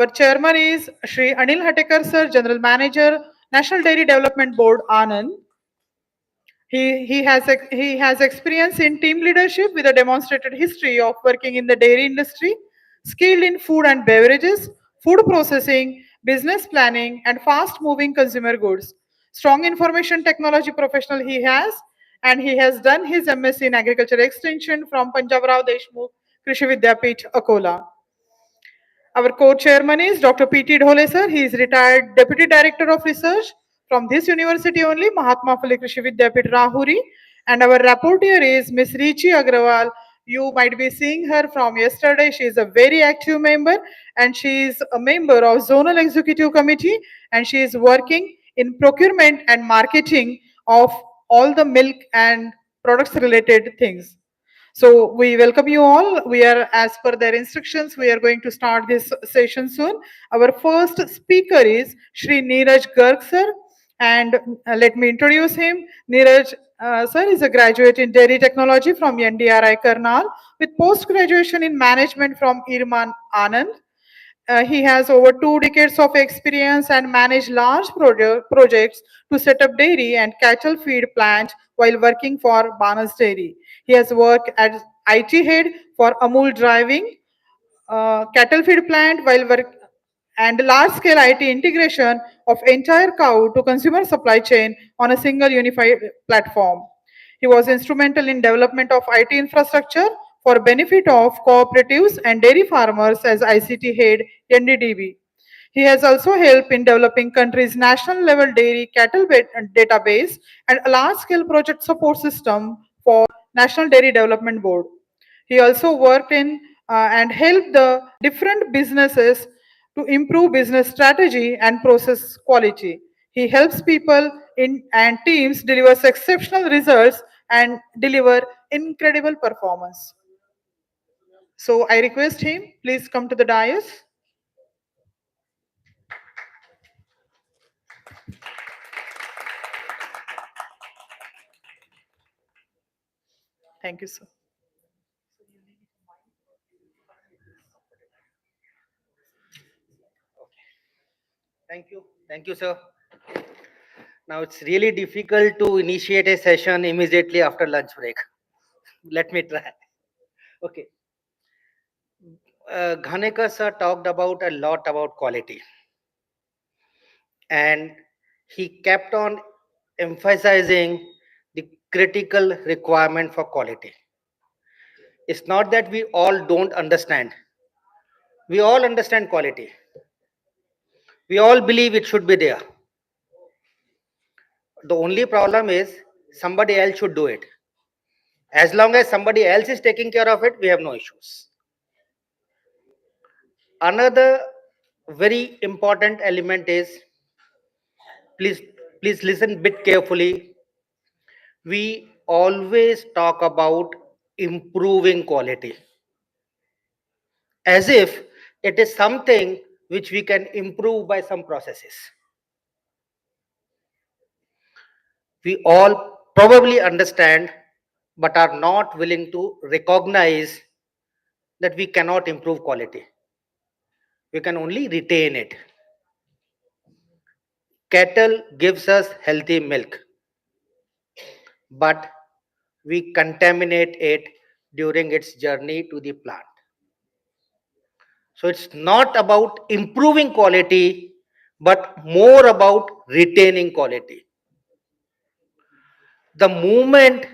Our chairman is Shri Anil Hatekar sir, General Manager, National Dairy Development Board, Anand. He has experience in team leadership with a demonstrated history of working in the dairy industry, skilled in food and beverages, food processing, business planning, and fast-moving consumer goods. Strong information technology professional he has, and he has done his MSc in Agriculture Extension from Punjab Rao Deshmukh Krishi Vidyapith, Akola. Our co-chairman is Dr. P.T. Dhole, sir. He is retired Deputy Director of Research from this university only, Mahatma Phule Krishi Vidyapith, Rahuri. And our rapporteur is Miss Richi Agrawal. You might be seeing her from yesterday. She is a very active member and she is a member of Zonal Executive Committee and she is working in procurement and marketing of all the milk and products related things. So we welcome you all. We are, as per their instructions, we are going to start this session soon. Our first speaker is Shri Neeraj Garg sir, and let me introduce him. Neeraj sir is a graduate in dairy technology from NDRI Karnal with post graduation in management from Irman Anand. He has over 2 decades of experience and managed large projects to set up dairy and cattle feed plant while working for Banas Dairy. He has worked as IT head for Amul Driving, cattle feed plant while work and large scale IT integration of entire cow to consumer supply chain on a single unified platform. He was instrumental in development of IT infrastructure for benefit of cooperatives and dairy farmers as ICT head NDDB. He has also helped in developing country's national level dairy cattle database and a large scale project support system for National Dairy Development Board. He also worked in and helped the different businesses to improve business strategy and process quality. He helps people in and teams delivers exceptional results and deliver incredible performance. So I request him, please come to the dais. Thank you, sir. Thank you. Thank you, sir. Now it's really difficult to initiate a session immediately after lunch break. Let me try. Okay. Ghanekar sir talked about a lot about quality, and he kept on emphasizing the critical requirement for quality. It's not that we all don't understand. We all understand quality. We all believe it should be there. The only problem is somebody else should do it. As long as somebody else is taking care of it, we have no issues. Another very important element is, please please listen bit carefully. We always talk about improving quality as if it is something which we can improve by some processes. We all probably understand but are not willing to recognize that we cannot improve quality. We can only retain it. Cattle gives us healthy milk, but we contaminate it during its journey to the plant. So it's not about improving quality, but more about retaining quality. The moment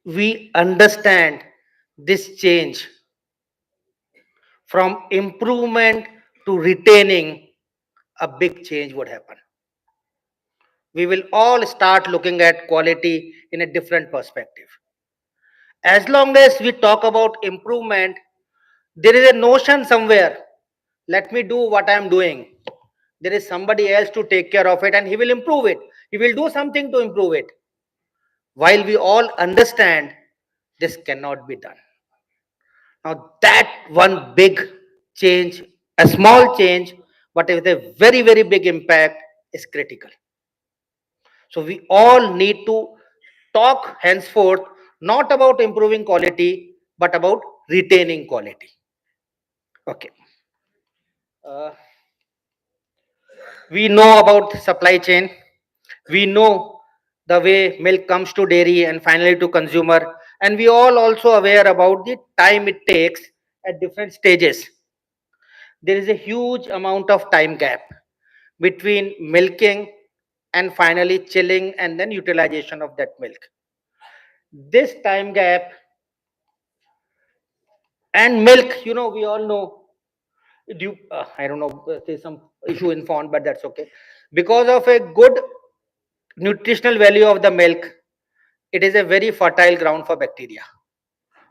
we understand this change from improvement to retaining, a big change would happen. We will all start looking at quality in a different perspective. As long as we talk about improvement, there is a notion somewhere, let me do what I am doing. There is somebody else to take care of it and he will improve it. He will do something to improve it. While we all understand this cannot be done. Now that one big change, a small change, but with a very, very big impact is critical. So we all need to talk henceforth not about improving quality, but about retaining quality. Okay. Uh, we know about supply chain. We know the way milk comes to dairy and finally to consumer, and we all also aware about the time it takes at different stages. There is a huge amount of time gap between milking and finally chilling and then utilization of that milk. This time gap and milk, we all know, I don't know, there's some issue in font, but that's okay. Because of a good nutritional value of the milk, it is a very fertile ground for bacteria.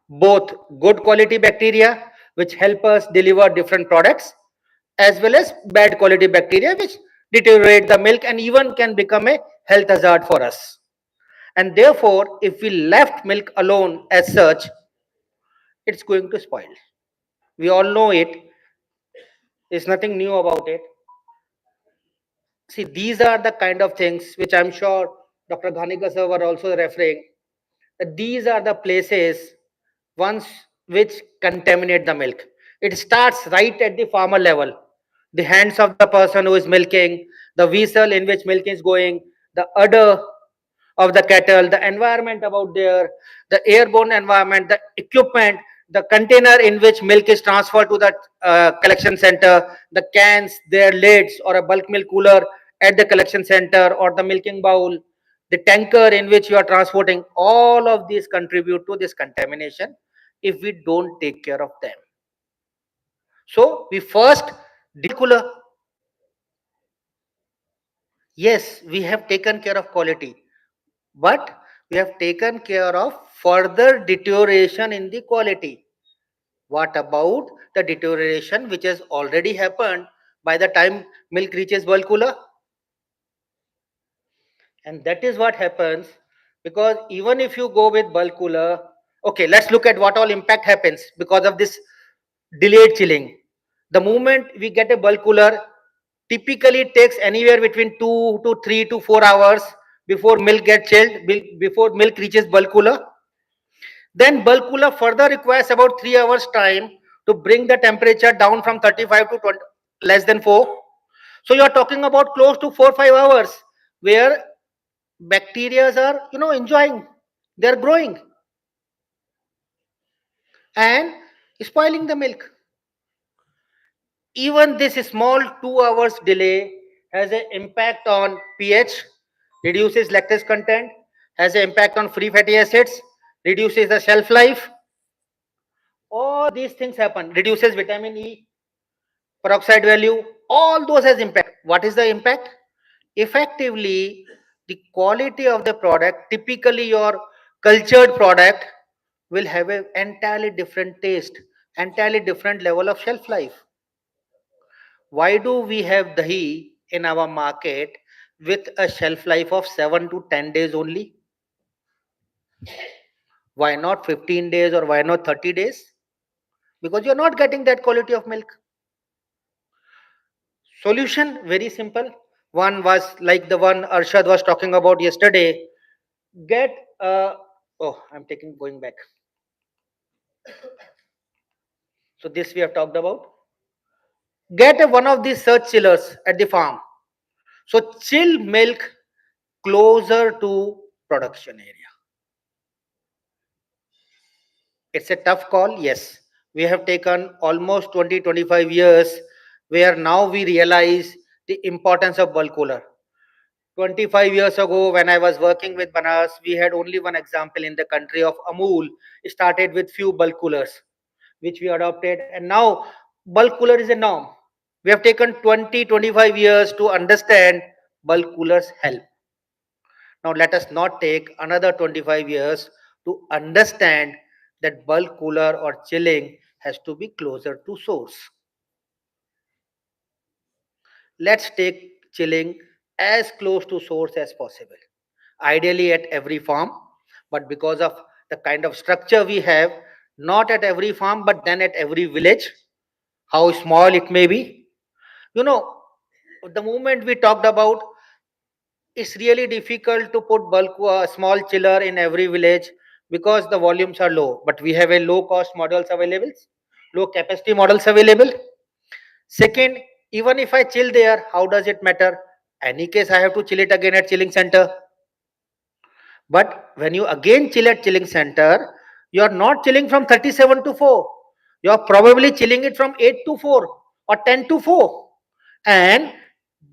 Both good quality bacteria, which help us deliver different products, as well as bad quality bacteria, which deteriorate the milk and even can become a health hazard for us. And therefore, if we left milk alone as such, it's going to spoil. We all know it. There's nothing new about it. See, these are the kind of things which I'm sure Dr. Ghanika sir were also referring, that these are the places once which contaminate the milk. It starts right at the farmer level. The hands of the person who is milking, the vessel in which milk is going, the udder of the cattle, the environment about there, the airborne environment, the equipment, the container in which milk is transferred to the collection center, the cans, their lids, or a bulk milk cooler at the collection center, or the milking bowl, the tanker in which you are transporting, all of these contribute to this contamination if we don't take care of them. So we first cooler. Yes, we have taken care of quality, but we have taken care of further deterioration in the quality. What about the deterioration which has already happened by the time milk reaches bulk cooler? And that is what happens, because even if you go with bulk cooler, okay, let's look at what all impact happens because of this delayed chilling. The moment we get a bulk cooler, typically it takes anywhere between 2 to 3 to 4 hours before milk gets chilled, before milk reaches bulk cooler. Then bulk cooler further requires about 3 hours time to bring the temperature down from 35 to 20, less than 4. So you are talking about close to 4 5 hours where bacteria are enjoying, they are growing and spoiling the milk. Even this small 2 hours delay has an impact on pH, reduces lactose content, has an impact on free fatty acids, reduces the shelf life. All these things happen, reduces vitamin E, peroxide value, all those has impact. What is the impact? Effectively, the quality of the product, typically your cultured product, will have an entirely different taste, entirely different level of shelf life. Why do we have dahi in our market with a shelf life of 7 to 10 days only? Why not 15 days or why not 30 days? Because you're not getting that quality of milk. Solution very simple. One was like the one Arshad was talking about yesterday. Get oh, I'm taking going back. So this we have talked about. Get one of these surge chillers at the farm. So chill milk closer to production area. It's a tough call, yes. We have taken almost 20 25 years where now we realize the importance of bulk cooler. 25 years ago, when I was working with Banas, we had only one example in the country of Amul. It started with few bulk coolers, which we adopted, and now bulk cooler is a norm. We have taken 20 25 years to understand bulk coolers help. Now let us not take another 25 years to understand that bulk cooler or chilling has to be closer to source. Let's take chilling as close to source as possible. Ideally at every farm, but because of the kind of structure we have, not at every farm, but then at every village, how small it may be. You know, the moment we talked about, it's really difficult to put bulk small chiller in every village because the volumes are low, but we have a low cost models available, low capacity models available. Second, even if I chill there, how does it matter? Any case, I have to chill it again at chilling center. But when you again chill at chilling center, you are not chilling from 37 to 4. You are probably chilling it from 8 to 4 or 10 to 4. And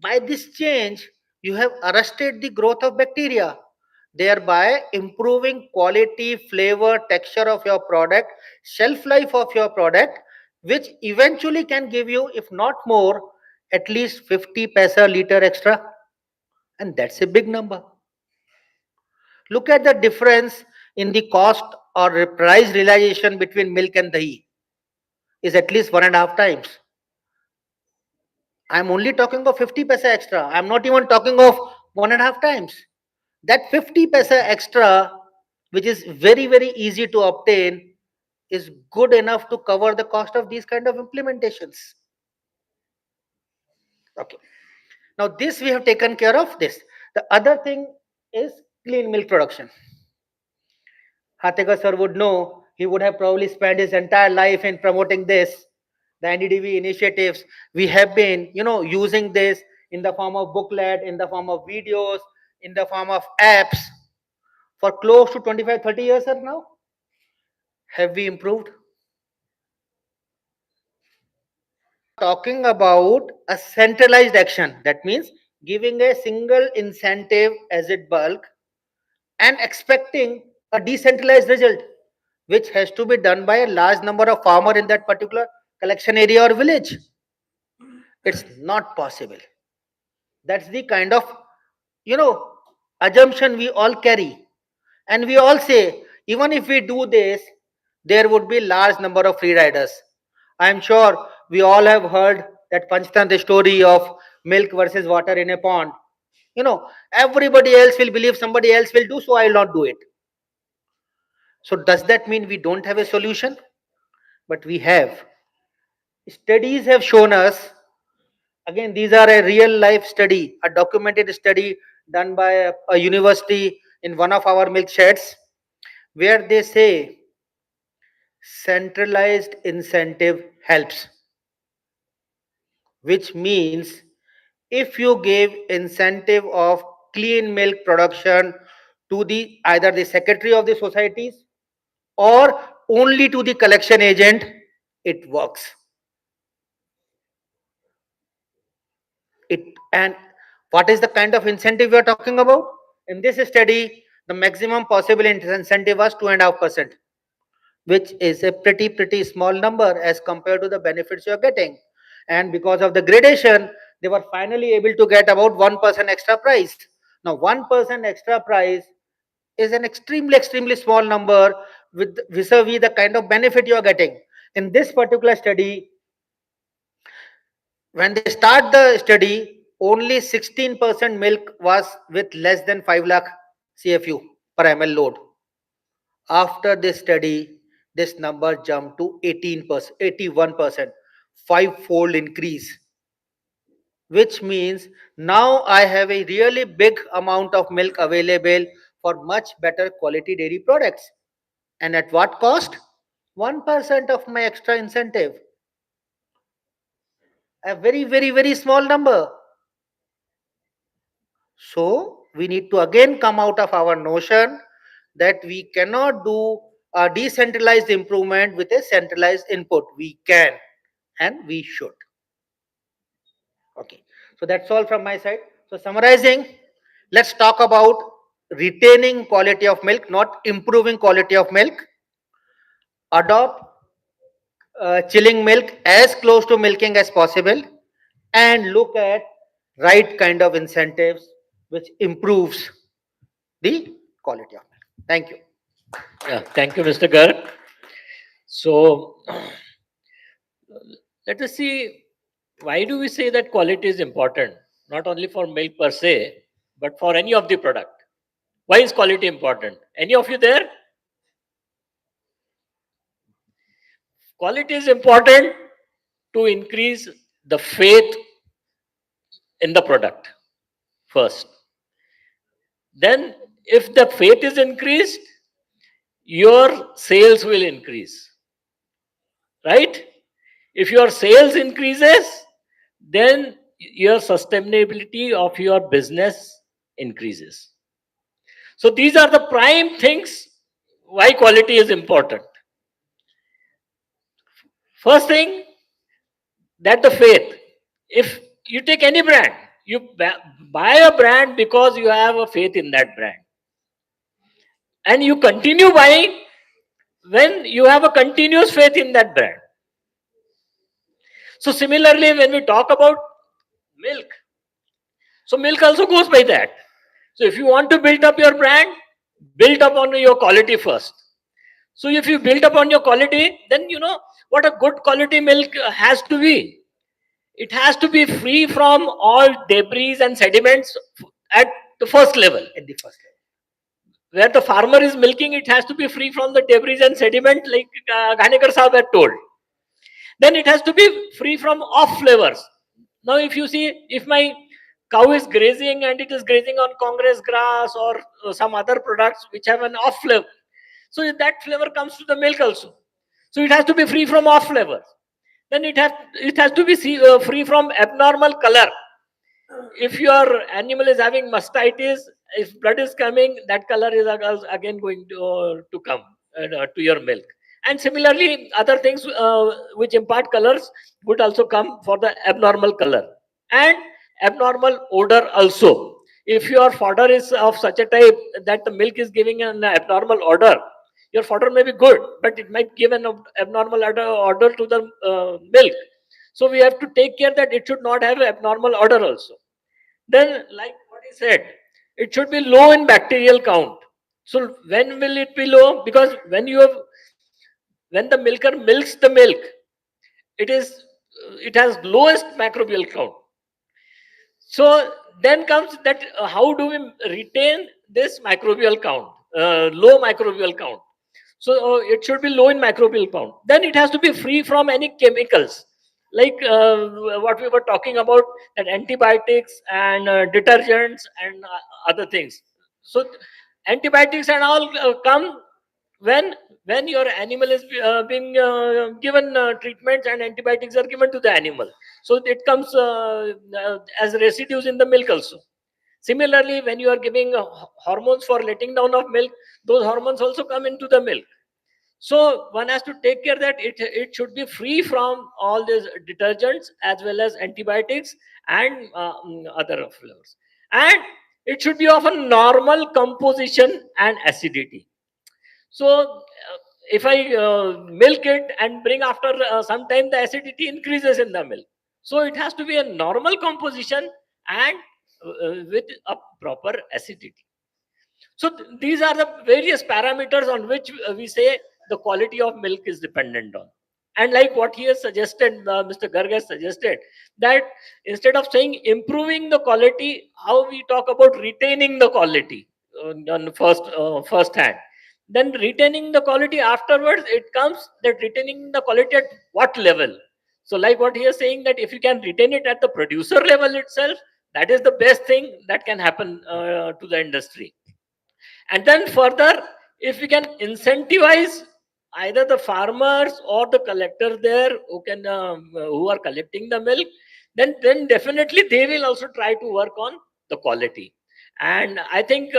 by this change, you have arrested the growth of bacteria, thereby improving quality, flavor, texture of your product, shelf life of your product, which eventually can give you, if not more, at least 50 paisa liter extra. And that's a big number. Look at the difference in the cost or price realization between milk and dahi is at least 1.5 times. I'm only talking of 50 paisa extra. I'm not even talking of 1.5 times. That 50 paisa extra, which is very, very easy to obtain, is good enough to cover the cost of these kind of implementations. Okay. Now, this we have taken care of this. The other thing is clean milk production. Hatekar sir would know, he would have probably spent his entire life in promoting this, the NDDB initiatives. We have been, using this in the form of booklet, in the form of videos, in the form of apps for close to 25-30 years, sir, now. Have we improved? Talking about a centralized action. That means giving a single incentive as it bulk and expecting a decentralized result, which has to be done by a large number of farmers in that particular collection area or village. It's not possible. That's the kind of, you know, assumption we all carry. And we all say, even if we do this, there would be large number of free riders. I am sure we all have heard that Panchtantra story of milk versus water in a pond. Everybody else will believe somebody else will do, so I will not do it. So does that mean we don't have a solution? But we have. Studies have shown us, again, these are a real life study, a documented study done by a university in one of our milk sheds, where they say centralized incentive helps, which means if you give incentive of clean milk production to the either the secretary of the societies or only to the collection agent, it works. And what is the kind of incentive we are talking about? In this study, the maximum possible incentive was 2.5%, which is a pretty small number as compared to the benefits you are getting. And because of the gradation, they were finally able to get about 1% extra price. Now 1% extra price is an extremely small number with vis-a-vis the kind of benefit you are getting. In this particular study, when they start the study, only 16% milk was with less than 5 lakh CFU per ml load. After this study, this number jumped to 18%, 81%, five-fold increase, which means now I have a really big amount of milk available for much better quality dairy products. And at what cost? 1% of my extra incentive. A very small number. So we need to again come out of our notion that we cannot do a decentralized improvement with a centralized input. We can and we should. Okay. So that's all from my side. So summarizing, let's talk about retaining quality of milk, not improving quality of milk. Adopt chilling milk as close to milking as possible and look at right kind of incentives which improves the quality of milk. Thank you. Yeah, thank you, Mr. Garg. So let us see, why do we say that quality is important, not only for milk per se, but for any of the product? Why is quality important? Any of you there? Quality is important to increase the faith in the product first. Then, if the faith is increased, your sales will increase. Right? If your sales increases, then your sustainability of your business increases. So these are the prime things why quality is important. First thing, that the faith. If you take any brand, you buy a brand because you have a faith in that brand, and you continue buying when you have a continuous faith in that brand. So similarly, when we talk about milk, so milk also goes by that. So if you want to build up your brand, build up on your quality first. So if you build up on your quality, then you know what a good quality milk has to be. It has to be free from all debris and sediments at the first level. At the first level. Where the farmer is milking, it has to be free from the debris and sediment, like Ghanekar Sahab had told. Then it has to be free from off flavors. Now, if you see, if my cow is grazing and it is grazing on Congress grass or some other products which have an off flavor, so that flavor comes to the milk also. So it has to be free from off flavors. Then it has to be free from abnormal color. If your animal is having mastitis, if blood is coming, that color is again going to come to your milk. And similarly, other things which impart colors would also come for the abnormal color and abnormal odor also. If your fodder is of such a type that the milk is giving an abnormal odor, your fodder may be good, but it might give an abnormal odor to the milk. So we have to take care that it should not have abnormal odor also. Then, like what he said, it should be low in bacterial count. So when will it be low? Because when the milker milks the milk, it has lowest microbial count. So then comes that how do we retain this microbial count, low microbial count? So it should be low in microbial count. Then it has to be free from any chemicals, like what we were talking about, that antibiotics and detergents and other things. So antibiotics and all come when when your animal is being given treatments, and antibiotics are given to the animal, so it comes as residues in the milk also. Similarly, when you are giving hormones for letting down of milk, those hormones also come into the milk. So one has to take care that it should be free from all these detergents as well as antibiotics and other flavors, and it should be of a normal composition and acidity. So if I milk it and bring after some time, the acidity increases in the milk. So it has to be a normal composition and with a proper acidity. So these are the various parameters on which we say the quality of milk is dependent on. And like what he has suggested, Mr. Garg has suggested, that instead of saying improving the quality, how we talk about retaining the quality on first hand. Then retaining the quality afterwards, it comes that retaining the quality at what level. So like what he is saying, that if you can retain it at the producer level itself, that is the best thing that can happen to the industry. And then further, if we can incentivize either the farmers or the collectors there who are collecting the milk, then definitely they will also try to work on the quality. And I think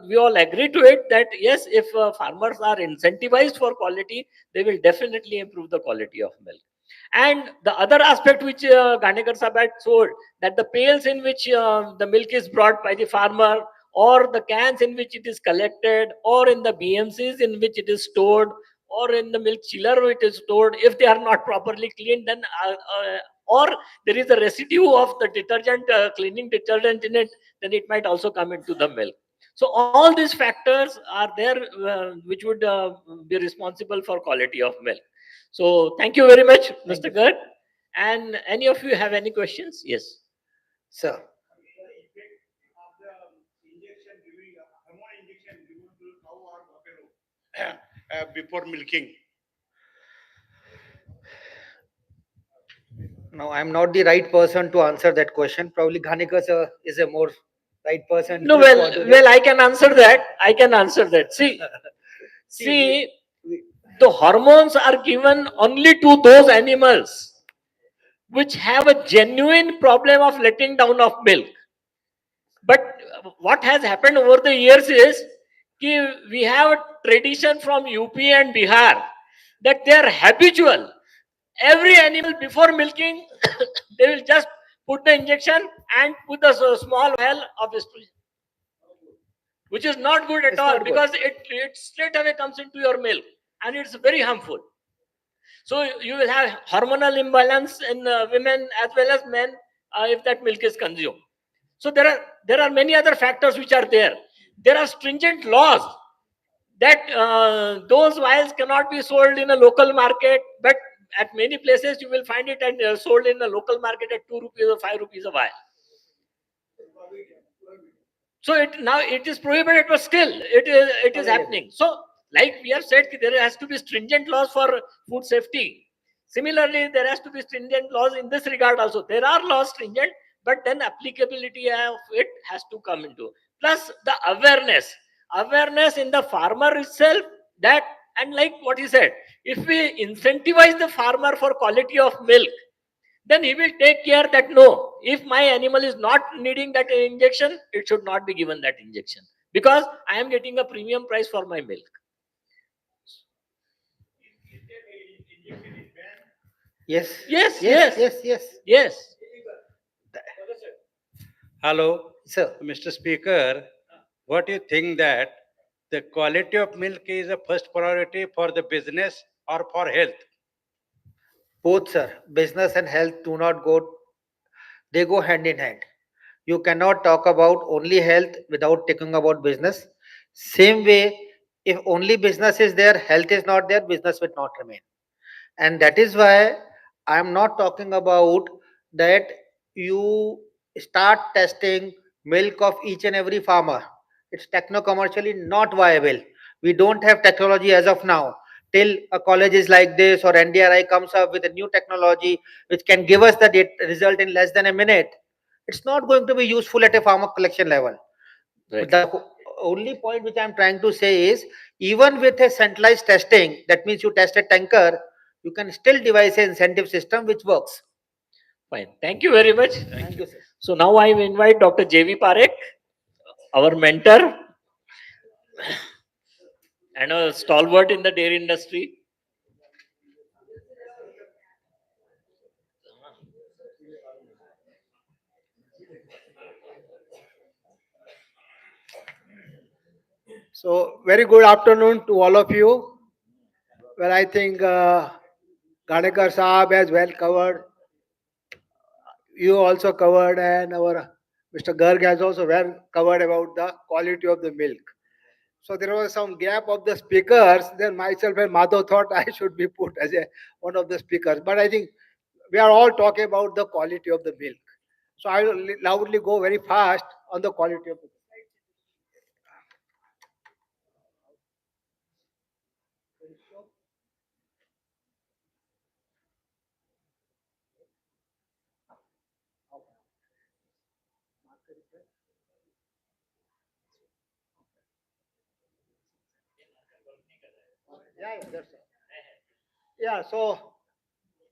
we all agree to it that yes, if farmers are incentivized for quality, they will definitely improve the quality of milk. And the other aspect which Ghanekar Sahab had told, that the pails in which the milk is brought by the farmer, or the cans in which it is collected, or in the BMCs in which it is stored, or in the milk chiller it is stored, if they are not properly cleaned, then or there is a residue of the detergent, cleaning detergent in it, then it might also come into the milk. So all these factors are there which would be responsible for quality of milk. So thank you very much, Mr. Garg. And any of you have any questions? Yes. Sir. Before milking. Now, I'm not the right person to answer that question. Probably Ghanekar sir is a more right person. No, well, I can answer that. I can answer that. See, the hormones are given only to those animals which have a genuine problem of letting down of milk. But what has happened over the years is we have a tradition from UP and Bihar that they are habitual. Every animal before milking, they will just put the injection and put the small vial of estrogen, which is not good at It's all not good. because it straight away comes into your milk and it's very harmful. So you will have hormonal imbalance in women as well as men if that milk is consumed. So there are many other factors which are there. There are stringent laws that those vials cannot be sold in a local market, but at many places you will find it and sold in a local market at 2 rupees or 5 rupees a vial. So now it is prohibited, but still it is happening. So like we have said, there has to be stringent laws for food safety. Similarly, there has to be stringent laws in this regard also. There are laws stringent, but then applicability of it has to come into. Plus the awareness in the farmer itself, that, and like what he said, if we incentivize the farmer for quality of milk, then he will take care that no, if my animal is not needing that injection, it should not be given that injection because I am getting a premium price for my milk. Yes. Yes, Yes. yes. Yes. Yes. Yes. Hello, Sir. Mr. Speaker. What do you think that the quality of milk is a first priority for the business or for health? Both, sir. Business and health do not go, they go hand in hand. You cannot talk about only health without talking about business. Same way, if only business is there, health is not there, business will not remain. And that is why I am not talking about that you start testing milk of each and every farmer. It's techno commercially not viable. We don't have technology as of now. Till a college is like this or NDRI comes up with a new technology which can give us the result in less than a minute, it's not going to be useful at a farmer collection level. Right. The only point which I'm trying to say is, even with a centralized testing, that means you test a tanker, you can still devise an incentive system which works. Fine. Thank you very much. Thank you, sir. So now I invite Dr. JV Parekh, our mentor and a stalwart in the dairy industry. So, very good afternoon to all of you. Well, I think Ganekar Saab has well covered. You also covered, and our Mr. Garg has also well covered about the quality of the milk. So there was some gap of the speakers. Then myself and Madhav thought I should be put as one of the speakers. But I think we are all talking about the quality of the milk. So I will loudly go very fast on the quality of the milk. Yeah, that's all. Yeah, so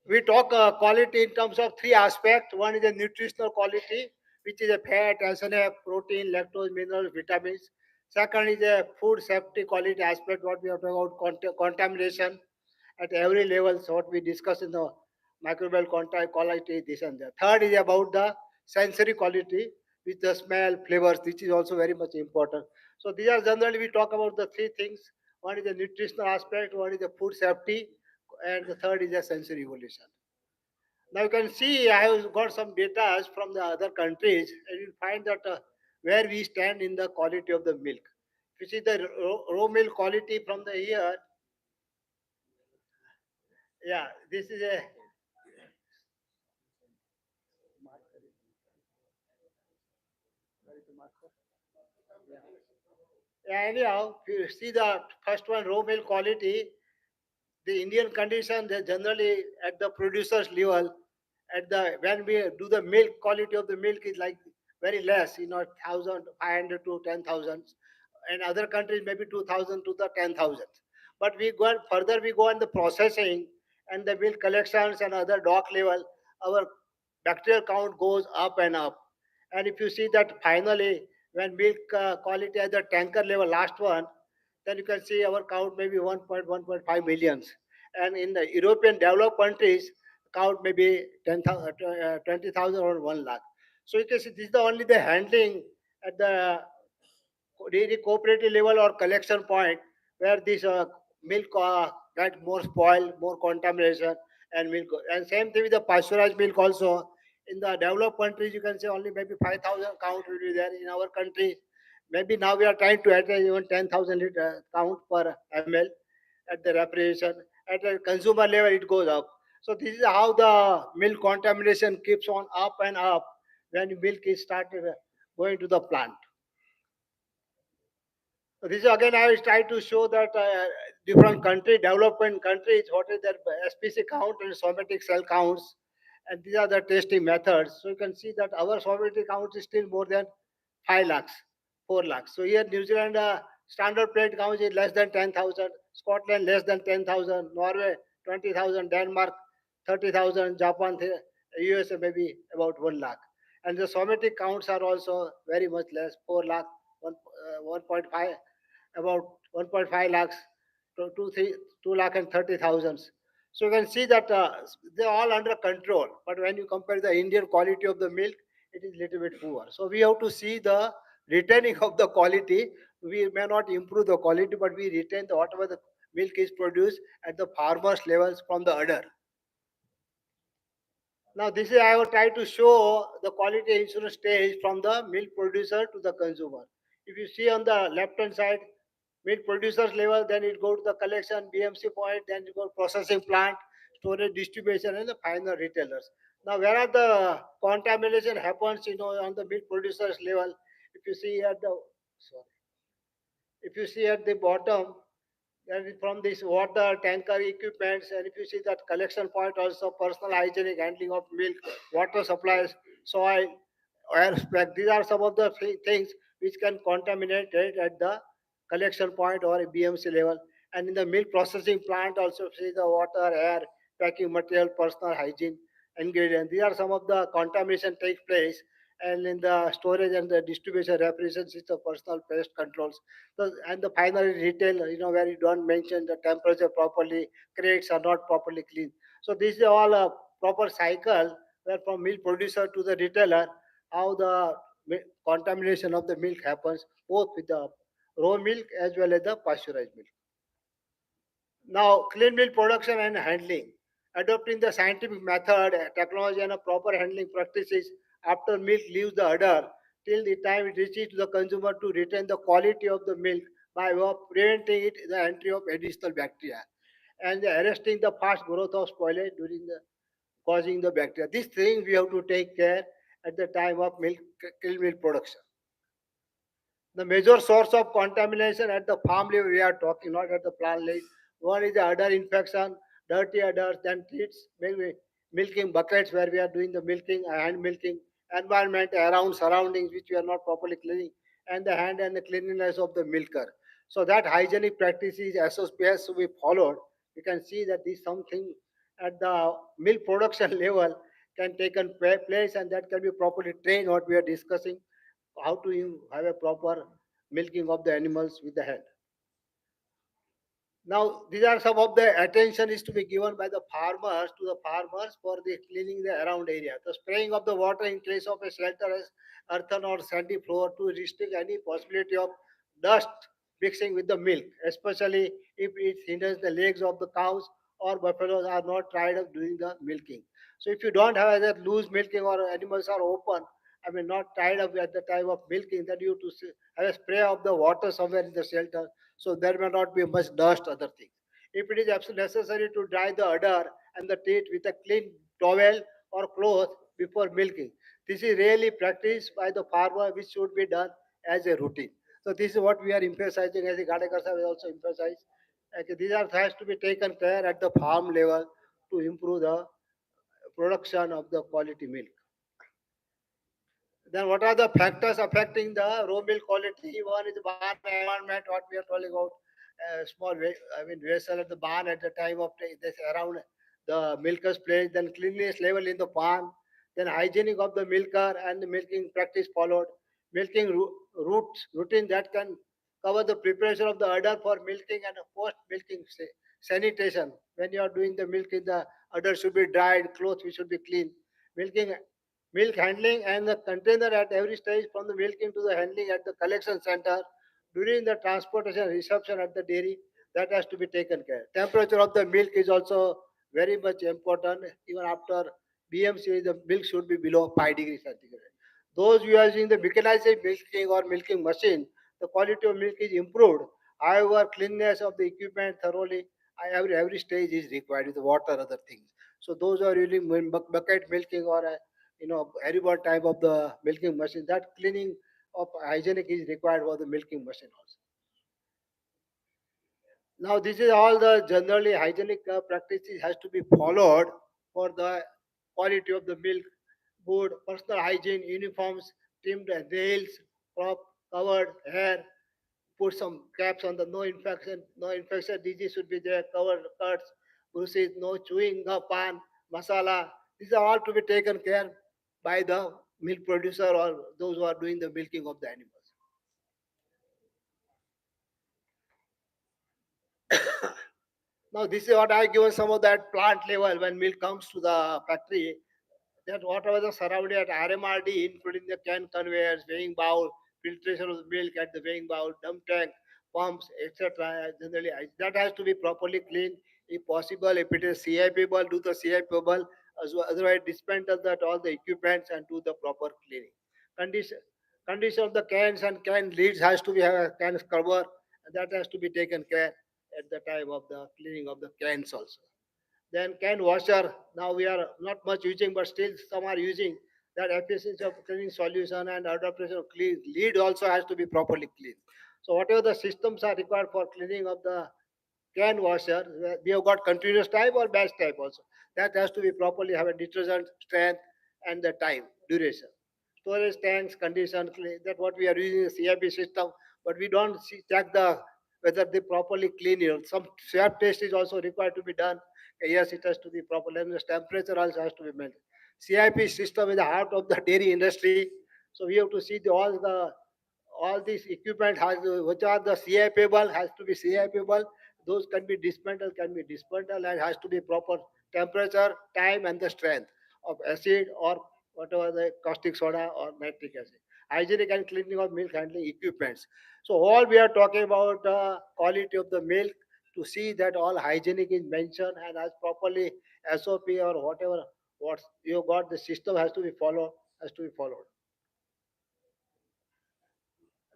we talk quality in terms of three aspects. One is the nutritional quality, which is a fat, SNF, protein, lactose, minerals, vitamins. Second is a food safety quality aspect, what we are talking about contamination at every level, so what we discuss in the microbial contact quality, this and that. Third is about the sensory quality, with the smell, flavors, which is also very much important. So these are generally we talk about the three things. One is the nutritional aspect, one is the food safety, and the third is the sensory evolution. Now you can see I have got some data from the other countries, and you find that where we stand in the quality of the milk. If you see the raw milk quality from the year, yeah, this is a yeah, anyhow, if you see the first one, raw milk quality, the Indian condition, they generally at the producer's level, at the when we do the milk quality of the milk is like very less, 1,500 to 10,000, and other countries maybe 2,000 to the 10,000. But we go further, we go on the processing and the milk collections and other dock level. our bacterial count goes up and up. And if you see that finally, when milk quality at the tanker level, last one, then you can see our count maybe 1.1.5 millions. And in the European developed countries, count maybe 10,000, 20,000 or 1 lakh. So you can see this is the only the handling at the really cooperative level or collection point where this milk get more spoiled, more contamination, and milk. And same thing with the pasteurized milk also. In the developed countries, you can say only maybe 5,000 count will be there. In our country, maybe now we are trying to add even 10,000 liter count per ml at the refrigeration. At the consumer level, it goes up. So this is how the milk contamination keeps on up and up when milk is started going to the plant. So this is again I will try to show that different country, development countries, what is their SPC count and somatic cell counts, and these are the testing methods. So you can see that our somatic count is still more than 5 lakhs, 4 lakhs. So here New Zealand standard plate count is less than 10,000, Scotland less than 10,000, Norway 20,000, Denmark 30,000, Japan, USA maybe about 1 lakh. And the somatic counts are also very much less, 4 lakh, 1.5, about 1.5 lakhs to 2 lakh and 30 thousands. So you can see that they're all under control. But when you compare the Indian quality of the milk, it is little bit poor. So we have to see the retaining of the quality. We may not improve the quality, but we retain the whatever the milk is produced at the farmers levels from the udder. Now, this is I will try to show the quality insurance stage from the milk producer to the consumer. If you see on the left hand side, milk producers level, then it go to the collection BMC point, then it go processing plant, storage, distribution, and the final retailers. Now, where are the contamination happens, on the milk producers level? If you see at the sorry, if you see at the bottom, that is from this water tanker equipments, and if you see that collection point also personal hygienic handling of milk, water supplies, soil, air spec. These are some of the things which can contaminate it at the collection point or a BMC level. And in the milk processing plant also see the water, air, packing material, personal hygiene ingredients. These are some of the contamination takes place. And in the storage and the distribution refrigeration system, personal pest controls. So, and the final retail, where you don't mention the temperature properly, crates are not properly cleaned. So this is all a proper cycle where from milk producer to the retailer, how the contamination of the milk happens, both with the raw milk as well as the pasteurized milk. Now, clean milk production and handling. Adopting the scientific method, technology, and a proper handling practices after milk leaves the udder till the time it reaches to the consumer to retain the quality of the milk by way of preventing it the entry of additional bacteria and arresting the fast growth of spoilage during the causing the bacteria. These things we have to take care at the time of milk, clean milk production. The major source of contamination at the farm level we are talking, not at the plant level. One is the udder infection, dirty udders, then treats, maybe milking buckets where we are doing the milking, hand milking, environment around surroundings which we are not properly cleaning, and the hand and the cleanliness of the milker. So that hygienic practices SOPs to be followed. You can see that this something at the milk production level can take place, and that can be properly trained what we are discussing, how to have a proper milking of the animals with the hand. Now, these are some of the attention is to be given by the farmers to the farmers for the cleaning the around area. The spraying of the water in case of a shelter earthen or sandy floor to restrict any possibility of dust mixing with the milk, especially if it hinders the legs of the cows or buffaloes are not tired of doing the milking. So if you don't have either loose milking or animals are open, I mean not tied up at the time of milking, then you have to have a spray of the water somewhere in the shelter so there may not be much dust, other things. If it is absolutely necessary to dry the udder and the teat with a clean towel or cloth before milking, this is really practiced by the farmer, which should be done as a routine. So this is what we are emphasizing, as the Gadekar have also emphasized. Okay, these are has to be taken care at the farm level to improve the production of the quality milk. Then what are the factors affecting the raw milk quality? One is the barn environment, what we are talking about, small, I mean, vessel at the barn at the time of this around the milker's place, then cleanliness level in the farm, then hygienic of the milker and the milking practice followed, milking routes routine that can cover the preparation of the udder for milking and post milking sanitation. When you are doing the milking, the udder should be dried, clothes should be clean. Milking, milk handling and the container at every stage from the milking to the handling at the collection center during the transportation reception at the dairy, that has to be taken care. Temperature of the milk is also very much important. Even after BMC, the milk should be below 5 degrees centigrade. Those using the mechanized milking or milking machine, the quality of milk is improved. However, cleanliness of the equipment thoroughly, every stage is required with water, other things. So those are really bucket milking or every type of the milking machine. That cleaning of hygienic is required for the milking machine also. Now, this is all the generally hygienic practices has to be followed for the quality of the milk. Good personal hygiene, uniforms, trimmed nails, crop, covered hair, put some caps on the no infection disease should be there, covered cuts, bruises, no chewing, no pan, masala. These are all to be taken care by the milk producer or those who are doing the milking of the animals. Now, this is what I given some of that plant level when milk comes to the factory. That whatever the surrounding at RMRD, including the can conveyors, weighing bowl, filtration of the milk at the weighing bowl, dump tank, pumps, etc. Generally, that has to be properly cleaned. If possible, if it is CIPable, do the CIPable. Otherwise, dismantle that all the equipments and do the proper cleaning. Condition condition of the cans and can leads has to be have a can scrubber, and that has to be taken care at the time of the cleaning of the cans also. Then can washer. Now we are not much using, but still some are using that efficiency of cleaning solution and adaptation of clean. Lead also has to be properly cleaned. So whatever the systems are required for cleaning of the can washer, we have got continuous type or batch type also. That has to be properly have a detergent strength and the time duration. Storage tanks condition that what we are using is CIP system, but we don't check the whether they properly clean it. Some swab test is also required to be done. Yes, it has to be proper, and the temperature also has to be maintained. CIP system is the heart of the dairy industry, so we have to see all these equipment has which are the CIPable has to be CIPable. Those can be dismantled, and has to be proper temperature, time, and the strength of acid or whatever the caustic soda or nitric acid. Hygienic and cleaning of milk handling equipments. So all we are talking about quality of the milk to see that all hygienic is mentioned and as properly SOP or whatever what you got the system has to be followed.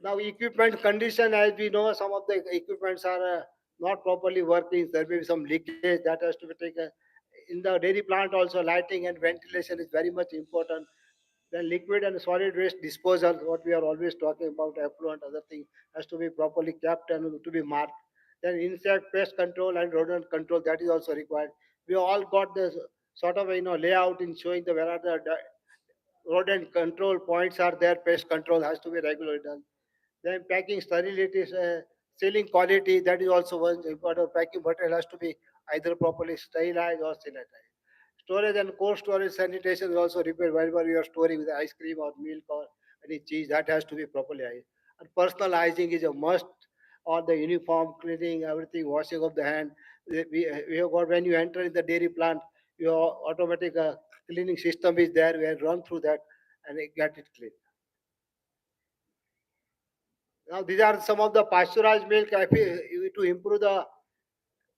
Now, equipment condition, as we know, some of the equipments are not properly working. There may be some leakage that has to be taken. In the dairy plant, also lighting and ventilation is very much important. Then liquid and solid waste disposal, what we are always talking about, effluent, other thing, has to be properly kept and to be marked. Then insect pest control and rodent control, that is also required. We all got this sort of layout in showing the where are the rodent control points are there. Pest control has to be regularly done. Then packing sterility, sealing quality, that is also one important. Packing material has to be either properly sterilized or sanitized. Storage and cold storage sanitation is also required wherever you are storing the ice cream or milk or any cheese, that has to be properly hygiene. And personal hygiene is a must. Or the uniform cleaning, everything, washing of the hand. We have got when you enter in the dairy plant, your automatic cleaning system is there. We have run through that and get it clean. Now, these are some of the pasteurized milk to improve the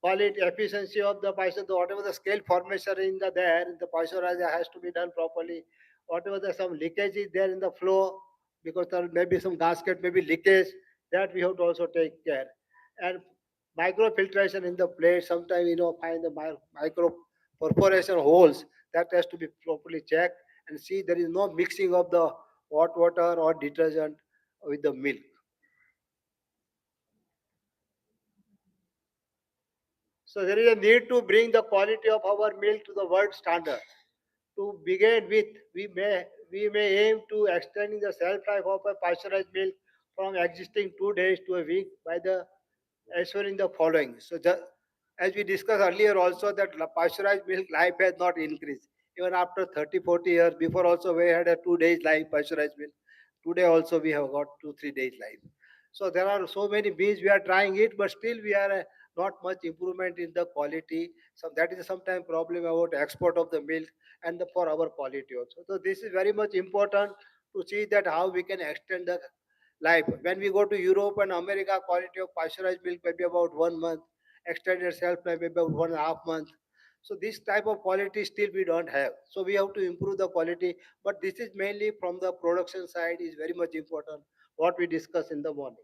quality efficiency of the pasture. Whatever the scale formation in the pasteurizer has to be done properly. Whatever the some leakage is there in the flow, because there may be some gasket, maybe leakage, that we have to also take care. And micro filtration in the plate, sometimes find the micro perforation holes, that has to be properly checked and see there is no mixing of the hot water or detergent with the milk. So there is a need to bring the quality of our milk to the world standard. To begin with, we may aim to extending the shelf life of a pasteurized milk from existing 2 days to a week by the assuring the following. So As we discussed earlier also that pasteurized milk life has not increased. Even after 30, 40 years, before also we had a 2 days life pasteurized milk. Today also we have got 2, 3 days life. So there are so many beans we are trying it, but still we are not much improvement in the quality. So that is sometimes problem about export of the milk and for our quality also. So this is very much important to see that how we can extend the life. When we go to Europe and America, quality of pasteurized milk may be about 1 month, extended shelf life may be about 1.5 months. So this type of quality still we don't have. So we have to improve the quality, but this is mainly from the production side is very much important. What we discussed in the morning.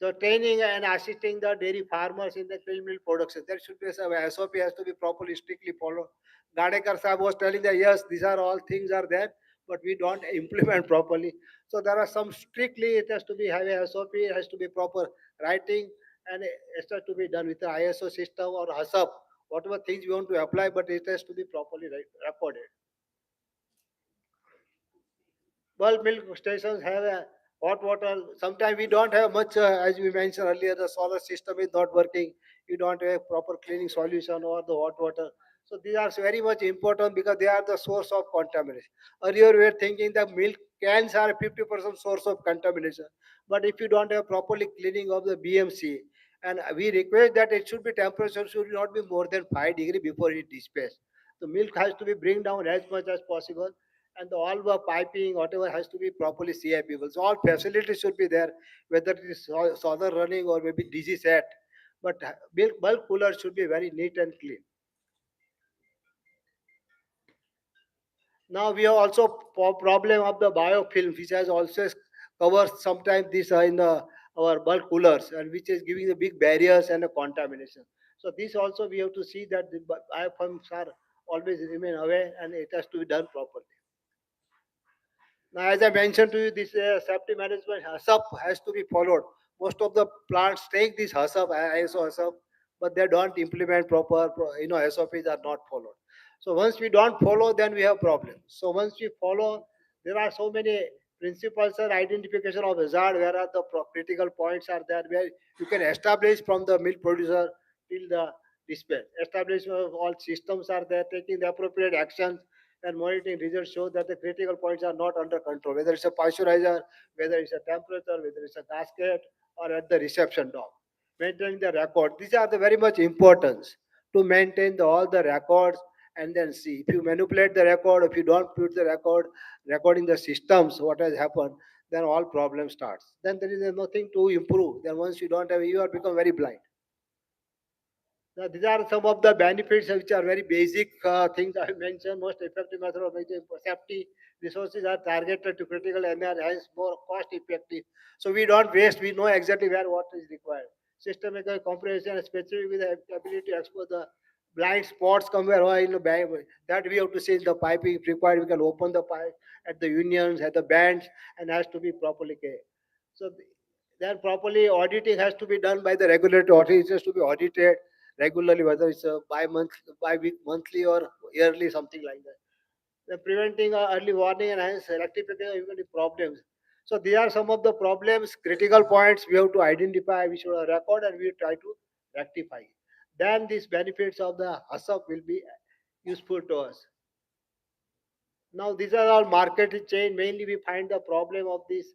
So training and assisting the dairy farmers in the krill milk production. There should be some SOP has to be properly strictly followed. Gadekar Sahib was telling that yes, these are all things are there, but we don't implement properly. So there are some strictly it has to be have a SOP, it has to be proper writing, and it has to be done with the ISO system or HACCP, whatever things you want to apply, but it has to be properly recorded. Bulk milk stations have a hot water. Sometimes we don't have much, as we mentioned earlier, the solar system is not working. You don't have proper cleaning solution or the hot water. So these are very much important because they are the source of contamination. Earlier we were thinking that milk cans are 50% source of contamination. But if you don't have properly cleaning of the BMC, and we request that it should be temperature should not be more than 5 degree before it dispatched. The milk has to be bring down as much as possible and all the piping, whatever has to be properly CIP. So all facilities should be there, whether it is solar running or maybe DG set. But bulk cooler should be very neat and clean. Now we have also problem of the biofilm, which has also covered sometimes this in the our bulk coolers, and which is giving the big barriers and a contamination. So this also we have to see that the biofilms are always remain away, and it has to be done properly. Now, as I mentioned to you, this safety management HACCP has to be followed. Most of the plants take this HACCP, ISO HACCP, but they don't implement proper, SOPs are not followed. So once we don't follow, then we have problems. So once we follow, there are so many principles and identification of hazard, where are the critical points are there, where you can establish from the milk producer till the dispatch. Establishment of all systems are there, taking the appropriate actions and monitoring results show that the critical points are not under control, whether it's a pasteurizer, whether it's a temperature, whether it's a gasket, or at the reception dock. Maintaining the record. These are the very much importance to maintain all the records and then see. If you manipulate the record, if you don't put the record, recording the systems, what has happened, then all problems starts. Then there is nothing to improve. Then once you don't have, you are become very blind. Now, these are some of the benefits which are very basic things I mentioned. Most effective method of making safety resources are targeted to critical area, hence more cost effective. So we don't waste. We know exactly where what is required. Systemic comprehension, specific with the ability to expose the blind spots somewhere or in the bank. That we have to see in the piping. If required, we can open the pipe at the unions, at the bands, and has to be properly care. So then properly auditing has to be done by the regulatory authorities. It has to be audited regularly, whether it's a by week, monthly, or yearly, something like that. Then preventing early warning and hence rectification of even problems. So these are some of the problems, critical points we have to identify, we should record, and we try to rectify. Then these benefits of the HACCP will be useful to us. Now these are all market chain. Mainly we find the problem of this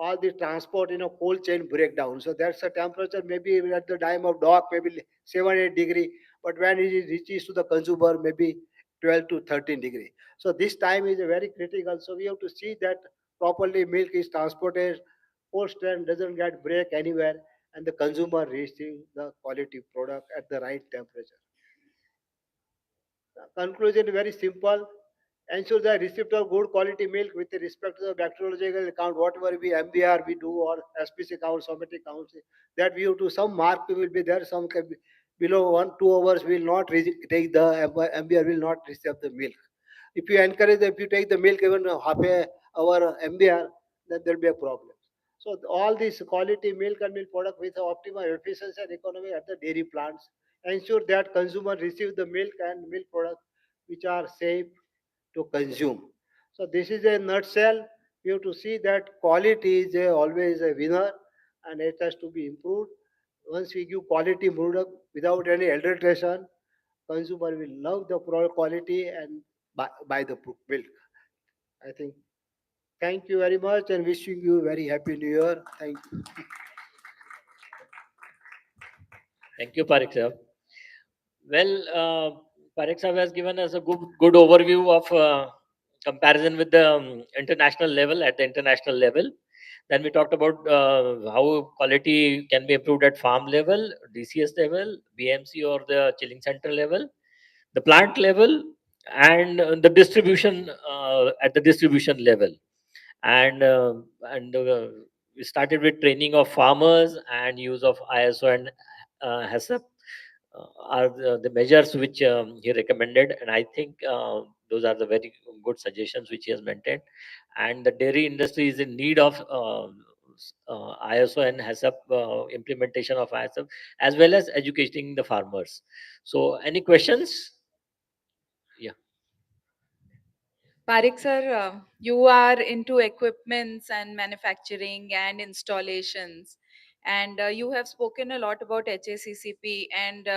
all the transport in a cold chain breakdown. So that's a temperature maybe at the time of dock maybe 7 8 degree, but when it reaches to the consumer maybe 12 to 13 degree. So this time is very critical. So we have to see that properly milk is transported, post and doesn't get break anywhere, and the consumer receive the quality product at the right temperature. Conclusion very simple. Ensure the receipt of good quality milk with respect to the bacteriological account, whatever we MBR we do or SPC count, somatic counts, that we have to some mark will be there, some can be below 1 2 hours will not take the MBR will not receive the milk. If you encourage, if you take the milk even half a hour MBR, then there will be a problem. So all these quality milk and milk product with optimal efficiency and economy at the dairy plants ensure that consumer receive the milk and milk product which are safe to consume. So this is a nutshell. You have to see that quality is always a winner and it has to be improved. once we give quality product without any adulteration, consumer will love the product quality and buy the milk. I think. Thank you very much and wishing you very happy New Year. Thank you. Thank you, Parik sir. Well, Parik sir has given us a good overview of comparison with the international level at the international level. Then we talked about how quality can be improved at farm level, DCS level, BMC or the chilling center level, the plant level, and the distribution at the distribution level. And we started with training of farmers and use of ISO and HACCP are the measures which he recommended, and I think those are the very good suggestions which he has maintained. And the dairy industry is in need of ISO and HACCP implementation of ISO as well as educating the farmers. So, any questions? Yeah. Parik sir, you are into equipments and manufacturing and installations, and you have spoken a lot about HACCP. And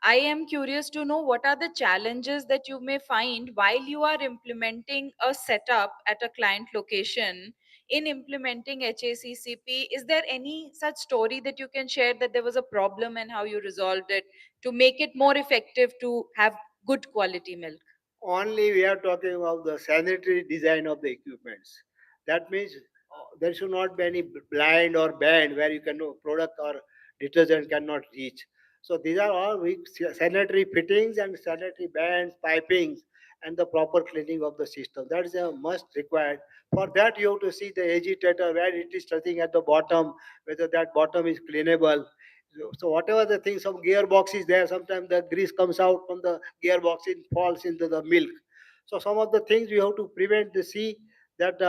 I am curious to know what are the challenges that you may find while you are implementing a setup at a client location. In implementing HACCP, is there any such story that you can share that there was a problem and how you resolved it to make it more effective to have good quality milk? Only we are talking about the sanitary design of the equipments. That means there should not be any blind or band where you can no product or detergent cannot reach. So these are all weak sanitary fittings and sanitary bands, pipings, and the proper cleaning of the system. That is a must required. For that, you have to see the agitator where it is touching at the bottom, whether that bottom is cleanable. So whatever the thing, some gearbox is there, sometimes the grease comes out from the gearbox, it falls into the milk. So some of the things we have to prevent to see that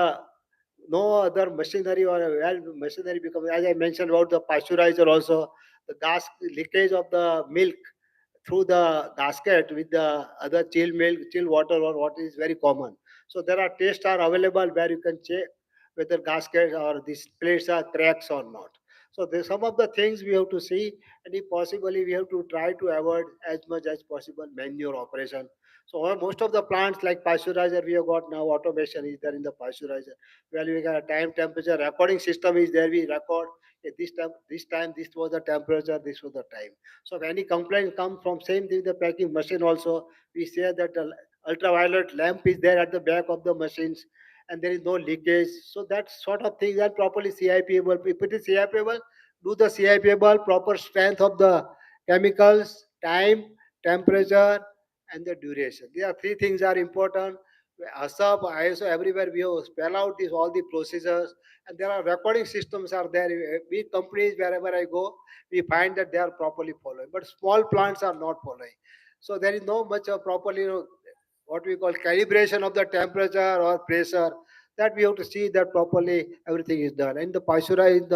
no other machinery or well machinery becomes, as I mentioned about the pasteurizer also, the gas leakage of the milk through the gasket with the other chill milk, chill water or what is very common. So there are tests are available where you can check whether gasket or these plates are cracks or not. So there's some of the things we have to see, and if possibly we have to try to avoid as much as possible manure operation. So most of the plants like pasteurizer we have got now automation is there in the pasteurizer. Well, we got a time temperature recording system is there. We record this was the temperature, this was the time. So if any complaint comes from same thing, the packing machine also, we say that the ultraviolet lamp is there at the back of the machines and there is no leakage. So that sort of things are properly CIPable. If it is CIPable, do the CIPable, proper strength of the chemicals, time, temperature, and the duration. These are three things are important. ASAP, ISO, everywhere we have spell out this all the procedures, and there are recording systems are there. Big companies wherever I go, we find that they are properly following, but small plants are not following. So there is no much of properly what we call calibration of the temperature or pressure, that we have to see that properly everything is done. And the pasteurize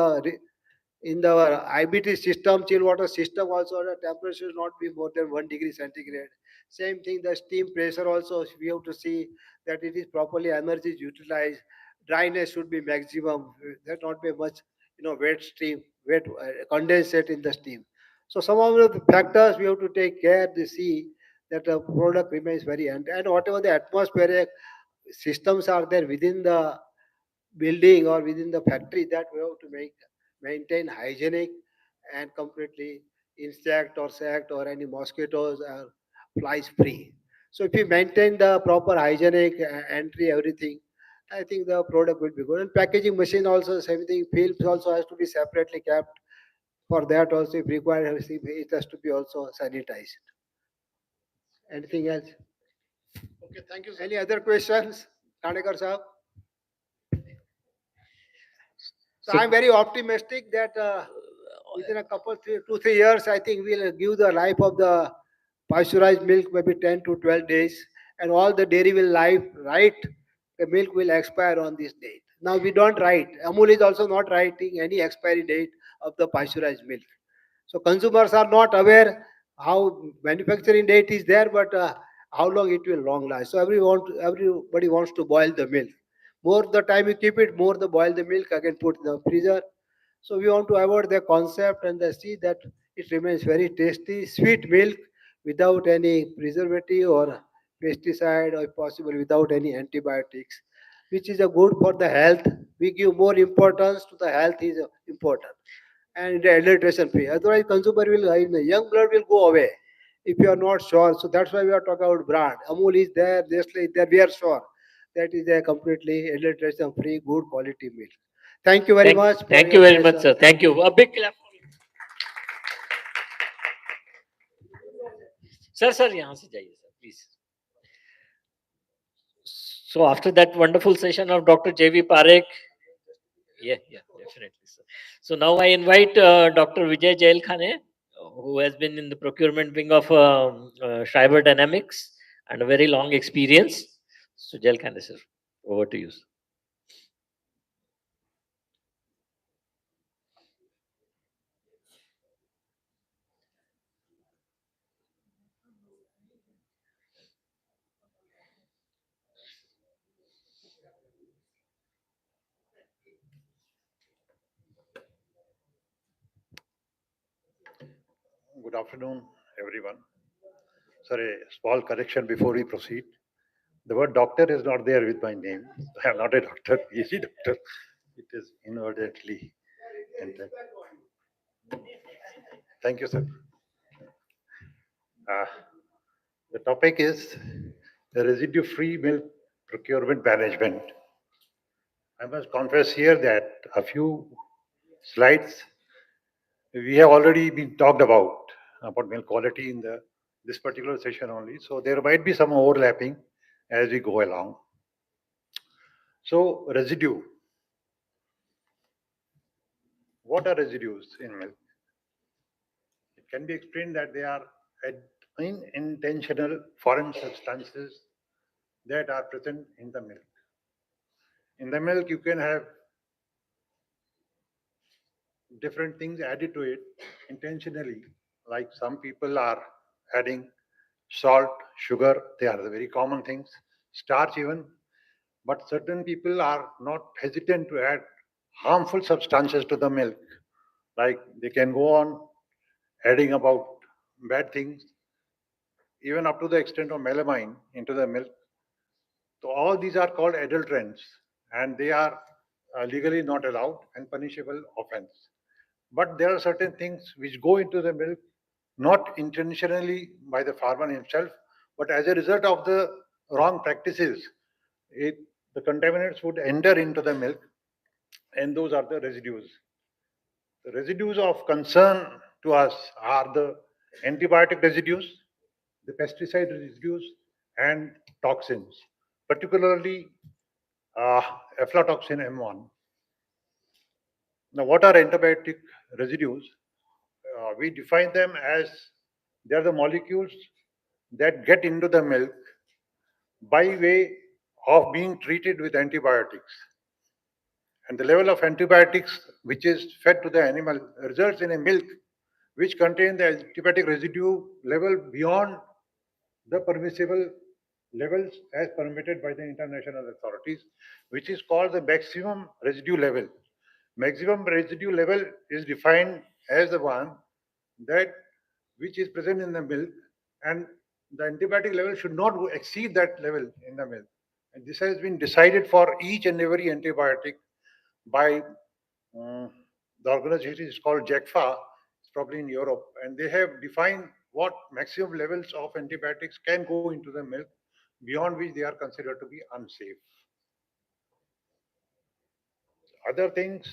in the IBT system, chill water system also, the temperature should not be more than 1 degree centigrade. Same thing, the steam pressure also, we have to see that it is properly energy is utilized. Dryness should be maximum. There not be much, wet stream, wet condensate in the steam. So some of the factors we have to take care to see that the product remains very, and whatever the atmospheric systems are there within the building or within the factory, that we have to maintain hygienic and completely insect or sact or any mosquitoes or flies free. So if you maintain the proper hygienic entry everything, I think the product will be good. And packaging machine also same thing. Films also has to be separately kept. For that also, if required, it has to be also sanitized. Anything else? Okay, thank you, sir. Any other questions, Kanekar sir? So So, I'm very optimistic that within a couple, 2, 3 years, I think we'll give the life of the pasteurized milk maybe 10 to 12 days, and all the dairy will life right. The milk will expire on this date. Now we don't write. Amul is also not writing any expiry date of the pasteurized milk. So consumers are not aware how manufacturing date is there, but how long it will long last. So everybody wants to boil the milk. More the time you keep it, more the boil the milk. Again, put in the freezer. So we want to avoid the concept and the see that it remains very tasty, sweet milk without any preservative or pesticide or possible without any antibiotics, which is a good for the health. We give more importance to the health is important and the adulteration free. Otherwise, consumer will the young blood will go away if you are not sure. So that's why we are talking about brand. Amul is there, Nestle is there. We are sure that is a completely adulteration free, good quality milk. Thank you very much for Thank your you very much, attention. sir. Thank you. A big clap. Sir, यहाँ से जाइए sir, please. So after that wonderful session of Dr. J.V. Parekh, yeah, definitely, sir. So now I invite Dr. Vijay Jailkhane, who has been in the procurement wing of Schreiber Dynamics and a very long experience. So Jailkhane, sir, over to you, sir. Good afternoon, everyone. Sorry, a small correction before we proceed. The word doctor is not there with my name. I am not a doctor, PhD doctor. It is inadvertently entered. Thank you, sir. Uh, the topic is the residue-free milk procurement management. I must confess here that a few slides we have already been talked about milk quality in the this particular session only. So there might be some overlapping as we go along. So residue. What are residues in milk? It can be explained that they are unintentional foreign substances that are present in the milk. In the milk, you can have different things added to it intentionally, like some people are adding salt, sugar, they are the very common things, starch even, but certain people are not hesitant to add harmful substances to the milk, like they can go on adding about bad things, even up to the extent of melamine into the milk. So all these are called adulterants, and they are legally not allowed and punishable offense. But there are certain things which go into the milk, not intentionally by the farmer himself, but as a result of the wrong practices, it, the contaminants would enter into the milk, and those are the residues. The residues of concern to us are the antibiotic residues, the pesticide residues, and toxins, particularly uh, aflatoxin M1. Now, what are antibiotic residues? We define them as they are the molecules that get into the milk by way of being treated with antibiotics. And the level of antibiotics which is fed to the animal results in a milk which contain the antibiotic residue level beyond the permissible levels as permitted by the international authorities, which is called the maximum residue level. Maximum residue level is defined as the one that which is present in the milk, and the antibiotic level should not exceed that level in the milk. And this has been decided for each and every antibiotic by the organization is called JECFA, it's probably in Europe, and they have defined what maximum levels of antibiotics can go into the milk beyond which they are considered to be unsafe. Other things,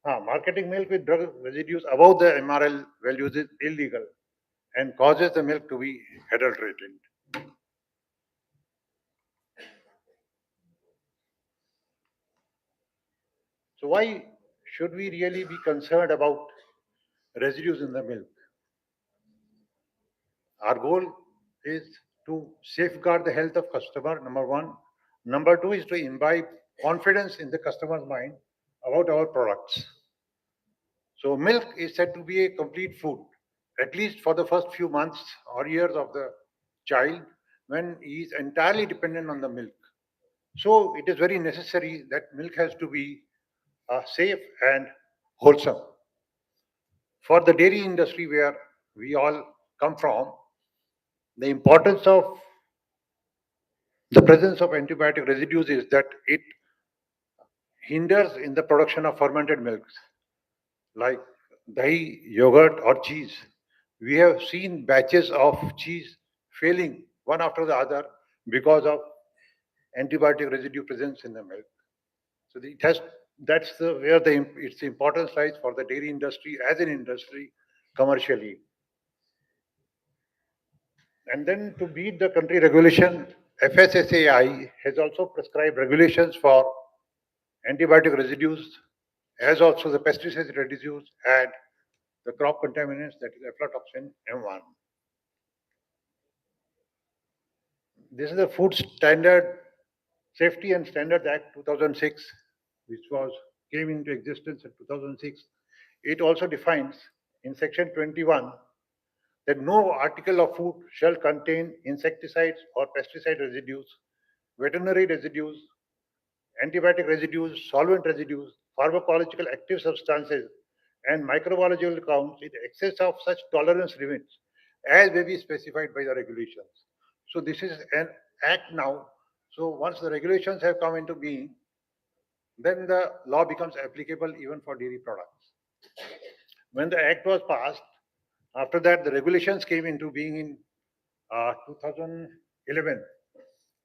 marketing milk with drug residues above the MRL values is illegal and causes the milk to be adulterated. So why should we really be concerned about residues in the milk? Our goal is to safeguard the health of customer, number one. Number two is to imbibe confidence in the customer's mind about our products. So milk is said to be a complete food, at least for the first few months or years of the child when he is entirely dependent on the milk. So it is very necessary that milk has to be safe and wholesome. For the dairy industry where we all come from, the importance of the presence of antibiotic residues is that it hinders in the production of fermented milks like dahi, yogurt, or cheese. We have seen batches of cheese failing one after the other because of antibiotic residue presence in the milk. So it has that's the where its importance lies for the dairy industry as an industry commercially. And then to beat the country regulation, FSSAI has also prescribed regulations for antibiotic residues, as also the pesticide residues and the crop contaminants, that is aflatoxin M1. This is the Food Standard Safety and Standards Act 2006, which came into existence in 2006. It also defines in section 21 that no article of food shall contain insecticides or pesticide residues, veterinary residues, antibiotic residues, solvent residues, pharmacological active substances, and microbiological counts in excess of such tolerance limits as may be specified by the regulations. So this is an act now. So once the regulations have come into being, then the law becomes applicable even for dairy products. When the act was passed, after that the regulations came into being in 2011.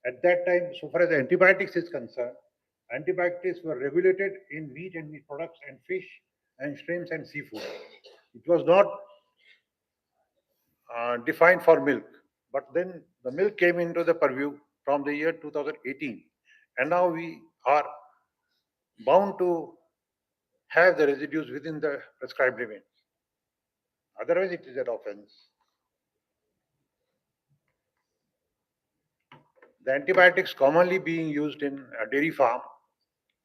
At that time, so far as antibiotics is concerned, antibiotics were regulated in meat and meat products and fish and shrimps and seafood. It was not defined for milk. But then the milk came into the purview from the year 2018. And now we are bound to have the residues within the prescribed limits. Otherwise, it is an offense. The antibiotics commonly being used in a dairy farm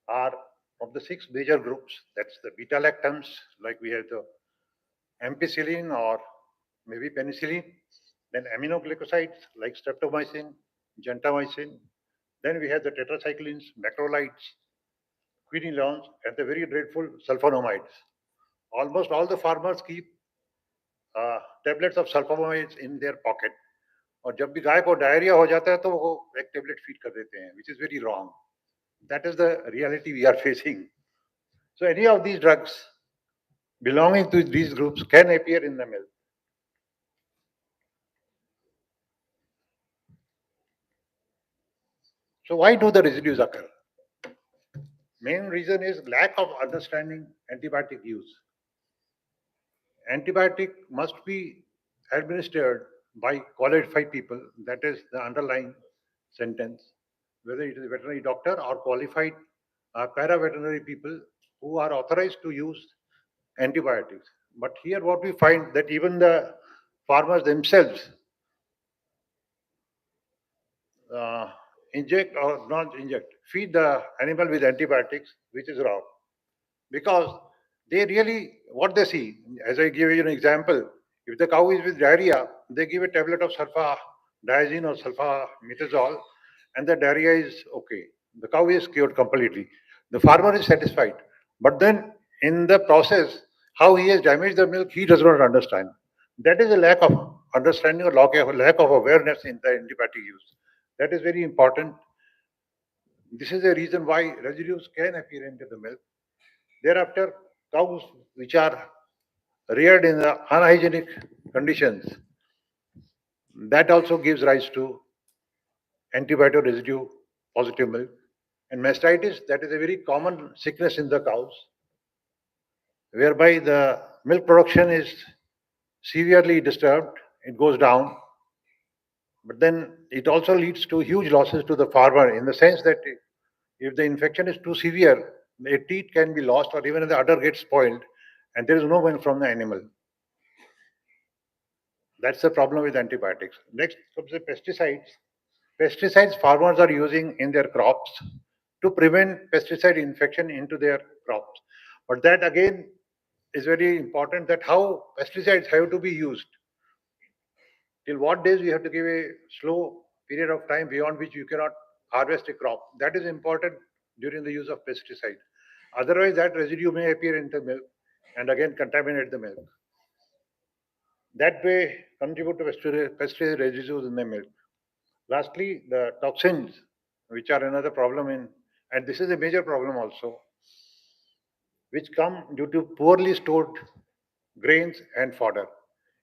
are of the six major groups. That's the beta lactams, like we have the ampicillin or maybe penicillin, then aminoglycosides like streptomycin, gentamicin, then we have the tetracyclines, macrolides, quinolones, and the very dreadful sulfonamides. Almost all the farmers keep tablets of sulfonamides in their pocket. और जब भी गाय को diarrhoea हो जाता है तो वो एक टेबलेट फीड कर देते हैं, which is very wrong. That is the reality we are facing. So any of these drugs belonging to these groups can appear in the milk. So why do the residues occur? Main reason is lack of understanding antibiotic use. Antibiotic must be administered by qualified people. That is the underlying sentence. Whether it is a veterinary doctor or qualified para-veterinary people who are authorized to use antibiotics. But here what we find that even the farmers themselves inject or not inject, feed the animal with antibiotics, which is wrong. Because they really, what they see, as I give you an example, if the cow is with diarrhea, they give a tablet of sulfadiazine or sulfametazole, and the diarrhea is okay. The cow is cured completely. The farmer is satisfied. But then, in the process, how he has damaged the milk, he does not understand. That is a lack of understanding or lack of awareness in the antibiotic use. That is very important. This is the reason why residues can appear into the milk. Thereafter, cows which are reared in the unhygienic conditions, that also gives rise to antibiotic residue positive milk. And mastitis, that is a very common sickness in the cows, whereby the milk production is severely disturbed, it goes down, but then it also leads to huge losses to the farmer in the sense that if the infection is too severe, the teeth can be lost or even the udder gets spoiled and there is no milk from the animal. That's the problem with antibiotics. Next comes the pesticides. Pesticides farmers are using in their crops to prevent pesticide infection into their crops. But that again is very important that how pesticides have to be used. Till what days you have to give a slow period of time beyond which you cannot harvest a crop. That is important during the use of pesticide. Otherwise, that residue may appear in the milk and again contaminate the milk. That way, contribute to pesticide residues in the milk. Lastly, the toxins, which are another problem and this is a major problem also, which come due to poorly stored grains and fodder.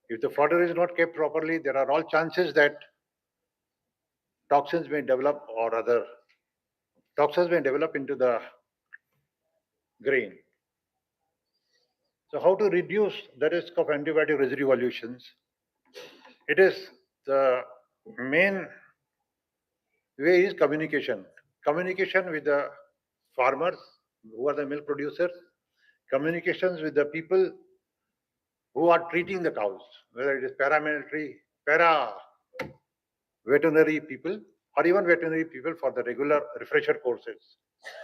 If the fodder is not kept properly, there are all chances that toxins may develop or other toxins may develop into the grain. So how to reduce the risk of antibiotic residue evolutions? It is the main way is communication. Communication with the farmers who are the milk producers, communications with the people who are treating the cows, whether it is paramilitary, para veterinary people, or even veterinary people for the regular refresher courses.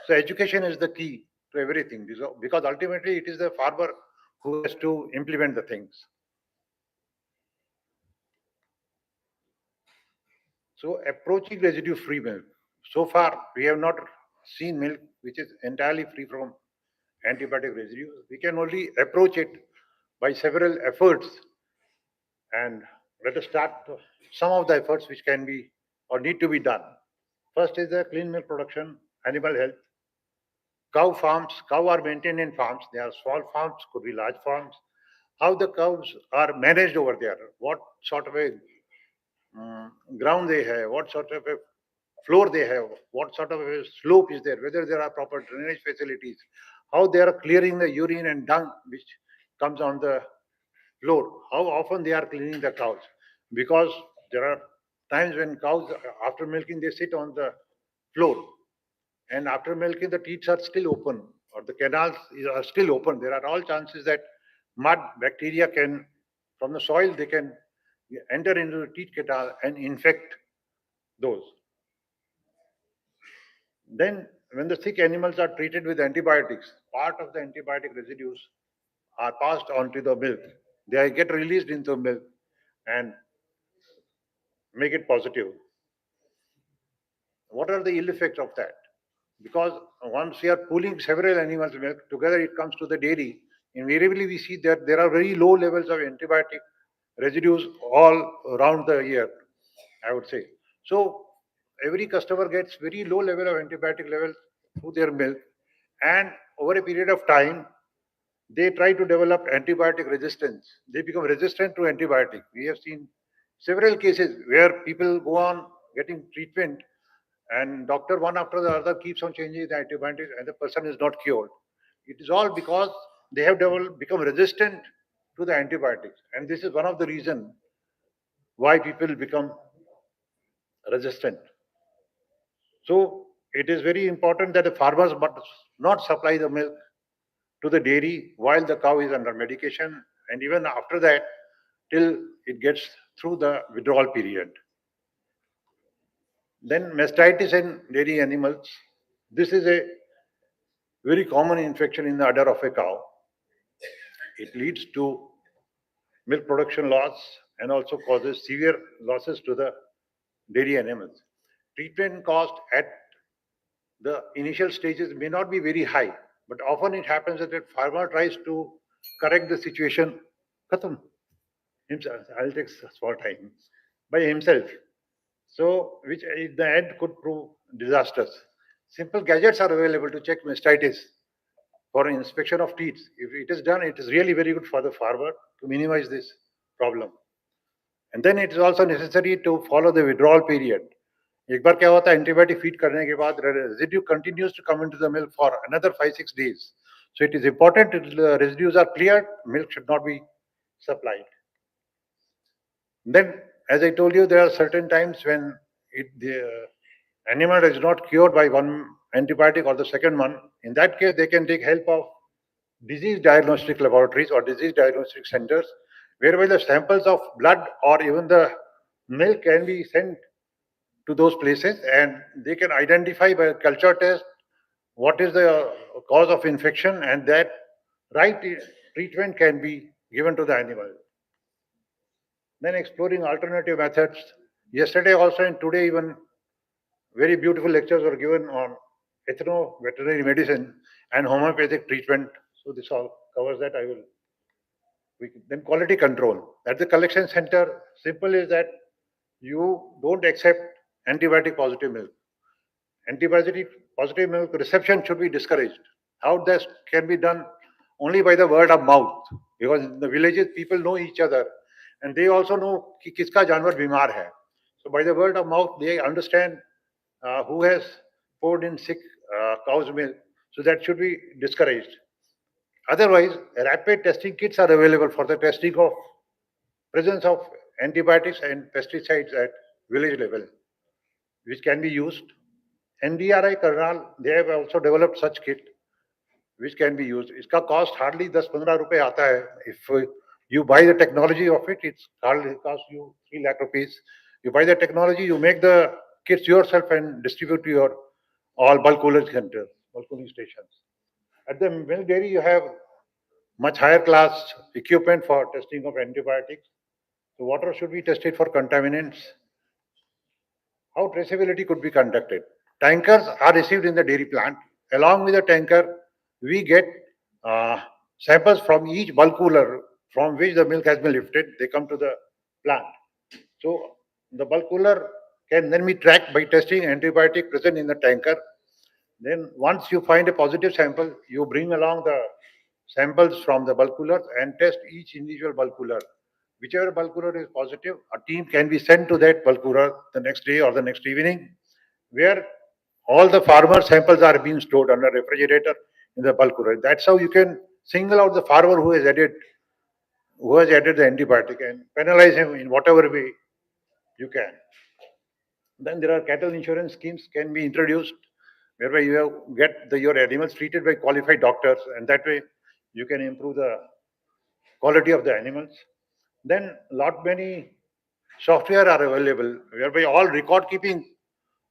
So education is the key to everything because ultimately it is the farmer who has to implement the things. So approaching residue-free milk. So far, we have not seen milk which is entirely free from antibiotic residues. We can only approach it by several efforts, and let us start some of the efforts which can be or need to be done. First is the clean milk production, animal health. Cow farms, cow are maintained in farms. They are small farms, could be large farms. How the cows are managed over there, what sort of a ground they have, what sort of a floor they have, what sort of a slope is there, whether there are proper drainage facilities, how they are clearing the urine and dung which comes on the floor, how often they are cleaning the cows. Because there are times when cows, after milking, they sit on the floor. And after milking, the teats are still open or the canals are still open. There are all chances that mud, bacteria can, from the soil, they can enter into the teat canal and infect those. Then, when the sick animals are treated with antibiotics, part of the antibiotic residues are passed on to the milk. They get released into milk and make it positive. What are the ill effects of that? Because once we are pooling several animals' milk together, it comes to the dairy. Invariably, we see that there are very low levels of antibiotic residues all around the year, I would say. So every customer gets very low level of antibiotic levels through their milk, and over a period of time, they try to develop antibiotic resistance. They become resistant to antibiotic. We have seen several cases where people go on getting treatment and doctor one after the other keeps on changing the antibiotics and the person is not cured. It is all because they have become resistant to the antibiotics, and this is one of the reasons why people become resistant. So it is very important that the farmers must not supply the milk to the dairy while the cow is under medication, and even after that till it gets through the withdrawal period. Then mastitis in dairy animals. This is a very common infection in the udder of a cow. It leads to milk production loss and also causes severe losses to the dairy animals. Treatment cost at the initial stages may not be very high, but often it happens that a farmer tries to correct the situation Khatam, himself. I'll take a small time by himself. So, which in the end could prove disastrous. Simple gadgets are available to check mastitis for inspection of teats. If it is done, it is really very good for the farmer to minimize this problem. And then it is also necessary to follow the withdrawal period. एक बार क्या होता है antibiotic feed करने के बाद residue continues to come into the milk for another 5-6 days. So it is important that the residues are cleared, milk should not be supplied. Then, as I told you, there are certain times when the animal is not cured by one antibiotic or the second one. In that case, they can take help of disease diagnostic laboratories or disease diagnostic centers, whereby the samples of blood or even the milk can be sent to those places and they can identify by a culture test what is the cause of infection, and that right treatment can be given to the animal. Then exploring alternative methods. Yesterday also and today even very beautiful lectures were given on ethno-veterinary medicine and homeopathic treatment. So this all covers that. Then quality control. At the collection center, simple is that you don't accept antibiotic positive milk. Antibiotic positive milk reception should be discouraged. How this can be done? Only by the word of mouth. Because in the villages, people know each other. And they also know कि किसका जानवर बीमार है. So by the word of mouth, they understand who has poured in sick cow's milk. So that should be discouraged. Otherwise, rapid testing kits are available for the testing of presence of antibiotics and pesticides at village level, which can be used. NDRI Karnal, they have also developed such kit which can be used. इसका cost hardly 10-15 रुपए आता है. If you buy the technology of it, it's hardly cost you 3 lakh rupees. You buy the technology, you make the kits yourself and distribute to your all bulk cooling centers, bulk cooling stations. At the milk dairy, you have much higher class equipment for testing of antibiotics. The water should be tested for contaminants. How traceability could be conducted? Tankers are received in the dairy plant. Along with the tanker, we get samples from each bulk cooler from which the milk has been lifted. They come to the plant. So the bulk cooler can then be tracked by testing antibiotic present in the tanker. Then once you find a positive sample, you bring along the samples from the bulk coolers and test each individual bulk cooler. Whichever bulk cooler is positive, a team can be sent to that bulk cooler the next day or the next evening, where all the farmer samples are being stored under refrigerator in the bulk cooler. That's how you can single out the farmer who has added the antibiotic and penalize him in whatever way you can. Then there are cattle insurance schemes can be introduced whereby you get your animals treated by qualified doctors, and that way you can improve the quality of the animals. Then lot many software are available whereby all record keeping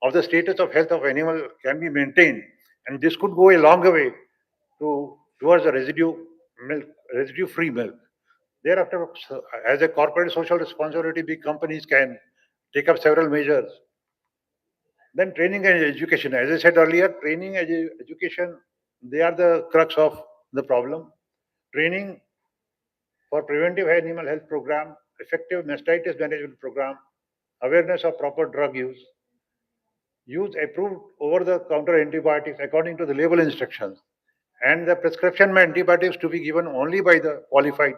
of the status of health of animal can be maintained, and this could go a longer way towards the residue free milk. Thereafter, as a corporate social responsibility, big companies can take up several measures. Then training and education. As I said earlier, training and education, they are the crux of the problem. Training for preventive animal health program, effective mastitis management program, awareness of proper drug use approved over-the-counter antibiotics according to the label instructions, and the prescription antibiotics to be given only by the qualified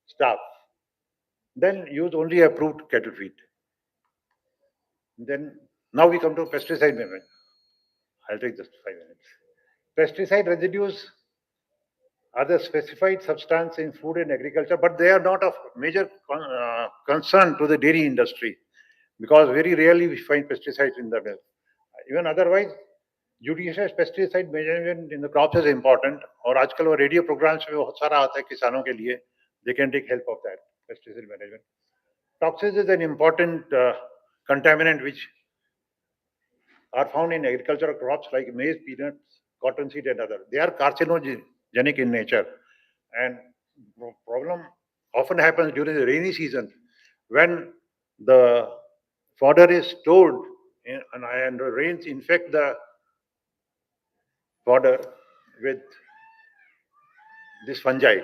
staff. Then use only approved cattle feed. Then now we come to pesticide management. I'll take just 5 minutes. Pesticide residues are the specified substance in food and agriculture, but they are not of major concern to the dairy industry because very rarely we find pesticides in the milk. Even otherwise, judicious pesticide management in the crops is important. और आजकल वो radio programmes में बहुत सारा आता है किसानों के लिए. They can take help of that pesticide management. Toxins is an important contaminant which are found in agricultural crops like maize, peanuts, cottonseed, and other. They are carcinogenic in nature, and problem often happens during the rainy season when the fodder is stored and the rains infect the fodder with this fungi.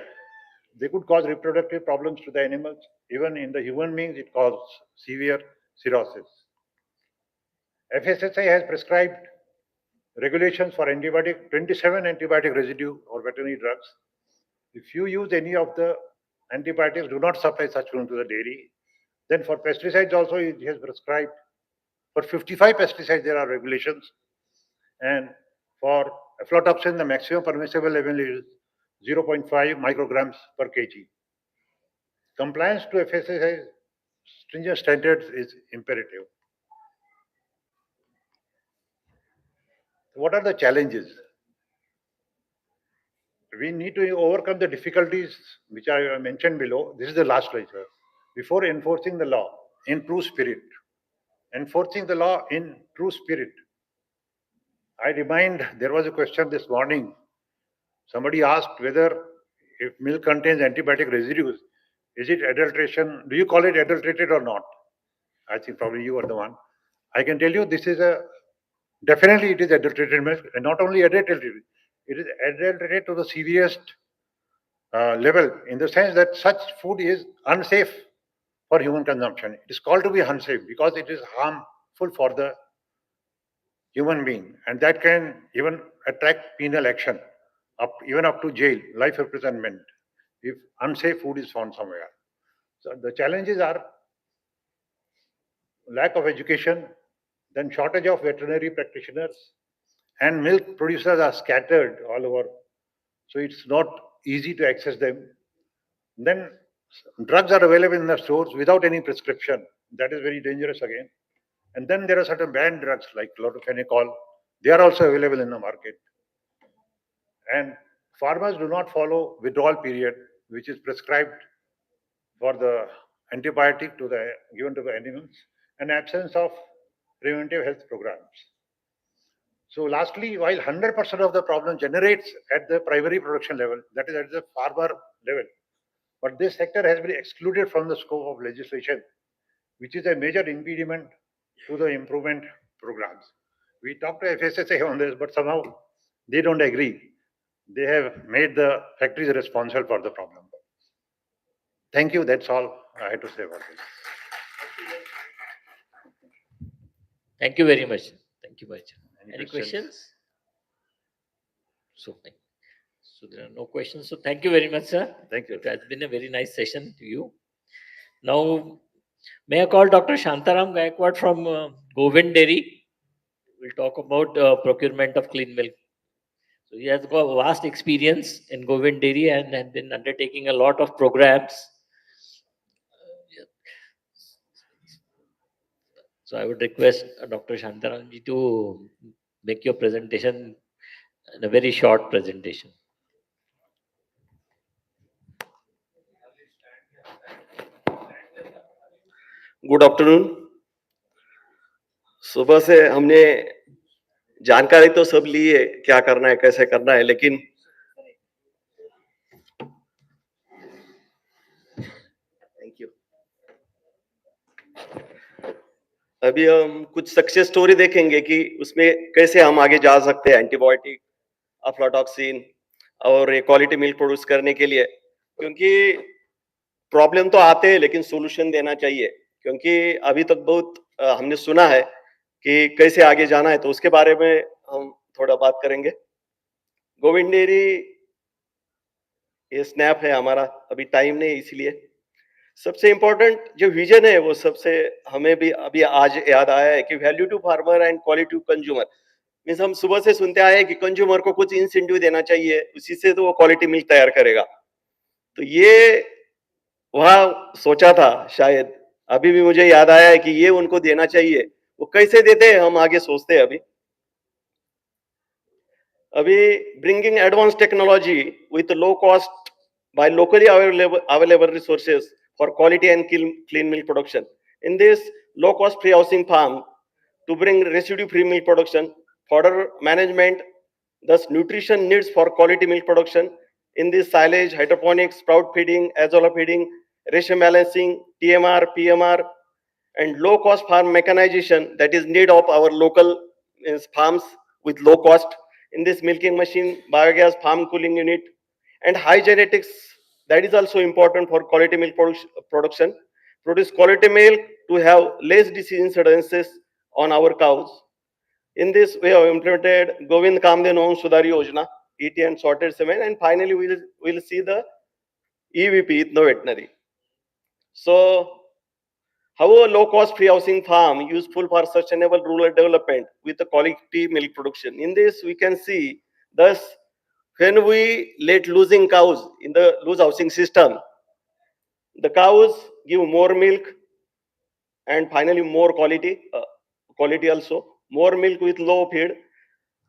They could cause reproductive problems to the animals. Even in the human beings, it causes severe cirrhosis. FSSAI has prescribed regulations for 27 antibiotic residue or veterinary drugs. If you use any of the antibiotics, do not supply such one to the dairy. Then for pesticides also, it has prescribed. For 55 pesticides, there are regulations. And for aflatoxin, the maximum permissible level is 0.5 micrograms per kg. Compliance to FSSAI stringent standards is imperative. What are the challenges? We need to overcome the difficulties which I mentioned below. This is the last slide, sir. Before enforcing the law in true spirit. Enforcing the law in true spirit. I remind, there was a question this morning. Somebody asked whether if milk contains antibiotic residues, is it adulteration? Do you call it adulterated or not? I think probably you are the one. I can tell you this is a Definitely, it is adulterated milk, and not only adulterated, it is adulterated to the severest level in the sense that such food is unsafe for human consumption. It is called to be unsafe because it is harmful for the human being, and that can even attract penal action, even up to jail, life imprisonment, if unsafe food is found somewhere. So the challenges are lack of education, then shortage of veterinary practitioners, and milk producers are scattered all over, so it's not easy to access them. Then drugs are available in the stores without any prescription. That is very dangerous again. And then there are certain banned drugs like chlorothianol. They are also available in the market. And farmers do not follow withdrawal period, which is prescribed for the antibiotic to the given to the animals, and absence of preventive health programs. So lastly, while 100% of the problem generates at the primary production level, that is at the farmer level, but this sector has been excluded from the scope of legislation, which is a major impediment to the improvement programs. We talked to FSSA on this, but somehow they don't agree. They have made the factories responsible for the problem. Thank you. That's all I had to say about this. Thank you very much. Thank you, Bhajan. Any Any questions? questions? So there are no questions. So thank you very much, sir. Thank you. It has been a very nice session to you. Now, may I call Dr. Shantaram Gaikwad from Govind Dairy? We'll talk about procurement of clean milk. So he has got vast experience in Govind Dairy and has been undertaking a lot of programs. So I would request Dr. Shantaramji to make your presentation in a very short presentation. Good afternoon. सुबह से हमने जानकारी तो सब ली है, क्या करना है कैसे करना है, लेकिन थैंक यू। अभी हम कुछ सक्सेस स्टोरी देखेंगे कि उसमें कैसे हम आगे जा सकते हैं एंटीबायोटिक, अफ्लाटॉक्सिन और क्वालिटी मिल्क प्रोड्यूस करने के लिए, क्योंकि प्रॉब्लम तो आते हैं लेकिन सोल्यूशन देना चाहिए, क्योंकि अभी तक बहुत हमने सुना है कि कैसे आगे जाना है, तो उसके बारे में हम थोड़ा बात करेंगे। गोविंद डेयरी ये स्नैप है हमारा, अभी टाइम नहीं इसलिए। सबसे इंपॉर्टेंट जो विजन है वो सबसे हमें भी अभी आज याद आया है कि value to farmer and quality to consumer. Means हम सुबह से सुनते आए कि कंज्यूमर को कुछ इंसेंटिव देना चाहिए, उसी से तो वो क्वालिटी मिल्क तैयार करेगा। तो ये वहां सोचा था, शायद अभी भी मुझे याद आया है कि ये उनको देना चाहिए। वो कैसे देते हैं हम आगे सोचते हैं। अभी bringing advanced technology with low cost by locally available resources for quality and clean milk production. In this low cost pre-housing farm to bring residue free milk production, fodder management, thus nutrition needs for quality milk production. In this silage, hydroponics, sprout feeding, azolla feeding, ration balancing, TMR, PMR, and low cost farm mechanization, that is need of our local farms with low cost. In this milking machine, biogas, farm cooling unit, and high genetics, that is also important for quality milk production. Produce quality milk to have less disease incidences on our cows. In this, we have implemented Govind Kamde Nom Sudhari Yojana, ET and sorted semen, and finally we'll see the EVP, Ethno Veterinary. So, how a low-cost pre-housing farm useful for sustainable rural development with the quality milk production. In this, we can see, thus, when we let losing cows in the loose housing system, the cows give more milk and finally more quality also, more milk with low feed,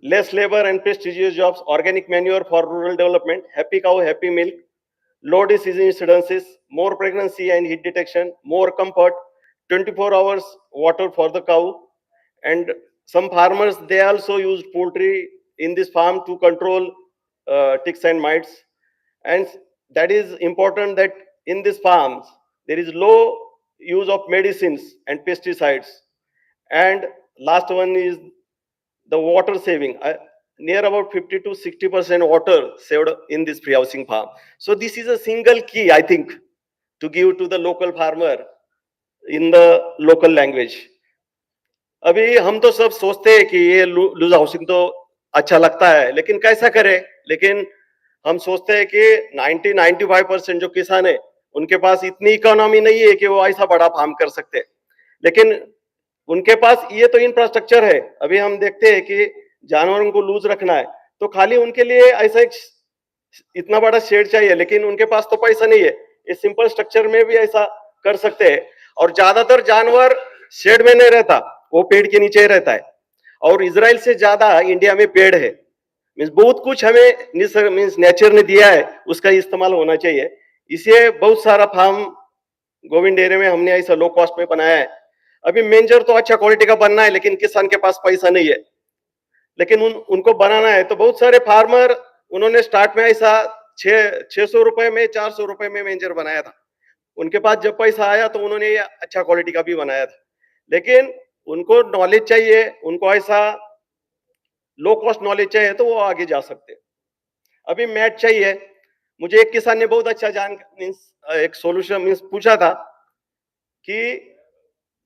less labor and prestigious jobs, organic manure for rural development, happy cow, happy milk, low disease incidences, more pregnancy and heat detection, more comfort, 24 hours water for the cow. And some farmers, they also use poultry in this farm to control ticks and mites. And that is important that in these farms, there is low use of medicines and pesticides. And last one is the water saving. Near about 50 to 60% water saved in this pre-housing farm. So this is a single key, I think, to give to the local farmer in the local language. अभी हम तो सब सोचते हैं कि ये loose housing तो अच्छा लगता है, लेकिन कैसा करें? लेकिन हम सोचते हैं कि 90-95% जो किसान है उनके पास इतनी इकोनॉमी नहीं है कि वो ऐसा बड़ा फार्म कर सकते हैं। लेकिन उनके पास ये तो इंफ्रास्ट्रक्चर है। अभी हम देखते हैं कि जानवरों को लूज रखना है तो खाली उनके लिए ऐसा एक इतना बड़ा शेड चाहिए, लेकिन उनके पास तो पैसा नहीं है। ये सिंपल स्ट्रक्चर में भी ऐसा कर सकते हैं। और ज्यादातर जानवर शेड में नहीं रहता, वो पेड़ के नीचे ही रहता है। और इजराइल से ज्यादा इंडिया में पेड़ है। मीन्स बहुत कुछ हमें मीन्स नेचर ने दिया है, उसका इस्तेमाल होना चाहिए। इसलिए बहुत सारा फार्म गोविंद डेयरी में हमने ऐसा लो कॉस्ट में बनाया है। अभी मेंजर तो अच्छा क्वालिटी का बनना है, लेकिन किसान के पास पैसा नहीं है, लेकिन उनको बनाना है। तो बहुत सारे फार्मर उन्होंने स्टार्ट में ऐसा 600 रुपए में 400 रुपए में मेंजर बनाया था। उनके पास जब पैसा आया तो उन्होंने ये अच्छा क्वालिटी का भी बनाया था, लेकिन उनको नॉलेज चाहिए, उनको ऐसा लो कॉस्ट नॉलेज चाहिए तो वो आगे जा सकते हैं। अभी मैट चाहिए। मुझे एक किसान ने बहुत अच्छा मीन्स एक सोल्यूशन मीन्स पूछा था कि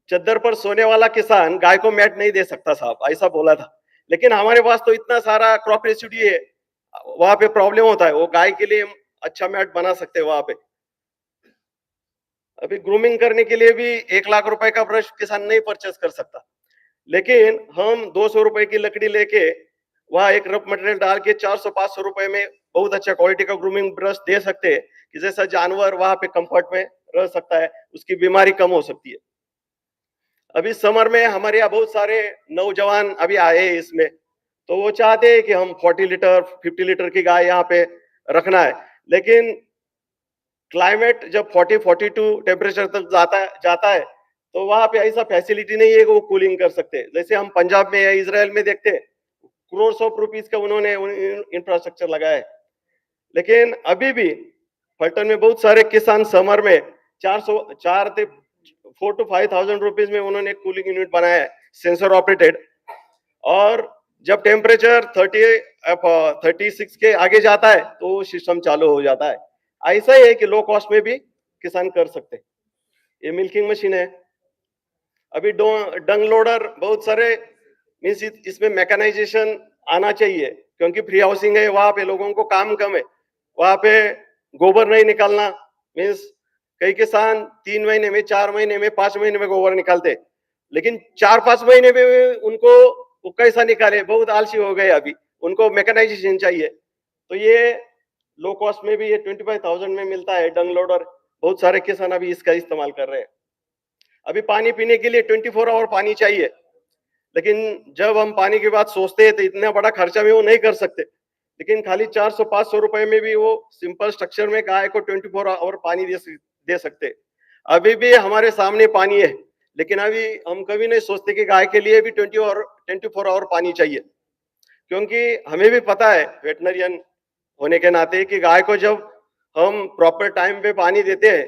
चद्दर पर सोने वाला किसान गाय को मैट नहीं दे सकता साहब, ऐसा बोला था। लेकिन हमारे पास तो इतना सारा क्रॉप रेसिड्यू है, वहां पे प्रॉब्लम होता है। वो गाय के लिए अच्छा मैट बना सकते हैं वहां पे। अभी ग्रूमिंग करने के लिए भी 1 लाख रुपए का ब्रश किसान नहीं परचेस कर सकता, लेकिन हम 200 रुपए की लकड़ी लेके वहां एक रफ मटेरियल डाल के 400-500 रुपए में बहुत अच्छा क्वालिटी का ग्रूमिंग ब्रश दे सकते हैं कि जैसा जानवर वहां पे कंफर्ट में रह सकता है, उसकी बीमारी कम हो सकती है। अभी समर में हमारे यहाँ बहुत सारे नौजवान अभी आए हैं इसमें, तो वो चाहते हैं कि हम 40 लीटर 50 लीटर की गाय यहाँ पे रखना है, लेकिन क्लाइमेट जब 40-42 टेम्परेचर तक जाता है तो वहां पे ऐसा फैसिलिटी नहीं है कि वो कूलिंग कर सकते। जैसे हम पंजाब में या इजराइल में देखते हैं, करोड़ ऑफ रुपीस का उन्होंने इंफ्रास्ट्रक्चर लगाया है। लेकिन अभी भी फलटन में बहुत सारे किसान समर में 4 से 4 to 5,000 रुपीज में उन्होंने कूलिंग यूनिट बनाया है, सेंसर ऑपरेटेड। और जब टेम्परेचर 36 के आगे जाता है तो सिस्टम चालू हो जाता है। ऐसा ही है कि लो कॉस्ट में भी किसान कर सकते हैं। ये मिल्किंग मशीन है। अभी डंग लोडर बहुत सारे मीन्स इसमें मैकेनाइजेशन आना चाहिए, क्योंकि फ्री हाउसिंग है, वहां पे लोगों को काम कम है, वहां पे गोबर नहीं निकालना। मीन्स कई किसान 3 महीने में 4 महीने में 5 महीने में गोबर निकालते, लेकिन 4-5 महीने में उनको वो कैसा निकाले, बहुत आलसी हो गए। अभी उनको मैकेनाइजेशन चाहिए। तो ये लो कॉस्ट में भी ये 25,000 में मिलता है डंग लोडर। बहुत सारे किसान अभी इसका इस्तेमाल कर रहे हैं। अभी पानी पीने के लिए 24 आवर पानी चाहिए, लेकिन जब हम पानी की बात सोचते हैं तो इतना बड़ा खर्चा भी वो नहीं कर सकते। लेकिन खाली 400-500 रुपए में भी वो सिंपल स्ट्रक्चर में गाय को 24 आवर पानी दे सकते। अभी भी हमारे सामने पानी है, लेकिन अभी हम कभी नहीं सोचते कि गाय के लिए भी 24 आवर पानी चाहिए, क्योंकि हमें भी पता है वेटनरियन होने के नाते कि गाय को जब हम प्रॉपर टाइम पे पानी देते हैं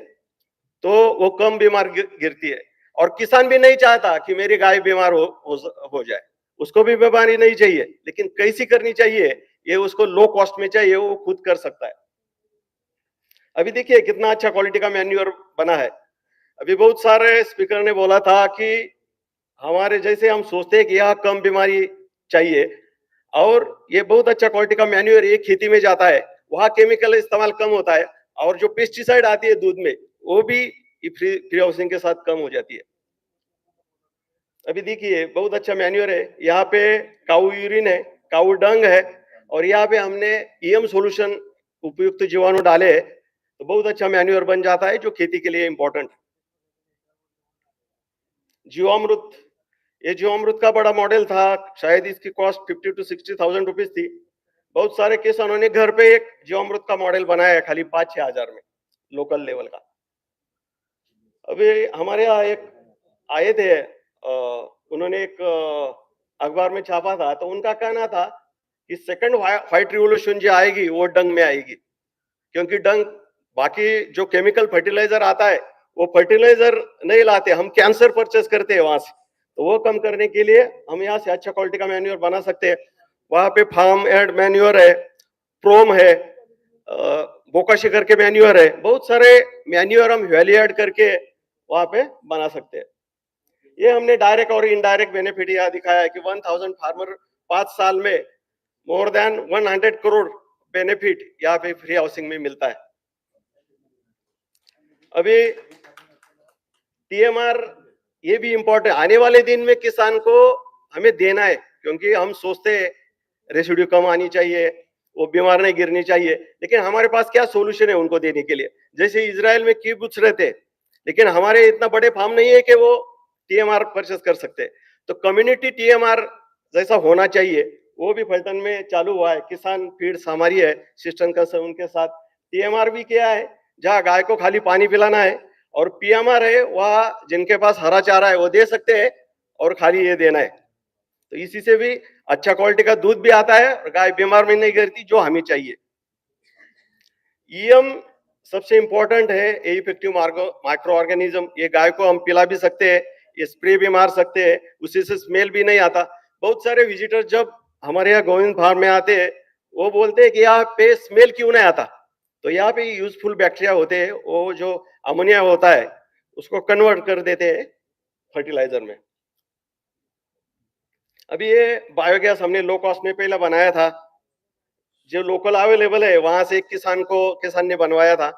तो वो कम बीमार गिरती है। और किसान भी नहीं चाहता कि मेरी गाय बीमार हो जाए, उसको भी बीमारी नहीं चाहिए, लेकिन कैसी करनी चाहिए ये उसको लो कॉस्ट में चाहिए, वो खुद कर सकता है। अभी देखिए कितना अच्छा क्वालिटी का मैन्यूअर बना है। अभी बहुत सारे स्पीकर ने बोला था कि हमारे जैसे हम सोचते हैं कि यहाँ कम बीमारी चाहिए, और ये बहुत अच्छा क्वालिटी का मैन्यूअर एक खेती में जाता है, वहां केमिकल इस्तेमाल कम होता है, और जो पेस्टिसाइड आती है दूध में वो भी फ्री हाउसिंग के साथ कम हो जाती है। अभी देखिए बहुत अच्छा मैन्यूअर है। यहाँ पे काऊ यूरिन है, काऊ डंग है, और यहाँ पे हमने ईएम सॉल्यूशन उपयुक्त जीवाणु डाले हैं, तो बहुत अच्छा मैन्यूअर बन जाता है जो खेती के लिए इंपॉर्टेंट है। जीवामृत, ये जीवामृत का बड़ा मॉडल था, शायद इसकी कॉस्ट 50 to 60,000 रुपीज थी। बहुत सारे किसानों ने घर पे एक जीवामृत का मॉडल बनाया है खाली 5-6 हजार में, लोकल लेवल का। अभी हमारे यहाँ एक आए थे, उन्होंने एक अखबार में छापा था, तो उनका कहना था कि सेकंड व्हाइट रिवोल्यूशन जो आएगी वो डंग में आएगी, क्योंकि डंग बाकी जो केमिकल फर्टिलाइजर आता है वो फर्टिलाइजर नहीं लाते, हम कैंसर परचेस करते हैं वहां से। तो वो कम करने के लिए हम यहाँ से अच्छा क्वालिटी का मैन्योर बना सकते हैं। वहां पे फार्म एड मैन्योर है, प्रोम है, बोका शिखर के मैन्योर है, बहुत सारे मैन्योर हम वैल्यू एड करके वहां पे बना सकते हैं। ये हमने डायरेक्ट और इनडायरेक्ट बेनिफिट यहाँ दिखाया है कि 1000 फार्मर 5 साल में मोर देन 100 करोड़ बेनिफिट यहाँ पे फ्री हाउसिंग में मिलता है। अभी टीएमआर ये भी इम्पोर्टेंट, आने वाले दिन में किसान को हमें देना है, क्योंकि हम सोचते हैं रेसिड्यू कम आनी चाहिए, वो बीमार नहीं गिरनी चाहिए, लेकिन हमारे पास क्या सोल्यूशन है उनको देने के लिए। जैसे इजराइल में किबुत्स रहते, लेकिन हमारे इतना बड़े फार्म नहीं है कि वो टीएमआर परचेस कर सकते। तो कम्युनिटी टीएमआर जैसा होना चाहिए, वो भी फलटन में चालू हुआ है। किसान फीड्स हमारी है, सिस्टम का उनके साथ टीएमआर भी किया है, जहाँ गाय को खाली पानी पिलाना है, और पीएमआर है वह जिनके पास हरा चारा है वो दे सकते हैं और खाली ये देना है। तो इसी से भी अच्छा क्वालिटी का दूध भी आता है और गाय बीमार भी नहीं गिरती, जो हमें चाहिए। ईएम सबसे इंपॉर्टेंट है, ये इफेक्टिव माइक्रो ऑर्गेनिज्म, ये गाय को हम पिला भी सकते हैं, ये स्प्रे भी मार सकते हैं, उसी से स्मेल भी नहीं आता। बहुत सारे विजिटर जब हमारे यहाँ गोविंद फार्म में आते हैं, वो बोलते हैं कि यहाँ पे स्मेल क्यों नहीं आता। तो यहाँ पे यूजफुल बैक्टीरिया होते हैं, वो जो अमोनिया होता है उसको कन्वर्ट कर देते हैं फर्टिलाइजर में। अभी ये बायोगैस हमने लो कॉस्ट में पहले बनाया था, जो लोकल अवेलेबल है वहां से एक किसान ने बनवाया था,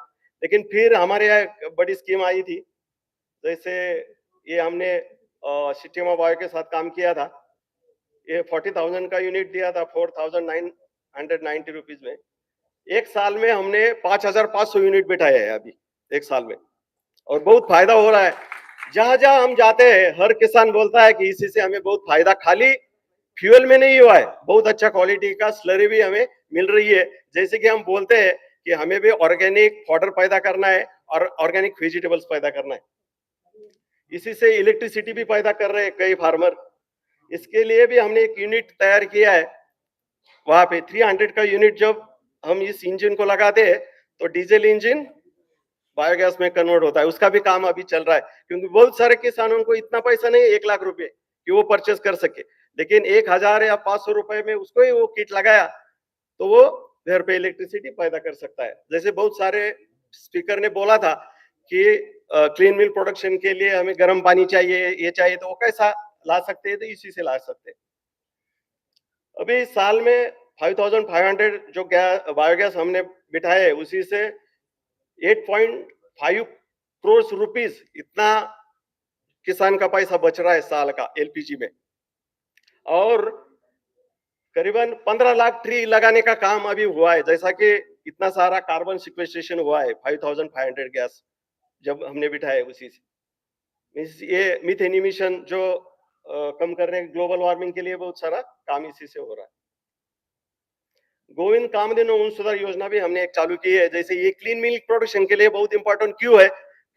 लेकिन फिर हमारे यहाँ एक बड़ी स्कीम आई थी। जैसे ये हमने सिस्टम बायो के साथ काम किया था, ये 40,000 का यूनिट दिया था 4,990 रुपीज में। एक साल में हमने 5,500 यूनिट बिठाए हैं अभी एक साल में, और बहुत फायदा हो रहा है। जहां जहां हम जाते हैं हर किसान बोलता है कि इसी से हमें बहुत फायदा, खाली फ्यूल में नहीं हुआ है, बहुत अच्छा क्वालिटी का स्लरी भी हमें मिल रही है। जैसे कि हम बोलते हैं कि हमें भी ऑर्गेनिक फॉडर पैदा करना है और ऑर्गेनिक वेजिटेबल्स पैदा करना है, इसी से इलेक्ट्रिसिटी भी पैदा कर रहे हैं कई फार्मर। इसके लिए भी हमने एक यूनिट तैयार किया है, वहां पे 300 का यूनिट जब हम इस इंजन को लगाते हैं तो डीजल इंजन बायोगैस में कन्वर्ट होता है। उसका भी काम अभी चल रहा है, क्योंकि बहुत सारे किसानों को इतना पैसा नहीं है 1 लाख रुपए कि वो परचेस कर सके, लेकिन 1,000 या 500 रुपए में उसको ही वो किट लगाया तो वो घर पे इलेक्ट्रिसिटी पैदा कर सकता है। जैसे बहुत सारे स्पीकर ने बोला था कि क्लीन मिल्क प्रोडक्शन के लिए हमें गर्म पानी चाहिए, ये चाहिए, तो वो कैसा ला सकते हैं, तो इसी से ला सकते हैं। अभी साल में 5,500 जो बायोगैस हमने बिठाए है, उसी से 8.5 करोड़ रुपीस इतना किसान का पैसा बच रहा है साल का एलपीजी में, और करीबन 15 लाख ट्री लगाने का काम अभी हुआ है। जैसा कि इतना सारा कार्बन सिक्वेस्ट्रेशन हुआ है 5,500 गैस जब हमने बिठाए, उसी से ये मीथेन इमिशन जो कम करने ग्लोबल वार्मिंग के लिए बहुत सारा काम इसी से हो रहा है। गोविंद कामधेनु ऊन सुधार योजना भी हमने एक चालू की है। जैसे ये क्लीन मिल्क प्रोडक्शन के लिए बहुत इंपॉर्टेंट क्यों है,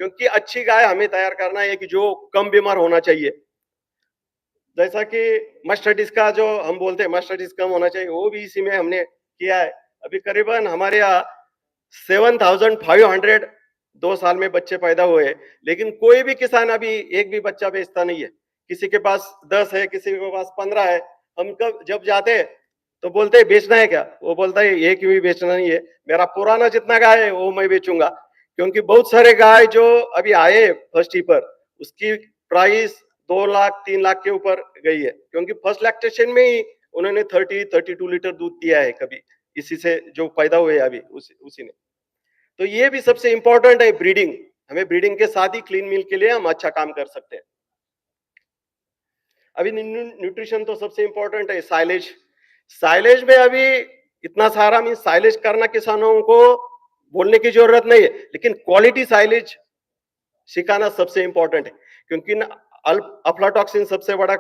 क्योंकि अच्छी गाय हमें तैयार करना है कि जो कम बीमार होना चाहिए। जैसा कि मस्टर्डिस का जो हम बोलते हैं मस्टर्डिस कम होना चाहिए, वो भी इसी में हमने किया है। अभी करीबन हमारे यहाँ 7,500 2 साल में बच्चे पैदा हुए, लेकिन कोई भी किसान अभी एक भी बच्चा बेचता नहीं है। किसी के पास 10 है, किसी के पास 15 है। हम कब जब जाते हैं तो बोलते हैं बेचना है क्या, वो बोलता है ये क्यों भी बेचना नहीं है, मेरा पुराना जितना गाय है वो मैं बेचूंगा। क्योंकि बहुत सारे गाय जो अभी आए फर्स्ट ईपर, उसकी प्राइस 2 लाख 3 लाख के ऊपर गई है, क्योंकि फर्स्ट लैक्टेशन में ही उन्होंने 32 लीटर दूध दिया है कभी, इसी से जो पैदा हुए अभी उसी ने। तो ये भी सबसे इंपॉर्टेंट है ब्रीडिंग, हमें ब्रीडिंग के साथ ही क्लीन मिल्क के लिए हम अच्छा काम कर सकते हैं। अभी न्यूट्रिशन तो सबसे इंपॉर्टेंट है। साइलेज में अभी इतना सारा साइलेज करना किसानों को बोलने की जरूरत नहीं है, लेकिन क्वालिटी साइलेज सिखाना सबसे इंपॉर्टेंट है, क्योंकि अफ्लाटॉक्सिन सबसे बड़ा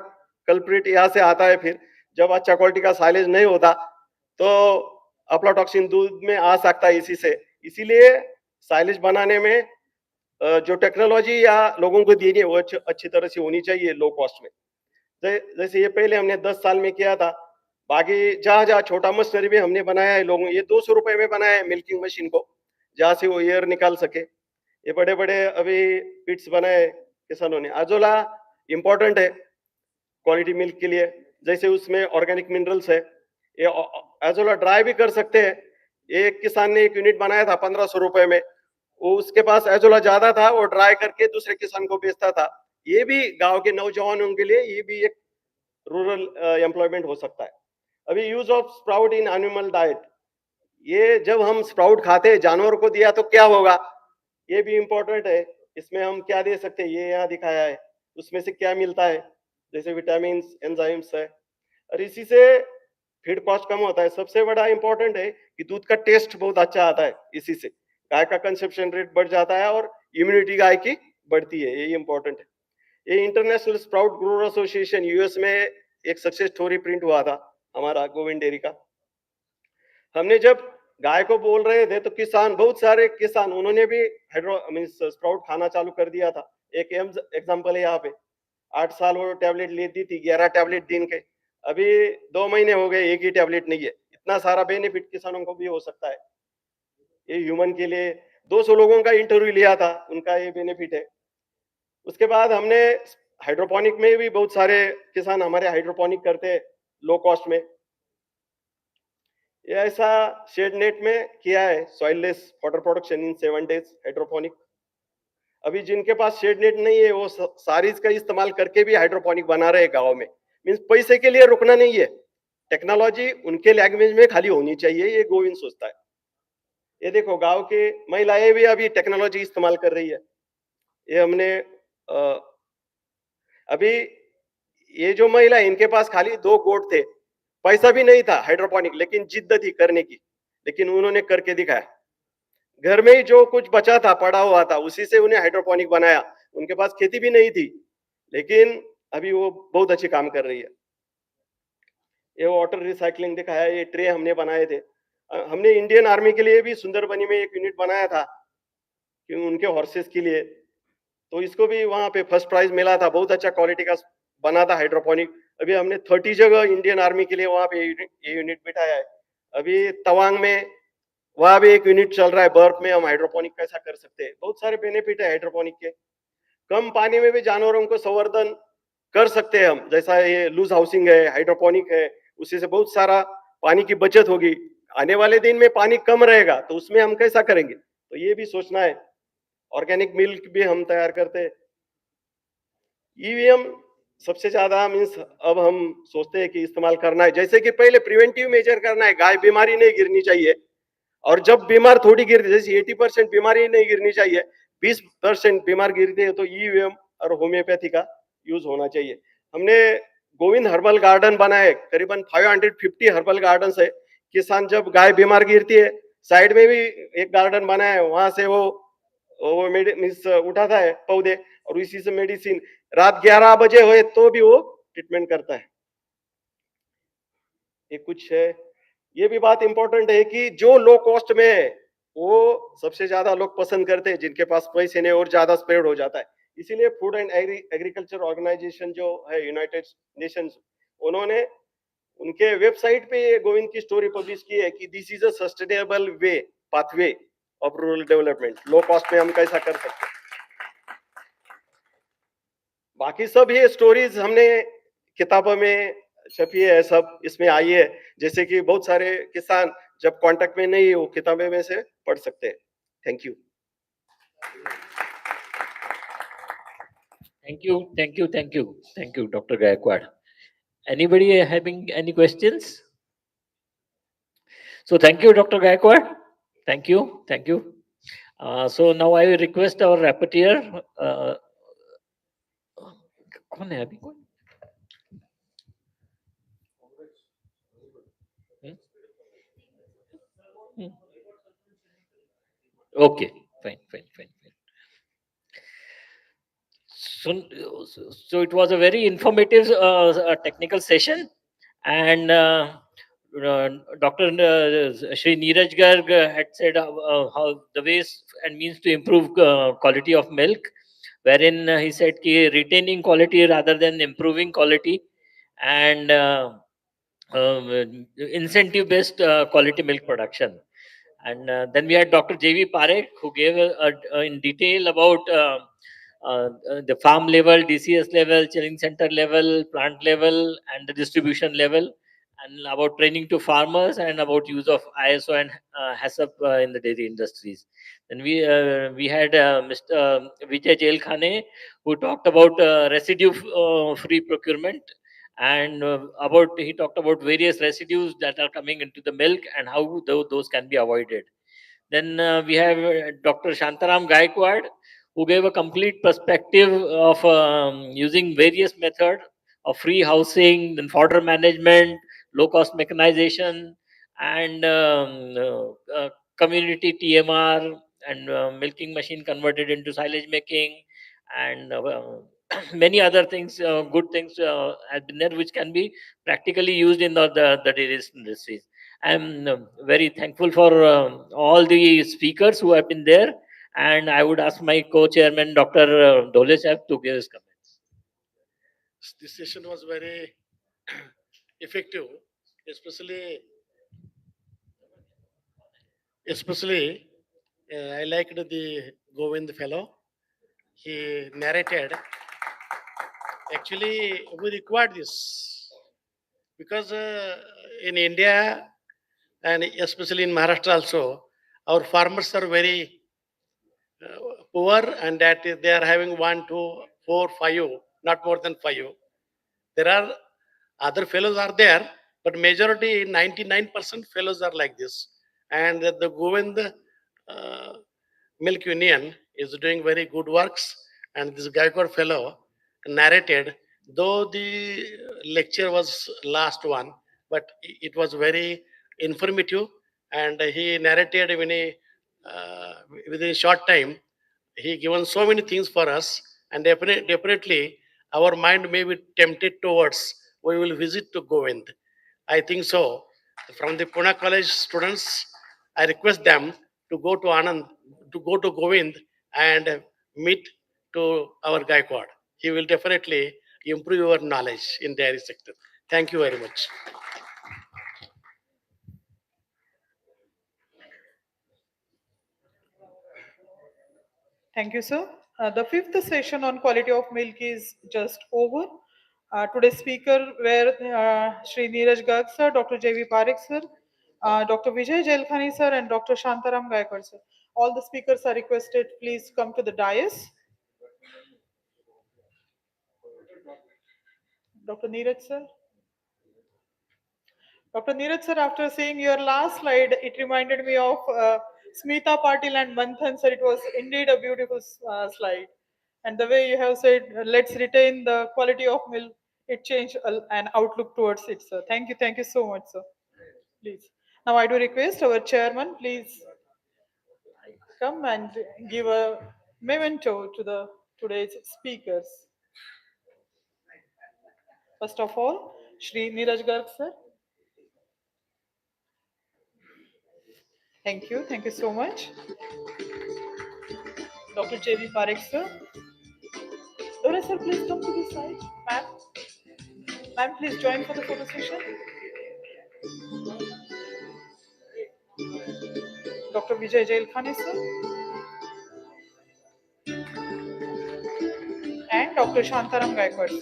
कल्प्रिट यहाँ से आता है। फिर जब अच्छा क्वालिटी का साइलेज नहीं होता तो अफ्लाटॉक्सिन दूध में आ सकता है इसी से। इसीलिए साइलेज बनाने में जो टेक्नोलॉजी या लोगों को देनी है वो अच्छी तरह से होनी चाहिए लो कॉस्ट में। जैसे ये पहले हमने 10 साल में किया था, बाकी जहाँ जहाँ छोटा मशीनरी भी हमने बनाया है लोगों, ये 200 रुपए में बनाया है मिल्किंग मशीन को, जहाँ से वो एयर निकाल सके। ये बड़े बड़े अभी पिट्स बनाए किसानों ने। अजोला इंपॉर्टेंट है, क्वालिटी मिल्क के लिए, जैसे उसमें ऑर्गेनिक मिनरल्स है, ये एजोला ड्राई भी कर सकते हैं। एक किसान ने एक यूनिट बनाया था 1500 रुपए में, वो उसके पास एजोला ज्यादा था, वो ड्राई करके दूसरे किसान को बेचता था। ये भी गांव के नौजवानों के लिए ये भी एक रूरल एम्प्लॉयमेंट हो सकता है। अभी use of sprout in animal diet, ये जब हम स्प्राउट खाते हैं जानवर को दिया तो क्या होगा, ये भी इम्पोर्टेंट है। इसमें हम क्या दे सकते हैं, ये यहाँ दिखाया है, उसमें से क्या मिलता है, जैसे विटामिन एंजाइम्स है, और इसी से फीड कॉस्ट कम होता है। सबसे बड़ा इंपॉर्टेंट है कि दूध का टेस्ट बहुत अच्छा आता है, इसी से गाय का कंजप्शन रेट बढ़ जाता है और इम्यूनिटी गाय की बढ़ती है, ये इंपॉर्टेंट है। ये international sprout grower association US में एक सक्सेस स्टोरी प्रिंट हुआ था हमारा गोविंद डेयरी का। हमने जब गाय को बोल रहे थे तो किसान, बहुत सारे किसान, उन्होंने भी हाइड्रो मीन्स स्प्राउट खाना चालू कर दिया था। एक एग्जांपल है यहाँ पे, 8 साल वो टैबलेट लेती थी, 11 टैबलेट दिन के, अभी 2 महीने हो गए, एक ही टैबलेट नहीं है। इतना सारा बेनिफिट किसानों को भी हो सकता है। ये ह्यूमन के लिए 200 लोगों का इंटरव्यू लिया था, उनका ये बेनिफिट है। उसके बाद हमने हाइड्रोपोनिक में भी बहुत सारे किसान हमारे हाइड्रोपोनिक करते हैं लो कॉस्ट में। ये ऐसा शेड नेट में किया है, soilless water production in 7 days hydroponic. अभी जिनके पास शेड नेट नहीं है वो सारीज का इस्तेमाल करके भी हाइड्रोपोनिक बना रहे हैं गाँव में। मीन्स पैसे के लिए रुकना नहीं है, टेक्नोलॉजी उनके लैंग्वेज में खाली होनी चाहिए, ये गोविंद सोचता है। ये देखो गांव के महिलाएं भी अभी टेक्नोलॉजी इस्तेमाल कर रही है। ये हमने अभी ये जो महिला, इनके पास खाली 2 गोट थे, पैसा भी नहीं था हाइड्रोपोनिक, लेकिन जिद्द थी करने की, लेकिन उन्होंने करके दिखाया। घर में ही जो कुछ बचा था, पड़ा हुआ था, उसी से उन्हें हाइड्रोपोनिक बनाया। उनके पास खेती भी नहीं थी, लेकिन अभी वो बहुत अच्छे काम कर रही है। ये वाटर रिसाइकलिंग दिखाया, ये ट्रे हमने बनाए थे। हमने इंडियन आर्मी के लिए भी सुंदरबनी में एक यूनिट बनाया था कि उनके हॉर्सेस के लिए, तो इसको भी वहां पे फर्स्ट प्राइज मिला था। बहुत अच्छा क्वालिटी का बना था हाइड्रोपोनिक। अभी हमने 30 जगह इंडियन आर्मी के लिए वहां पे ये यूनिट बिठाया है। अभी तवांग में वहां भी एक यूनिट चल रहा है, बर्फ में हम हाइड्रोपोनिक कैसा कर सकते हैं। बहुत सारे बेनिफिट है हाइड्रोपोनिक के। कम पानी में भी जानवरों को संवर्धन कर सकते हैं हम, जैसा ये लूज हाउसिंग है, हाइड्रोपोनिक है, उसी से बहुत सारा पानी की बचत होगी। आने वाले दिन में पानी कम रहेगा तो उसमें हम कैसा करेंगे, तो ये भी सोचना है। ऑर्गेनिक मिल्क भी हम तैयार करते हैं। ईवीएम सबसे ज्यादा मीन्स अब हम सोचते हैं कि इस्तेमाल करना है, जैसे कि पहले प्रिवेंटिव मेजर करना है, गाय बीमारी नहीं गिरनी चाहिए, और जब बीमार थोड़ी गिरती, जैसे 80% बीमारी नहीं गिरनी चाहिए, 20% बीमार गिरते हैं, तो ईवीएम और होम्योपैथी का यूज होना चाहिए। हमने गोविंद हर्बल गार्डन बनाए, करीबन 550 हर्बल गार्डन है। किसान जब गाय बीमार गिरती है, साइड में भी एक गार्डन बनाया है, वहां से वो मीन्स उठाता है पौधे, और इसी से मेडिसिन रात 11 बजे हुए तो भी वो ट्रीटमेंट करता है। ये कुछ है। ये भी बात इंपॉर्टेंट है कि जो लो कॉस्ट में है वो सबसे ज्यादा लोग पसंद करते हैं, जिनके पास पैसे नहीं और ज्यादा स्प्रेड हो जाता है। इसीलिए फूड एंड एग्रीकल्चर ऑर्गेनाइजेशन जो है यूनाइटेड नेशंस, उन्होंने उनके वेबसाइट पे ये गोविंद की स्टोरी पब्लिश की है कि this is a sustainable way pathway of rural development, low cost में हम कैसा कर सकते हैं। बाकी सब ये स्टोरीज हमने किताबों में छपी है, सब इसमें आई है। जैसे कि बहुत सारे किसान जब कांटेक्ट में नहीं है, वो किताबें में से पढ़ सकते हैं। Thank you. Thank you, Dr. Gaikwad. Anybody having any questions? So thank you, Dr. Gaikwad. Thank you. So now I will request our rapporteur. कौन है अभी कौन? Okay, fine. So it was a very informative technical session, and Dr. Shri Neeraj Garg had said how the ways and means to improve quality of milk, wherein he said ki retaining quality rather than improving quality, and incentive based quality milk production. And then we had Dr. J.V. Parekh, who gave in detail about the farm level, DCS level, chilling center level, plant level, and the distribution level, and about training to farmers and about use of ISO and HACCP in the dairy industries. Then we had Mr. Vijay Jailkhane, who talked about residue free procurement, and about he talked about various residues that are coming into the milk and how those can be avoided. Then we have Dr. Shantaram Gaikwad, who gave a complete perspective of using various methods of free housing, then fodder management, low cost mechanization, and community TMR, and milking machine converted into silage making, and many other things, good things have been there, which can be practically used in the dairy industries. I'm very thankful for all the speakers who have been there, and I would ask my co-chairman, Dr. Dole Sahib, to give his comments. This session was very effective, especially especially I liked the Govind fellow. He narrated. Actually, we required this because in India and especially in Maharashtra also, our farmers are very poor, and that is, they are having 1, 2, 4, 5, not more than 5. There are other fellows are there, but majority 99% fellows are like this. And the Govind Milk Union is doing very good works. And this Gaikwad fellow narrated, though the lecture was last one, but it was very informative, and he narrated within a short time. He given so many things for us, and definitely our mind may be tempted towards we will visit to Govind. I think so. From the Pune College students, I request them to go to Anand, to go to Govind and meet to our Gaikwad. He will definitely improve your knowledge in dairy sector. Thank you very much. Thank you, sir. The fifth session on quality of milk is just over. Today's speaker were Shri Neeraj Garg sir, Dr. J.V. Parekh sir, Dr. Vijay Jailkhani sir, and Dr. Shantaram Gaikwad sir. All the speakers are requested, please come to the dais. Dr. Neeraj sir. Dr. Neeraj sir, after seeing your last slide, it reminded me of Smita Patil and Manthan sir. It was indeed a beautiful slide. And the way you have said, let's retain the quality of milk, it changed an outlook towards it, sir. Thank you so much, sir. Please. Now I do request our chairman, please come and give a memento to the today's speakers. First of all, Shri Neeraj Garg sir. Thank you so much. Dr. J.V. Parekh sir. Dora sir, please come to this side. Ma'am, ma'am, please join for the photo session. Dr. Vijay Jailkhane sir and Dr. Shantaram Gaikwad sir.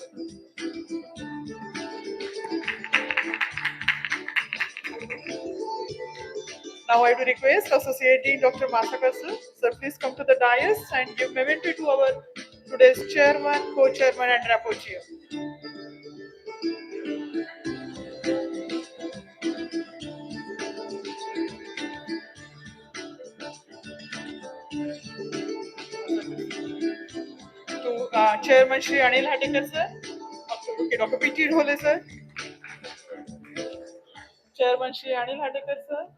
Now I do request Associate Dean Dr. Masaka sir. Sir, please come to the dais and give memento to our today's chairman, co-chairman, and rapporteur. To Chairman Shri Anil Hatikar sir. Okay, Dr. P.T. Dhole sir. Chairman Shri Anil Hatikar sir.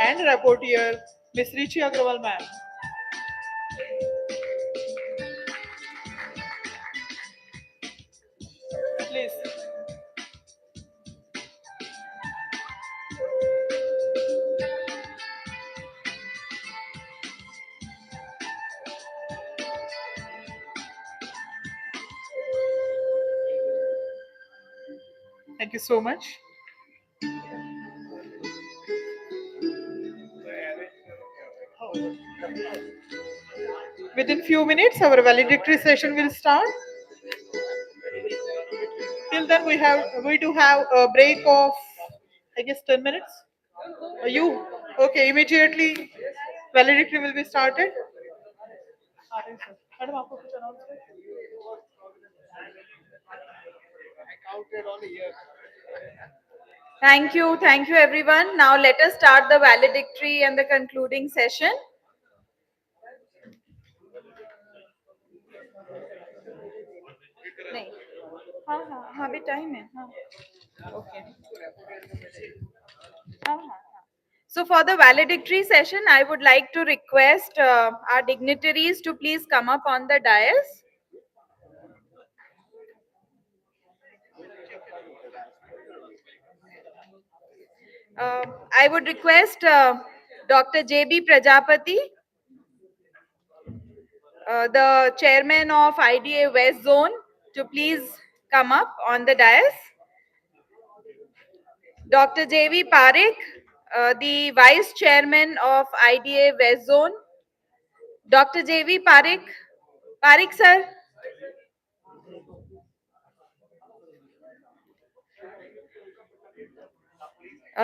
And rapporteur Miss Richi Agrawal ma'am. Please. Thank you so much. Within few minutes, our valedictory session will start. Till then, we do have a break of, I guess, 10 minutes. You okay? Immediately, valedictory will be started. Madam, आपको कुछ announce करें? Thank you everyone. Now let us start the valedictory and the concluding session. नहीं, हाँ हाँ हाँ भी time है हाँ ओके हाँ हाँ हाँ. So for the valedictory session, I would like to request our dignitaries to please come up on the dais. I would request Dr. J.B. Prajapati, the chairman of IDA West Zone, to please come up on the dais. Dr. J.V. Parekh, the vice chairman of IDA West Zone. Dr. J.V. Parekh, Parekh sir.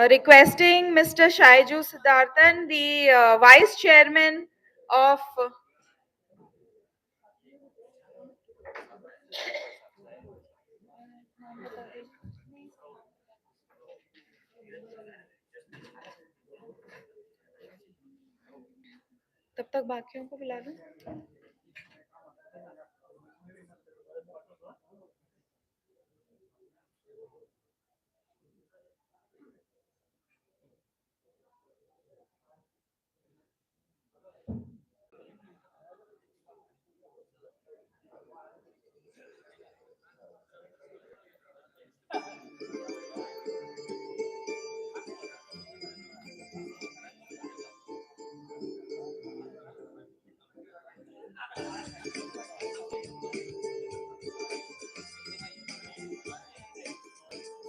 Requesting Mr. Shaiju Siddharthan, the vice chairman of तब तक बाकियों को बुला लूं.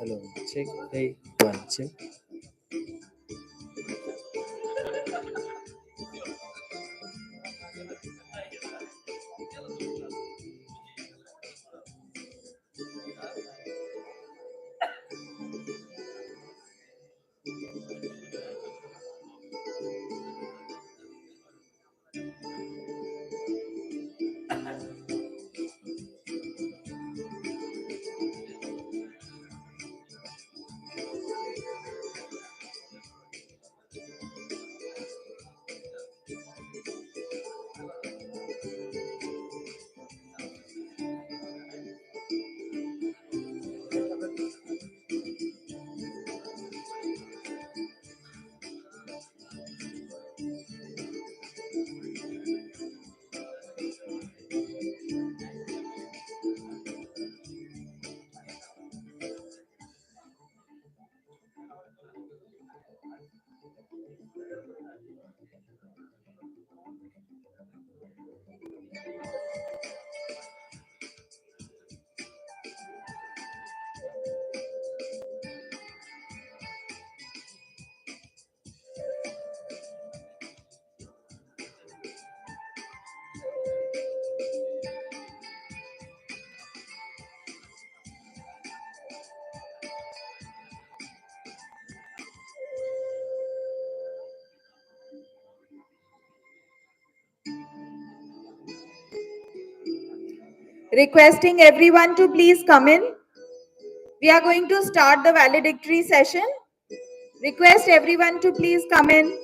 Hello, check. Hey, one check. Requesting everyone to please come in. We are going to start the valedictory session. Request everyone to please come in.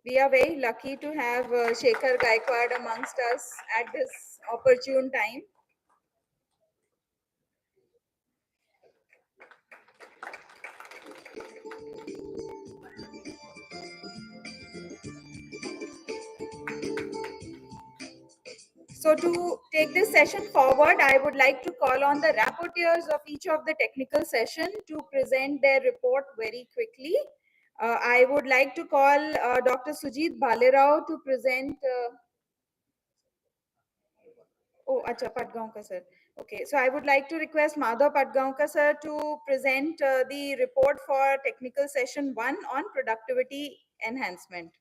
We are very lucky to have Shekhar Gaikwad amongst us at this opportune time. So to take this session forward, I would like to call on the rapporteurs of each of the technical session to present their report very quickly. I would like to call Dr. Sujit Bhalerao to present. Oh, acha, Patgaonkar sir. Okay, so I would like to request Madhav Patgaonkar sir to present the report for technical session 1 on productivity enhancement.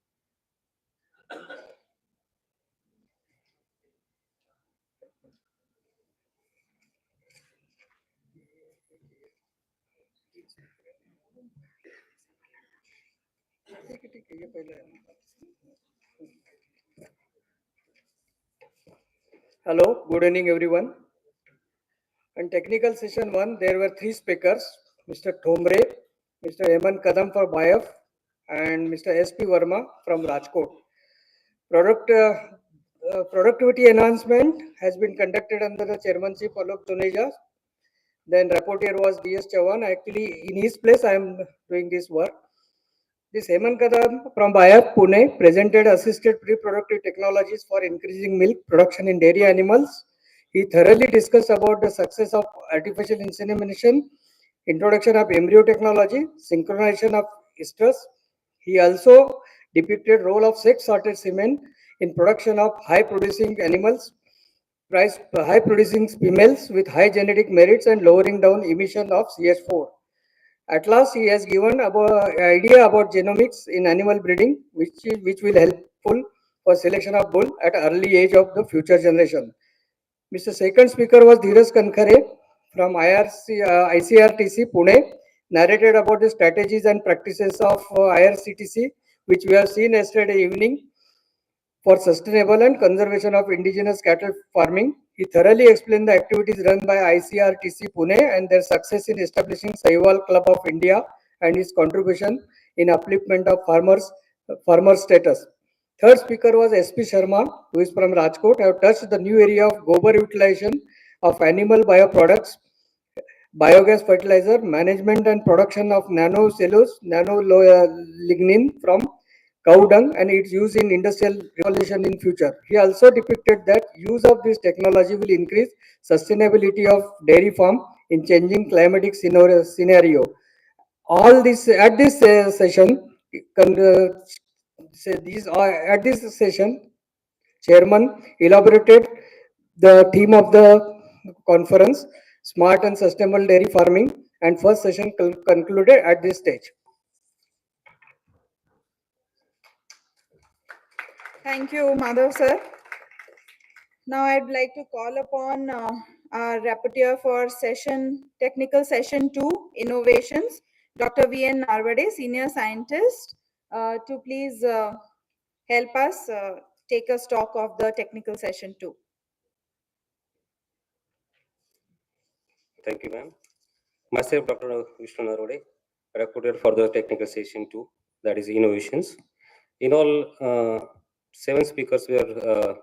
Hello, good evening everyone. In technical session 1, there were 3 speakers, Mr. Thomre, Mr. Heman Kadam for BIF and Mr. S.P. Verma from Rajkot. Productivity enhancement has been conducted under the chairmanship of Alok Juneja. Then rapporteur was D.S. Chavan. Actually, in his place, I am doing this work. This Heman Kadam from BIF Pune presented assisted reproductive technologies for increasing milk production in dairy animals. He thoroughly discussed about the success of artificial insemination, introduction of embryo technology, synchronization of estrus. He also depicted role of sex-sorted semen in production of high-producing animals, high-producing females with high genetic merits and lowering down emission of CS4. At last, he has given about idea about genomics in animal breeding, which will helpful for selection of bull at early age of the future generation. Mr. Second speaker was Dheeraj Kankhare from ICRTC Pune, narrated about the strategies and practices of IRCTC, which we have seen yesterday evening for sustainable and conservation of indigenous cattle farming. He thoroughly explained the activities run by ICRTC Pune and their success in establishing Sahiwal Club of India and its contribution in upliftment of farmer status. Third speaker was SP Sharma, who is from Rajkot, have touched the new area of gobar utilization of animal bioproducts, biogas fertilizer, management and production of nanocellulose, nanolignin from cow dung and its use in industrial revolution in future. He also depicted that use of this technology will increase sustainability of dairy farm in changing climatic scenario. All this at this session, at this session, chairman elaborated the theme of the conference, smart and sustainable dairy farming, and first session concluded at this stage. Thank you, Madhav sir. Now I'd like to call upon our rapporteur for technical session 2, innovations, Dr. V.N. Narvade, senior scientist, to please help us take a stock of the technical session 2. Thank you, ma'am. Myself, Dr. Vishnu Narode, rapporteur for the technical session 2, that is innovations. In all, 7 speakers were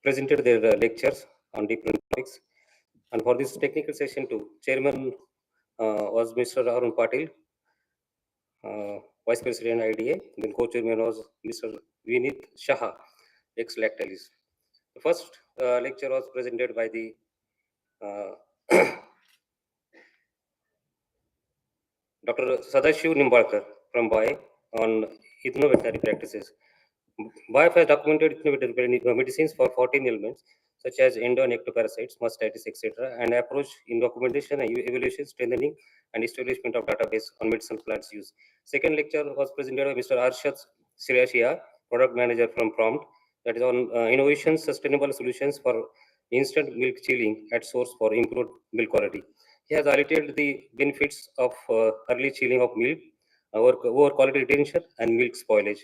presented their lectures on different topics. And for this technical session 2, chairman was Mr. Arun Patil, Vice President IDA. Then co-chairman was Mr. Vinit Shah, ex-Lactalis. The first lecture was presented by the Dr. Sadashiv Nimbalkar from BAE on innovatory practices. BAE has documented innovative medicines for 14 ailments such as endo and ectoparasites, mastitis, etc., and approach in documentation and evaluation, strengthening, and establishment of database on medicinal plants use. Second lecture was presented by Mr. Arshad Sirashia, product manager from Prompt, that is on innovation, sustainable solutions for instant milk chilling at source for improved milk quality. He has highlighted the benefits of early chilling of milk, over quality retention, and milk spoilage,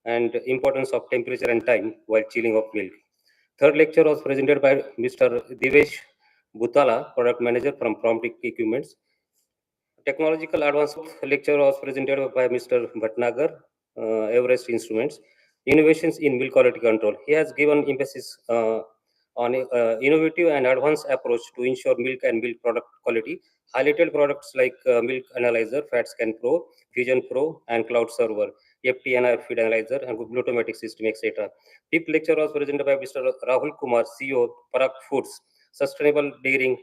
and importance of temperature and time while chilling of milk. Third lecture was presented by Mr. Divesh Bhutala, product manager from Prompt Equipments. Technological advanced lecture was presented by Mr. Bhatnagar, Everest instruments, innovations in milk quality control. He has given emphasis on innovative and advanced approach to ensure milk and milk product quality. Highlighted products like Milk Analyzer, Fat Scan Pro, Fusion Pro, and Cloud Server, FTNR Feed Analyzer, and Glutomatic System, etc. Fifth lecture was presented by Mr. Rahul Kumar, CEO, Parag Foods, Sustainable Dairying.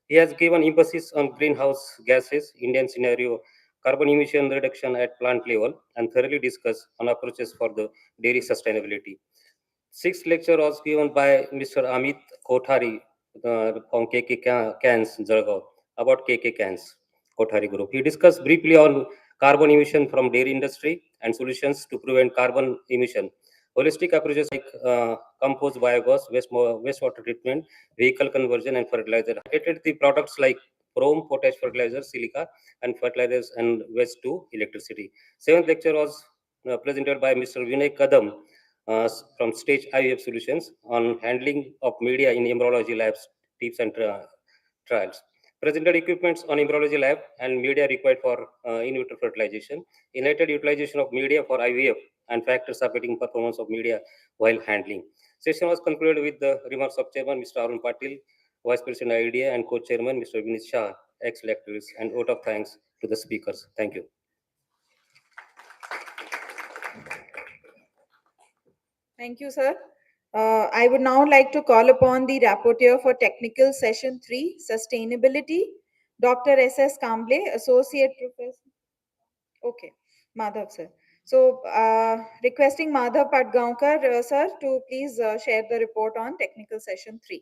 He has given emphasis on greenhouse gases, Indian scenario, carbon emission reduction at plant level, and thoroughly discussed on approaches for the dairy sustainability. Sixth lecture was given by Mr. Amit Kothari from KK Cans, Jalgaon, about KK Cans, Kothari Group. He discussed briefly on carbon emission from dairy industry and solutions to prevent carbon emission. Holistic approaches like compost biogas, wastewater treatment, vehicle conversion, and fertilizer. Highlighted the products like chrome, potash fertilizer, silica, and fertilizers and waste to electricity. Seventh lecture was presented by Mr. Vinay Kadam from Stage IVF Solutions on handling of media in embryology labs, tips and trials. Presented equipments on embryology lab and media required for in vitro fertilization. Enlightened utilization of media for IVF and factors affecting performance of media while handling. Session was concluded with the remarks of Chairman Mr. Arun Patil, Vice President IDA, and Co-Chairman Mr. Vinit Shah, ex-lecturers, and vote of thanks to the speakers. Thank you. Thank you, sir. I would now like to call upon the rapporteur for technical session 3, sustainability, Dr. S.S. Kamble, Associate Professor. Okay, Madhav, sir. So, requesting Madhav Patgaonkar, sir, to please share the report on technical session 3.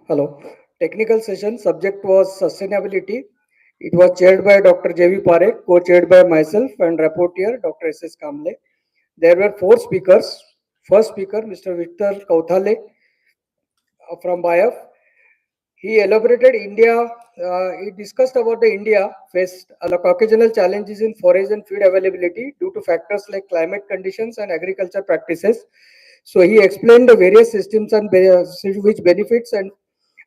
Hello. Technical session subject was sustainability. It was chaired by Dr. J.V. Parekh, co-chaired by myself and rapporteur Dr. S.S. Kamble. There were 4 speakers. First speaker, Mr. Victor Kauthale from BIAF. He elaborated he discussed about the India faced occasional challenges in forage and feed availability due to factors like climate conditions and agriculture practices. So he explained the various systems and which benefits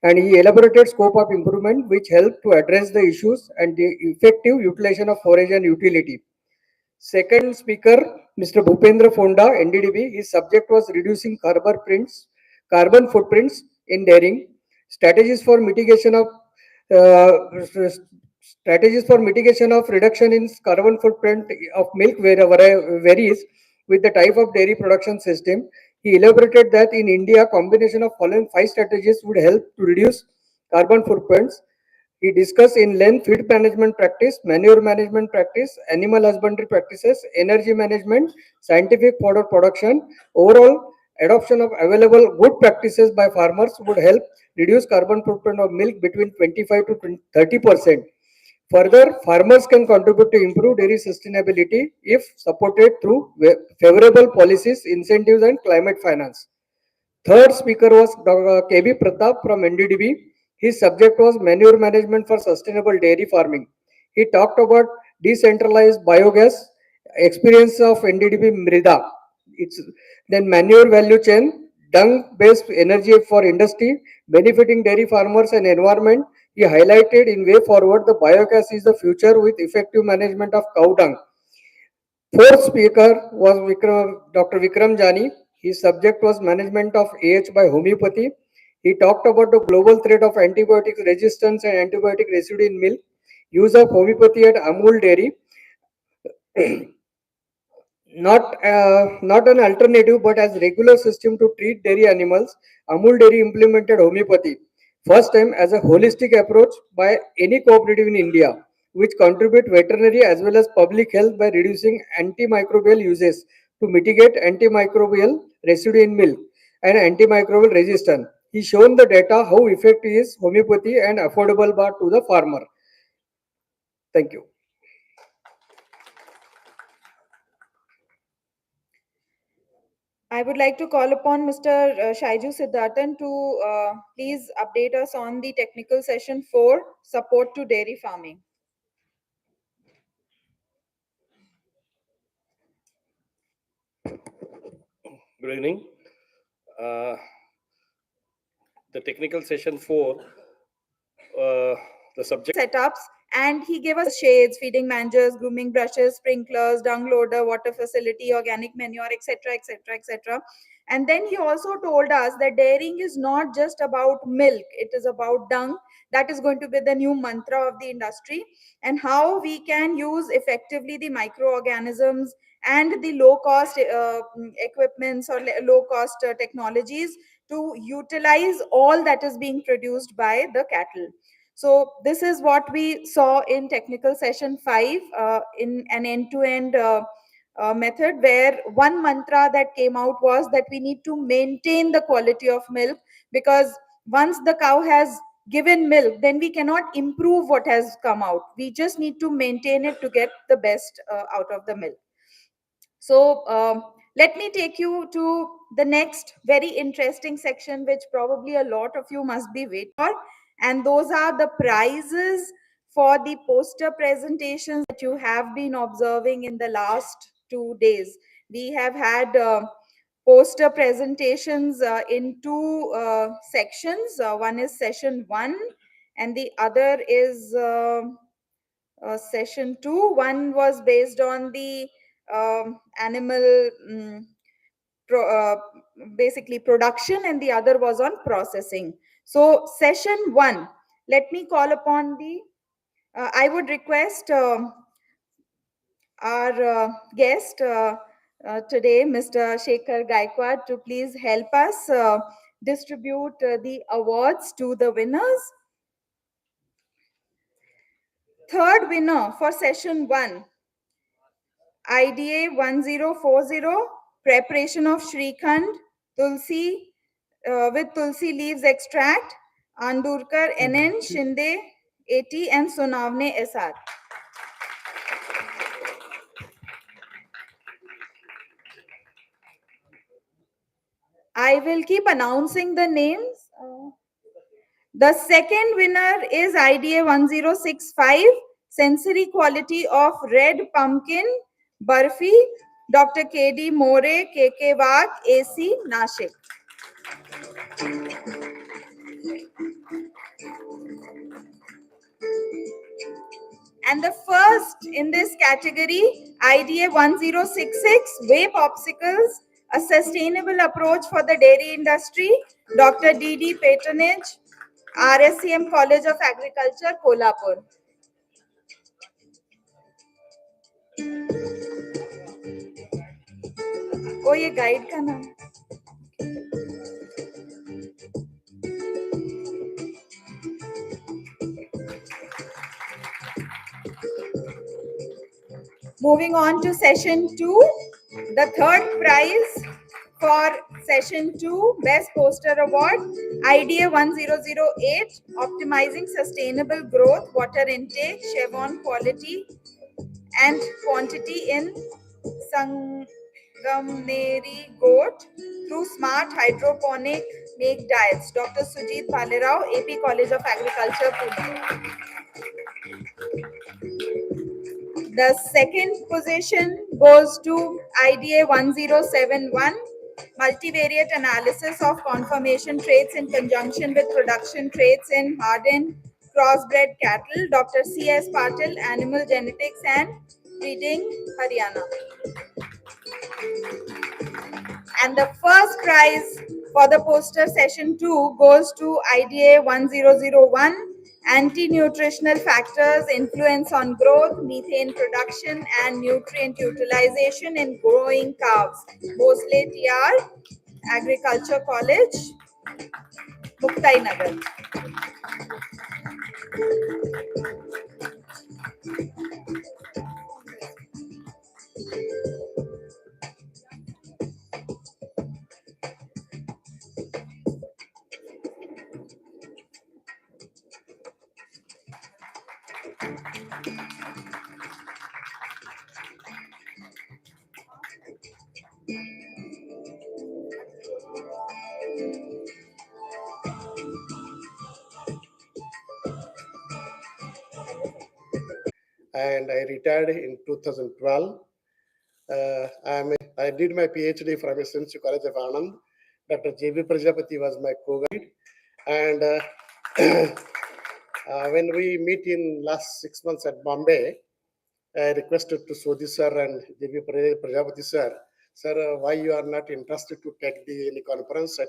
and he elaborated scope of improvement which help to address the issues and the effective utilization of forage and utility. Second speaker, Mr. Bhupendra Fonda, NDDB, his subject was reducing carbon footprints in dairying. Strategies for mitigation of reduction in carbon footprint of milk varies with the type of dairy production system. He elaborated that in India, combination of following 5 strategies would help to reduce carbon footprints. He discussed in length feed management practice, manure management practice, animal husbandry practices, energy management, scientific fodder production. Overall, adoption of available good practices by farmers would help reduce carbon footprint of milk between 25 to 30%. Further, farmers can contribute to improve dairy sustainability if supported through favorable policies, incentives, and climate finance. Third speaker was Dr. KB Pratap from NDDB. His subject was manure management for sustainable dairy farming. He talked about decentralized biogas, experience of NDDB Mrida. It's then manure value chain, dung-based energy for industry, benefiting dairy farmers and environment. He highlighted in way forward the biogas is the future with effective management of cow dung. Fourth speaker was Dr. Vikram Jani. His subject was management of AH by homeopathy. He talked about the global threat of antibiotic resistance and antibiotic residue in milk, use of homeopathy at Amul dairy, not an alternative but as regular system to treat dairy animals. Amul dairy implemented homeopathy first time as a holistic approach by any cooperative in India, which contribute veterinary as well as public health by reducing antimicrobial uses to mitigate antimicrobial residue in milk and antimicrobial resistance. He shown the data how effective is homeopathy and affordable bar to the farmer. Thank you. I would like to call upon Mr. Shaiju Siddharthan to please update us on the technical session 4, support to dairy farming. Good evening. The technical session 4 the subject setups, and he gave us shades, feeding managers, grooming brushes, sprinklers, dung loader, water facility, organic manure, etc., etc., etc. And then he also told us that dairying is not just about milk, it is about dung. That is going to be the new mantra of the industry, and how we can use effectively the microorganisms and the low cost equipments or low cost technologies to utilize all that is being produced by the cattle. So this is what we saw in technical session 5 in an end-to-end method, where one mantra that came out was that we need to maintain the quality of milk, because once the cow has given milk, then we cannot improve what has come out. We just need to maintain it to get the best out of the milk. So let me take you to the next very interesting section, which probably a lot of you must be waiting for. And those are the prizes for the poster presentations that you have been observing in the last 2 days. We have had poster presentations in two sections. One is session 1 and the other is session 2. One was based on the animal basically production, and the other was on processing. So session 1, let me call upon the I would request our guest today, Mr. Shekhar Gaikwad, to please help us distribute the awards to the winners. Third winner for session 1, IDA 1040, preparation of Shrikhand, Tulsi with Tulsi leaves extract, Andurkar NN, Shinde 80 and Sunavne SR. I will keep announcing the names. The second winner is IDA 1065, sensory quality of red pumpkin barfi, Dr. KD More, KK Wag, AC, Nashik. And the first in this category, IDA 1066, Whey Popsicles, a sustainable approach for the dairy industry, Dr. DD Patronage, RSCM College of Agriculture, Kolhapur. ओ ये guide का नाम Moving on to session 2, the third prize for session 2, Best Poster Award, IDA 1008, Optimizing Sustainable Growth, Water Intake, Chevron Quality and Quantity in Sangamneri Goat through Smart Hydroponic Make Diets, Dr. Sujit Bhalerao, AP College of Agriculture, Pune. The second position goes to IDA 1071, multivariate analysis of conformation traits in conjunction with production traits in hardened crossbred cattle, Dr. C.S. Patil, Animal Genetics and Breeding, Haryana. And the first prize for the poster session 2 goes to IDA 1001, anti-nutritional factors, influence on growth, methane production and nutrient utilization in growing calves, Bhosle TR, Agriculture College, Muktai Nagar. And I retired in 2012. I did my PhD from Institute College of Anand. Dr. J.B. Prajapati was my co-guide. And When we meet in last 6 months at Bombay, I requested to Sodhi sir and Devi Prajapati sir, sir, why you are not interested to take the any conference at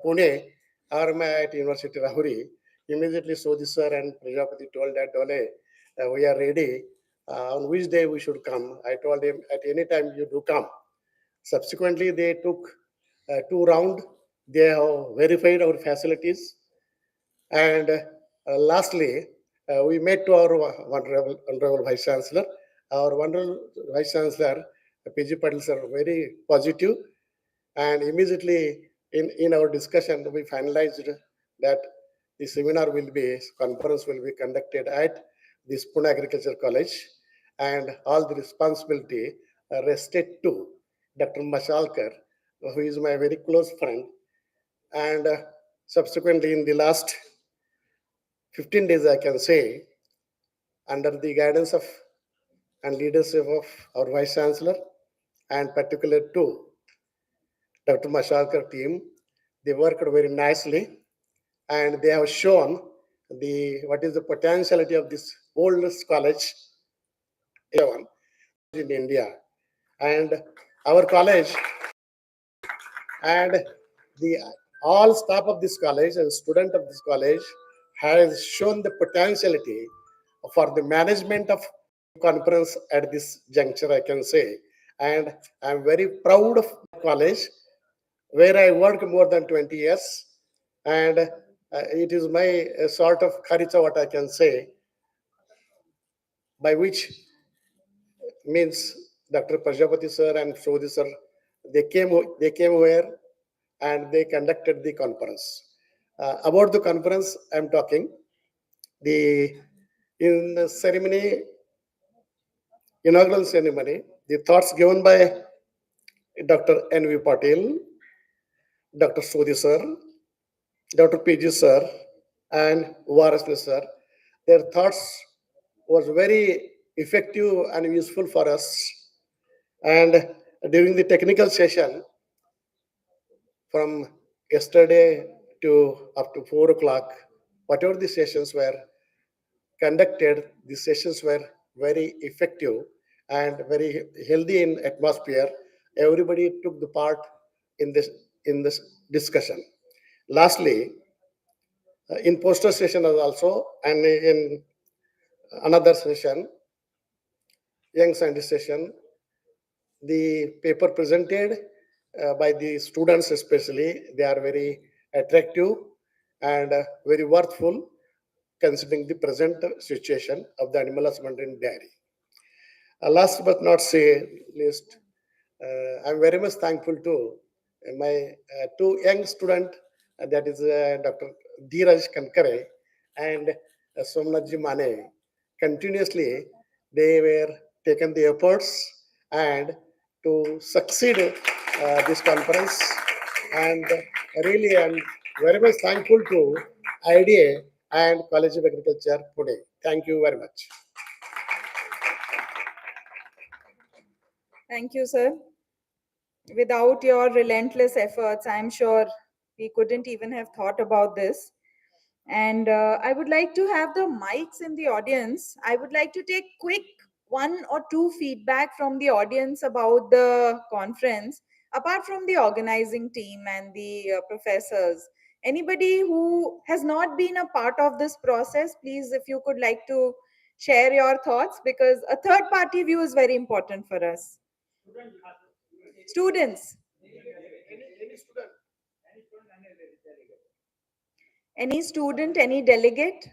Pune or at University Rahuri? Immediately Sodhi sir and Prajapati told that, Dole, we are ready. On which day we should come? I told him, at any time you do come. Subsequently, they took 2 rounds. They have verified our facilities. And lastly, we met to our Honorable Vice Chancellor. Our Honorable Vice Chancellor, PG Patil sir, very positive. And immediately in our discussion, we finalized that the seminar will be, conference will be conducted at this Pune Agriculture College. And all the responsibility rested to Dr. Mashalkar, who is my very close friend. And subsequently, in the last 15 days, I can say, under the guidance of and leadership of our Vice Chancellor, and particular to Dr. Mashalkar team, they worked very nicely, and they have shown what is the potentiality of this oldest college in India. And our college and the all staff of this college and student of this college has shown the potentiality for the management of conference at this juncture, I can say. And I'm very proud of college where I worked more than 20 years. And it is my sort of character, what I can say, by which means Dr. Prajapati sir and Sodhi sir, they came here and they conducted the conference. About the conference, I'm talking. In the ceremony, inaugural ceremony, the thoughts given by Dr. N.V. Patil, Dr. Sodhi sir, Dr. P.G. sir, and Varsni sir, their thoughts was very effective and useful for us. And during the technical session, from yesterday to up to 4 o'clock, whatever the sessions were conducted, the sessions were very effective and very healthy in atmosphere. Everybody took the part in this discussion. Lastly, in poster session also, and in another session, young scientist session, the paper presented by the students especially, they are very attractive and very worthful considering the present situation of the animal husbandry and dairy. Last but not say least, I'm very much thankful to my two young students, that is Dr. Dheeraj Kankare and Somnathji Mane. Continuously, they were taken the efforts and to succeed this conference. And really, I'm very much thankful to IDA and College of Agriculture, Pune. Thank you very much. Thank you, sir. Without your relentless efforts, I'm sure we couldn't even have thought about this. And I would like to have the mics in the audience. I would like to take quick 1 or 2 feedback from the audience about the conference, apart from the organizing team and the professors. Anybody who has not been a part of this process, please, if you could like to share your thoughts, because a third party view is very important for us. Students. Any student, any delegate?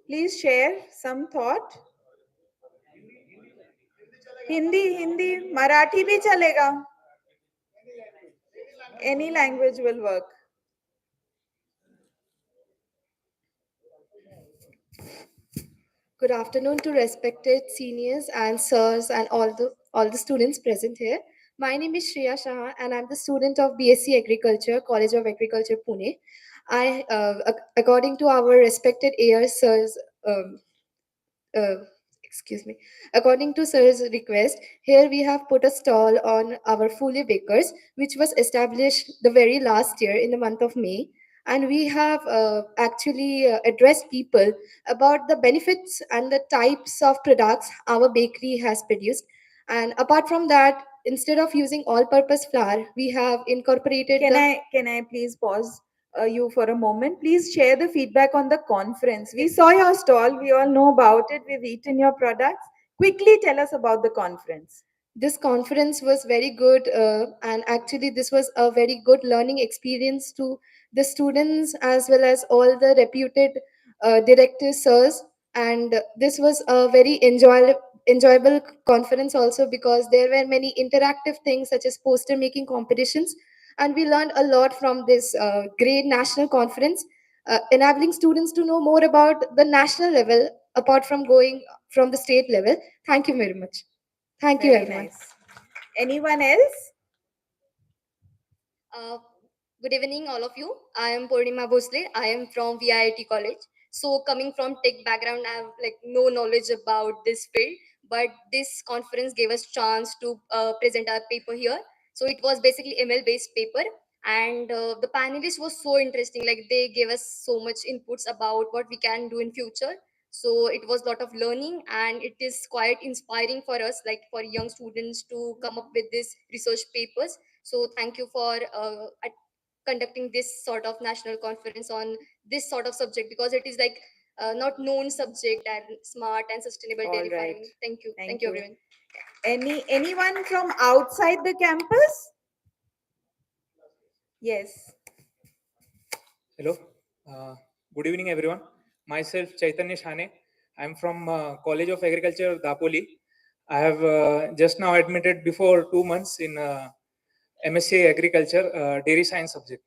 Please share some thought. Hindi, Marathi bhi chalega. Any language will work. Good afternoon to respected seniors and sirs and all the students present here. My name is Shreya Shah and I'm the student of BSc Agriculture, College of Agriculture, Pune. According to our respected AR sirs, uh, excuse me, according to sir's request, here we have put a stall on our Fully Bakers, which was established the very last year in the month of May. and we have actually addressed people about the benefits and the types of products our bakery has produced. And apart from that, instead of using all purpose flour, we have incorporated Can I please pause you for a moment? Please share the feedback on the conference. We saw your stall. We all know about it. We've eaten your products. Quickly tell us about the conference. This conference was very good, and actually this was a very good learning experience to the students as well as all the reputed directors, sirs. And this was a very enjoyable conference also, because there were many interactive things such as poster making competitions, and we learned a lot from this great national conference, enabling students to know more about the national level apart from going from the state level. Thank you very much. Thank you, Very everyone. nice. Anyone else? Uh, Good evening, all of you. I am Purnima Bhosle. I am from VIIT College. So, coming from tech background, I have like no knowledge about this field. But this conference gave us chance to present our paper here. So it was basically ML based paper, and the panelists was so interesting. Like they gave us so much inputs about what we can do in future. So it was a lot of learning, and it is quite inspiring for us, like for young students, to come up with these research papers. So thank you for conducting this sort of national conference on this sort of subject, because it is like not known subject and smart and sustainable All dairy right. farming. Thank you. Thank Thank you, you. everyone. Anyone from outside the campus? Yes. Hello. Good evening, everyone. Myself, Chaitanya Shane. I'm from College of Agriculture, Dapoli. I have just now admitted before 2 months in MSc Agriculture, Dairy Science subject.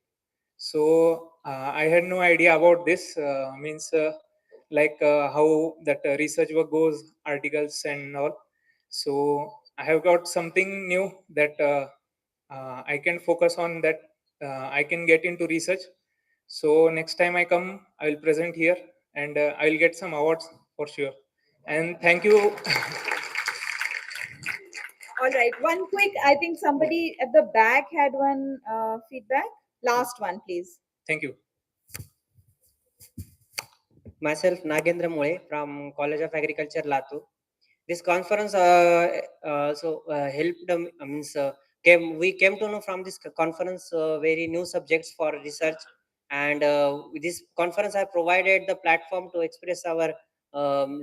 So I had no idea about this. Means how that research work goes, articles and all. So I have got something new that I can focus on, that I can get into research. So next time I come, I will present here, and I will get some awards for sure. And thank you. All right. One quick, I think somebody at the back had one feedback. Last one, please. Thank you. Myself, Nagendra Mole from College of Agriculture, Latur. This conference helped, we came to know from this conference very new subjects for research, and with this conference I provided the platform to express our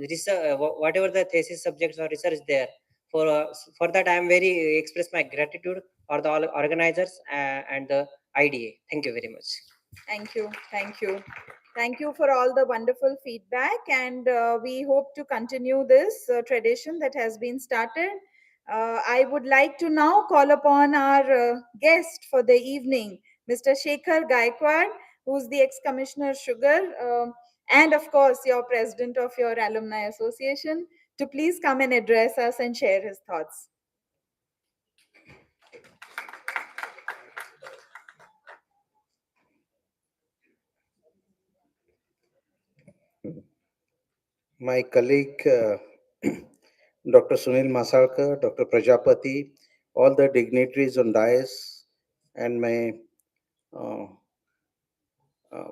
research, whatever the thesis subjects or research there. For that I am very express my gratitude for the all organizers and the IDA. Thank you very much. Thank you. Thank you. Thank you for all the wonderful feedback, and we hope to continue this tradition that has been started. I would like to now call upon our guest for the evening, Mr. Shekhar Gaikwad, who's the ex-commissioner sugar, and of course your president of your alumni association, to please come and address us and share his thoughts. My colleague, Dr. Sunil Masalkar, Dr. Prajapati, all the dignitaries on dais, and my uh,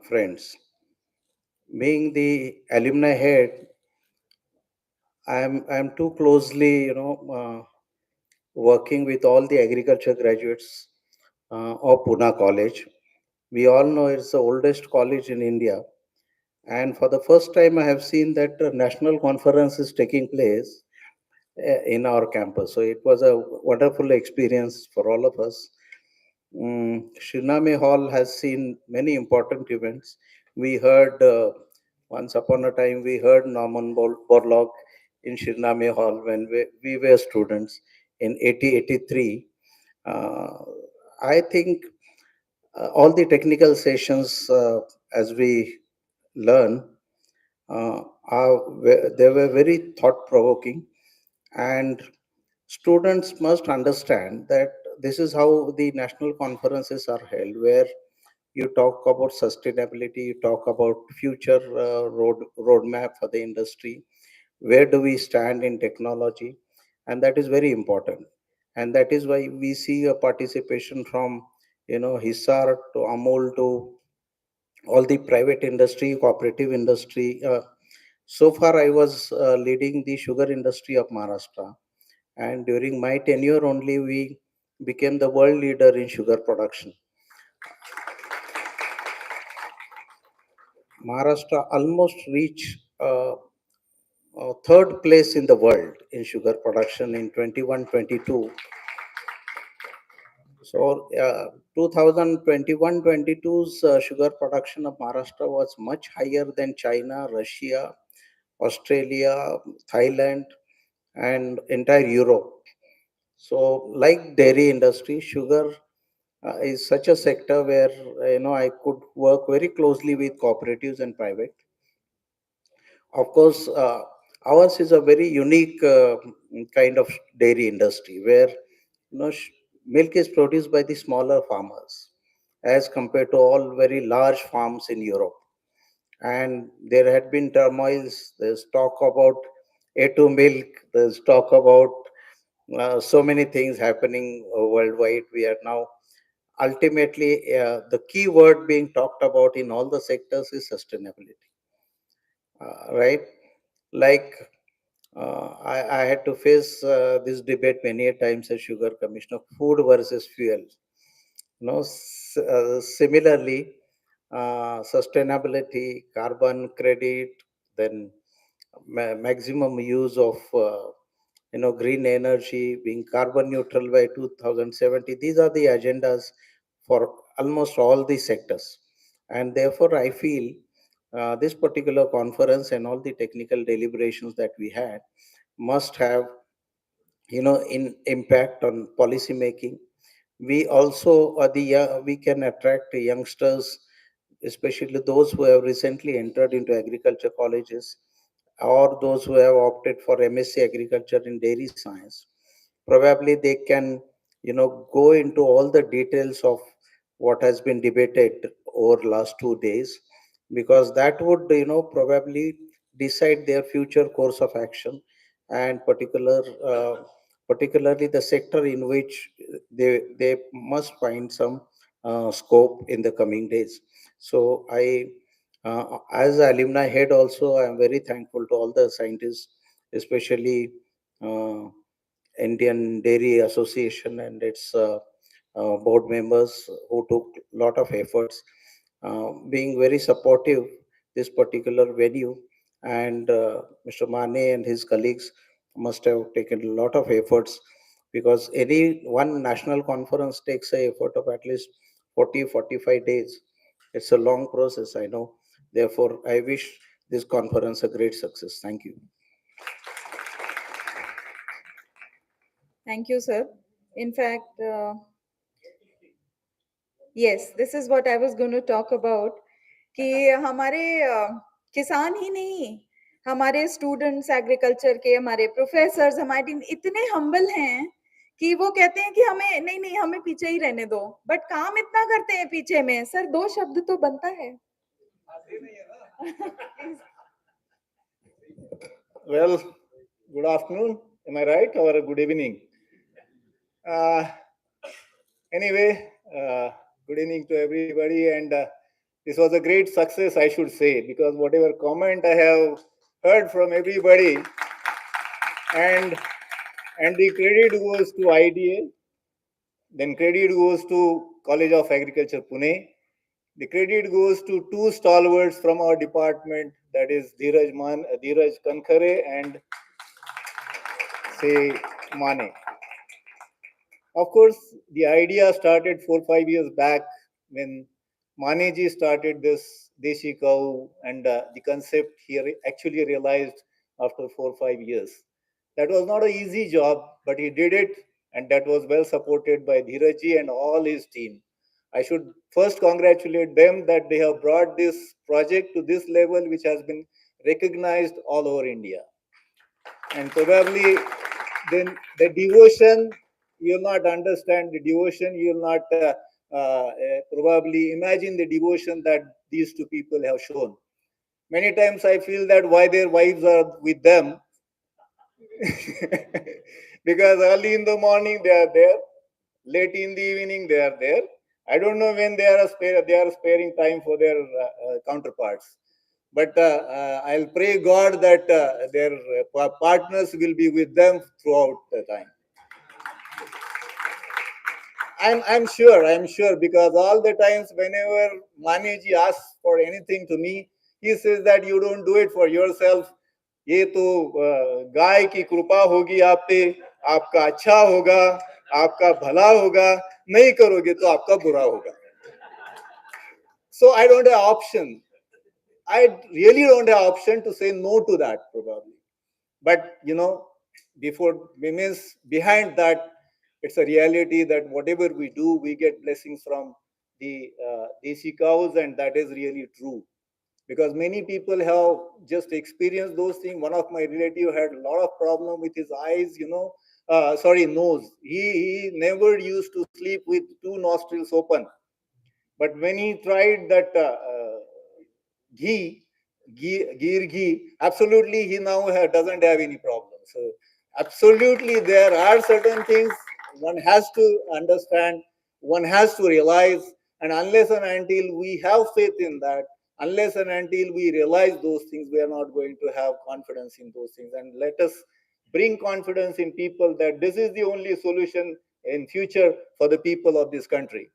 friends. Being the alumni head, I'm too closely, working with all the agriculture graduates of Pune College. We all know it's the oldest college in India. And for the first time, I have seen that a national conference is taking place in our campus. So it was a wonderful experience for all of us. Shriname Hall has seen many important events. We heard, once upon a time, we heard Norman Borlaug in Shriname Hall when we were students in 8083. I think all the technical sessions, as we learn, they were very thought provoking, and students must understand that this is how the national conferences are held, where you talk about sustainability, you talk about future roadmap for the industry, where do we stand in technology, and that is very important. And that is why we see a participation from Hisar to Amol to all the private industry, cooperative industry. So far, I was leading the sugar industry of Maharashtra, and during my tenure only, we became the world leader in sugar production. Maharashtra almost reached third place in the world in sugar production in 21-22. So 2021-22's sugar production of Maharashtra was much higher than China, Russia, Australia, Thailand, and entire Europe. So like dairy industry, sugar is such a sector where I could work very closely with cooperatives and private. Of course, ours is a very unique kind of dairy industry where milk is produced by the smaller farmers as compared to all very large farms in Europe. And there had been turmoils. There's talk about A2 milk. There's talk about so many things happening worldwide. We are now ultimately the key word being talked about in all the sectors is sustainability, right? Like I had to face this debate many a times as sugar commissioner, food versus fuel. Similarly, sustainability, carbon credit, then maximum use of green energy, being carbon neutral by 2070. These are the agendas for almost all the sectors, and therefore I feel this particular conference and all the technical deliberations that we had must have in impact on policy making. We also we can attract youngsters, especially those who have recently entered into agriculture colleges or those who have opted for MSc agriculture in dairy science. Probably they can go into all the details of what has been debated over last 2 days, because that would probably decide their future course of action, and particularly the sector in which they must find some scope in the coming days. So as alumni head also, I am very thankful to all the scientists, especially uh, Indian Dairy Association and its board members who took a lot of efforts, being very supportive this particular venue. And Mr. Mane and his colleagues must have taken a lot of efforts, because any one national conference takes a effort of at least 40-45 days. It's a long process, I know. Therefore, I wish this conference a great success. Thank you. Thank you, sir. In fact, yes, this is what I was going to talk about. कि हमारे किसान ही नहीं, हमारे students agriculture के, हमारे professors, हमारे team इतने humble हैं कि वो कहते हैं कि हमें नहीं नहीं हमें पीछे ही रहने दो, बट काम इतना करते हैं पीछे में। सर, 2 शब्द तो बनता है। Well, good afternoon. Am I right? Or good evening? Anyway, good evening to everybody. And this was a great success, I should say, because whatever comment I have heard from everybody, and the credit goes to IDA, then credit goes to College of Agriculture, Pune. The credit goes to 2 stalwarts from our department, that is Dheeraj Kankhare and say Mane. Of course, the idea started 4-5 years back when Maneji started this Deshi cow, and the concept he actually realized after 4-5 years. That was not an easy job, but he did it, and that was well supported by Dheerajji and all his team. I should first congratulate them that they have brought this project to this level, which has been recognized all over India. And probably then the devotion, you'll not understand the devotion, you'll not probably imagine the devotion that these 2 people have shown. Many times I feel that why their wives are with them, because early in the morning they are there, late in the evening they are there, I don't know when they are sparing time for their counterparts. But I'll pray God that their partners will be with them throughout the time. I'm sure, because all the times whenever Maniji asks for anything to me, he says that you don't do it for yourself. ये तो गाय की कृपा होगी आप पे, आपका अच्छा होगा, आपका भला होगा, नहीं करोगे तो आपका बुरा होगा. So I don't have option. I really don't have option to say no to that probably. But before means behind that, it's a reality that whatever we do, we get blessings from the desi cows, and that is really true. Because many people have just experienced those things. One of my relative had a lot of problem with his eyes, nose. He never used to sleep with two nostrils open. But when he tried that ghee, absolutely he now doesn't have any problem. So absolutely there are certain things one has to understand, one has to realize, and unless and until we have faith in that, unless and until we realize those things, we are not going to have confidence in those things. And let us bring confidence in people that this is the only solution in future for the people of this country.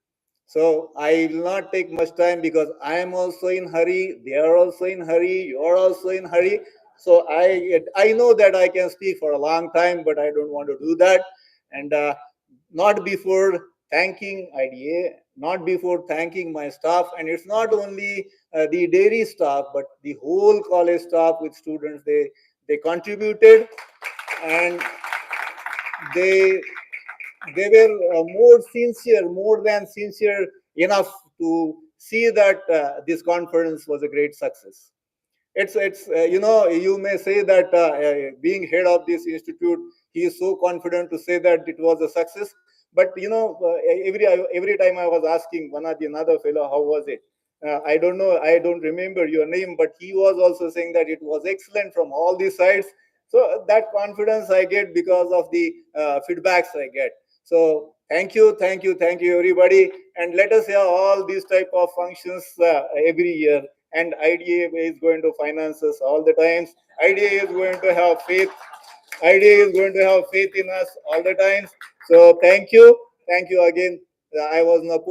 So I will not take much time because I am also in hurry. They are also in hurry. You are also in hurry. So I know that I can speak for a long time, but I don't want to do that. And not before thanking IDA, not before thanking my staff. And it's not only the dairy staff, but the whole college staff with students. They contributed, and they were more than sincere enough to see that this conference was a great success. It's you may say that being head of this institute, he is so confident to say that it was a success. But every time I was asking one or the another fellow, how was it? I don't know, I don't remember your name, but he was also saying that it was excellent from all these sides. So that confidence I get because of the feedbacks I get. So thank you, everybody, and let us have all these type of functions every year. And IDA is going to finance us all the times. IDA is going to have faith. IDA is going to have faith in us all the times. So thank you again. I was not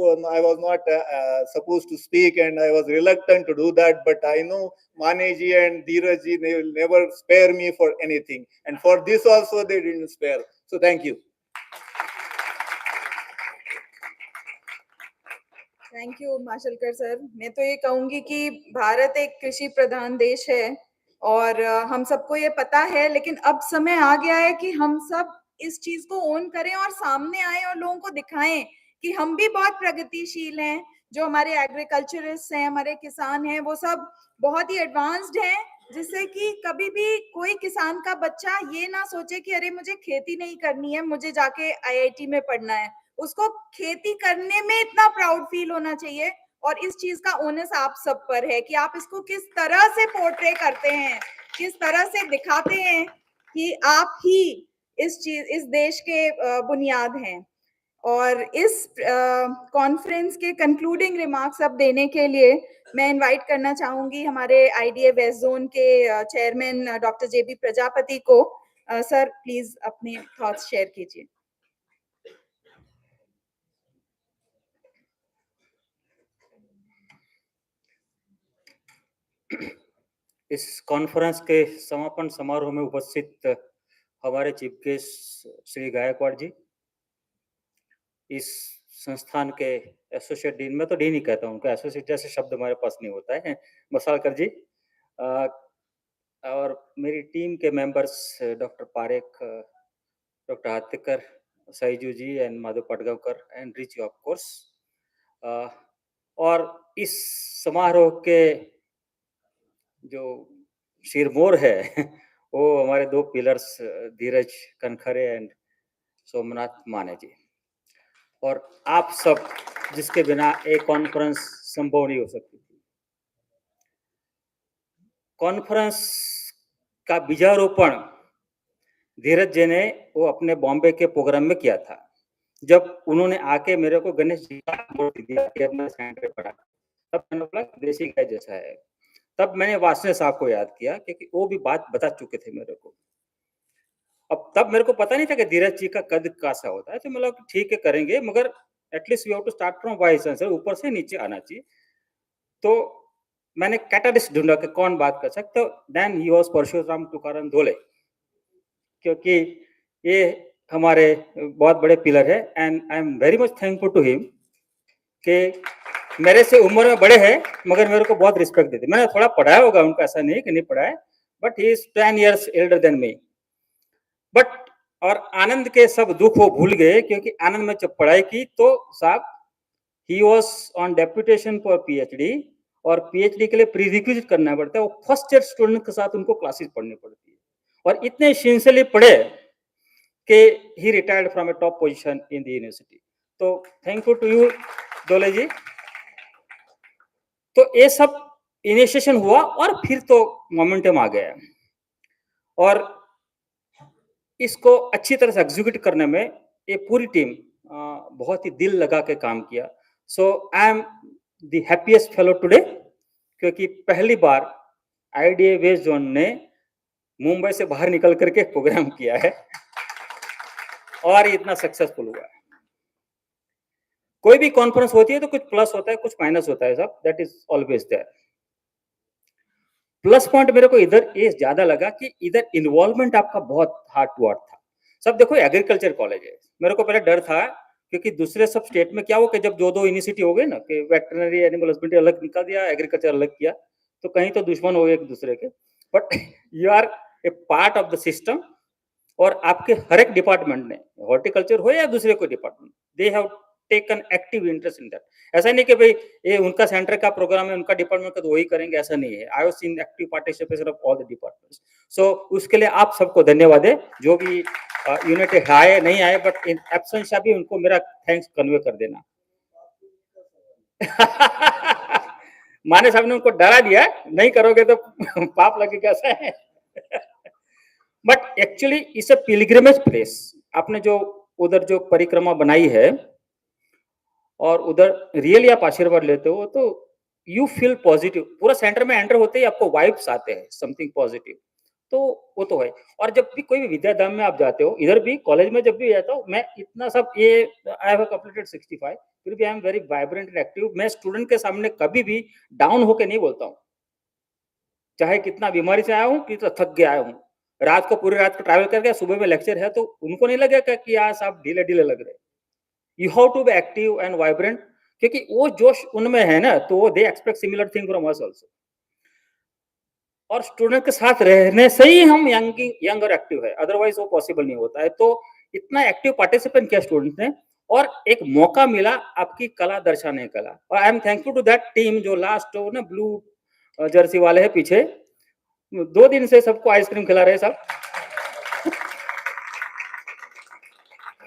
supposed to speak, and I was reluctant to do that. But I know Maneji and Dheerajji, they will never spare me for anything, and for this also they didn't spare. So thank you. Thank you Mashalkar sir. मैं तो ये कहूंगी कि भारत एक कृषि प्रधान देश है और हम सबको ये पता है, लेकिन अब समय आ गया है कि हम सब इस चीज को ओन करें और सामने आए और लोगों को दिखाएं कि हम भी बहुत प्रगतिशील हैं. जो हमारे एग्रीकल्चरिस्ट हैं, हमारे किसान हैं, वो सब बहुत ही एडवांस्ड हैं, जिससे कि कभी भी कोई किसान का बच्चा ये ना सोचे कि अरे मुझे खेती नहीं करनी है, मुझे जाके आईआईटी में पढ़ना है. उसको खेती करने में इतना प्राउड फील होना चाहिए. और इस चीज का ओनस आप सब पर है कि आप इसको किस तरह से पोर्ट्रे करते हैं, किस तरह से दिखाते हैं कि आप ही इस देश के बुनियाद हैं. और इस कॉन्फ्रेंस के कंक्लूडिंग रिमार्क्स अब देने के लिए मैं इनवाइट करना चाहूंगी हमारे आईडीए वेस्ट जोन के चेयरमैन डॉक्टर जेबी प्रजापति को. सर प्लीज अपने थॉट्स शेयर कीजिए. इस कॉन्फ्रेंस के समापन समारोह में उपस्थित हमारे चीफ गेस्ट श्री गायकवाड़ जी, इस संस्थान के एसोसिएट डीन, में तो डीन ही कहता हूँ, उनका एसोसिएट जैसे शब्द हमारे पास नहीं होता है, मसालकर जी, और मेरी टीम के members doctor Parekh, doctor Hatikar, Saiju ji and Madhav Patgaonkar and Richie of course. और इस समारोह के जो शिरमोर है वो हमारे दो पिलर्स धीरज कनखरे एंड सोमनाथ माने जी, और आप सब जिसके बिना एक कॉन्फ्रेंस संभव नहीं हो सकती थी. कॉन्फ्रेंस का बीजारोपण धीरज जी ने वो अपने बॉम्बे के प्रोग्राम में किया था. जब उन्होंने आके मेरे को गणेश जी का नोट दिया कि अपना सेंटर पढ़ा, तब मैंने बोला देसी गाय जैसा है। तब मैंने वासने साहब को याद किया क्योंकि वो भी बात बता चुके थे मेरे को। अब तब मेरे को पता नहीं था कि धीरज जी का कद कैसा होता है, तो मतलब ठीक है करेंगे, मगर at least we have to start from wise answer, ऊपर से नीचे आना चाहिए। तो मैंने कैटलिस्ट ढूंढा कि कौन बात कर सकता है, then he was Parshuram Tukaram Dhole, क्योंकि ये हमारे बहुत बड़े पिलर है and I am very much thankful to him कि मेरे से उम्र में बड़े हैं मगर मेरे को बहुत रिस्पेक्ट देते। मैंने थोड़ा पढ़ाया होगा उनको, ऐसा नहीं कि नहीं पढ़ाया, but he is 10 years Elder than me. But और आनंद के सब दुख वो भूल गए, क्योंकि आनंद में जब पढ़ाई की तो साहब he was on deputation for PhD, और पीएचडी के लिए प्री रिक्विजिट करना पड़ता है, वो फर्स्ट ईयर स्टूडेंट के साथ उनको क्लासेस पढ़नी पड़ती है, और इतने सिंसियरली पढ़े कि he retired from a top position in the university. तो thankful to you Dole ji. तो ये सब इनिशिएशन हुआ और फिर तो मोमेंटम आ गया, और इसको अच्छी तरह से एग्जीक्यूट करने में ये पूरी टीम बहुत ही दिल लगा के काम किया। So I am the happiest fellow today, क्योंकि पहली बार आईडीए वेस्ट जोन ने मुंबई से बाहर निकल करके प्रोग्राम किया है और इतना सक्सेसफुल हुआ है। कोई भी कॉन्फ्रेंस होती है तो कुछ प्लस होता है, कुछ माइनस होता है, सब that is always there. Plus point मेरे को इधर ये ज्यादा लगा कि इधर इन्वॉल्वमेंट आपका बहुत हार्ट टू हार्ट था। सब देखो एग्रीकल्चर कॉलेज है, मेरे को पहले डर था क्योंकि दूसरे सब स्टेट में क्या हो कि जब दो यूनिवर्सिटी हो गए ना कि वेटरनरी एनिमल हस्बेंड्री अलग निकाल दिया, एग्रीकल्चर अलग किया, तो कहीं तो दुश्मन हो गए एक दूसरे के। But you are a part of the system, और आपके हर एक डिपार्टमेंट ने, हॉर्टिकल्चर हो या दूसरे कोई department, they have taken active interest in that. ऐसा नहीं कि भाई ये उनका सेंटर का प्रोग्राम है, उनका डिपार्टमेंट का तो वही करेंगे, ऐसा नहीं है। I have seen active participation of all the departments. So उसके लिए आप सबको धन्यवाद है, जो भी यूनिट आए नहीं आए, बट इन एब्सेंस भी उनको मेरा थैंक्स कन्वे कर देना। माने साहब ने उनको डरा दिया, नहीं करोगे तो पाप लगेगा, ऐसा है। But actually it's a pilgrimage place. आपने जो उधर जो परिक्रमा बनाई है और उधर रियली आप आशीर्वाद लेते हो, तो यू फील पॉजिटिव। पूरा सेंटर में एंटर होते ही आपको वाइब्स आते हैं समथिंग पॉजिटिव, तो वो तो है। और जब भी कोई भी विद्याधाम में आप जाते हो, इधर भी कॉलेज में जब भी जाता हूँ मैं, इतना सब ये आई हैव कंप्लीटेड 65, फिर भी आई am very vibrant and active. मैं स्टूडेंट के सामने कभी भी डाउन होके नहीं बोलता हूँ, चाहे कितना बीमारी से आया हूँ, कितना थक गया हूँ, रात को पूरी रात को ट्रैवल करके सुबह में लेक्चर है, तो उनको नहीं लगेगा कि यार साहब ढीले ढीले लग रहे। You have to be active and vibrant, क्योंकि वो जोश उनमें है ना, तो they expect similar thing from us also. और स्टूडेंट के साथ रहने से ही हम यंग और एक्टिव है, अदरवाइज वो पॉसिबल नहीं होता है। तो इतना एक्टिव पार्टिसिपेंट किया स्टूडेंट ने, और एक मौका मिला आपकी कला दर्शाने का। और I am thankful to that team जो लास्ट ना ब्लू जर्सी वाले हैं पीछे, 2 दिन से सबको आइसक्रीम खिला रहे सब,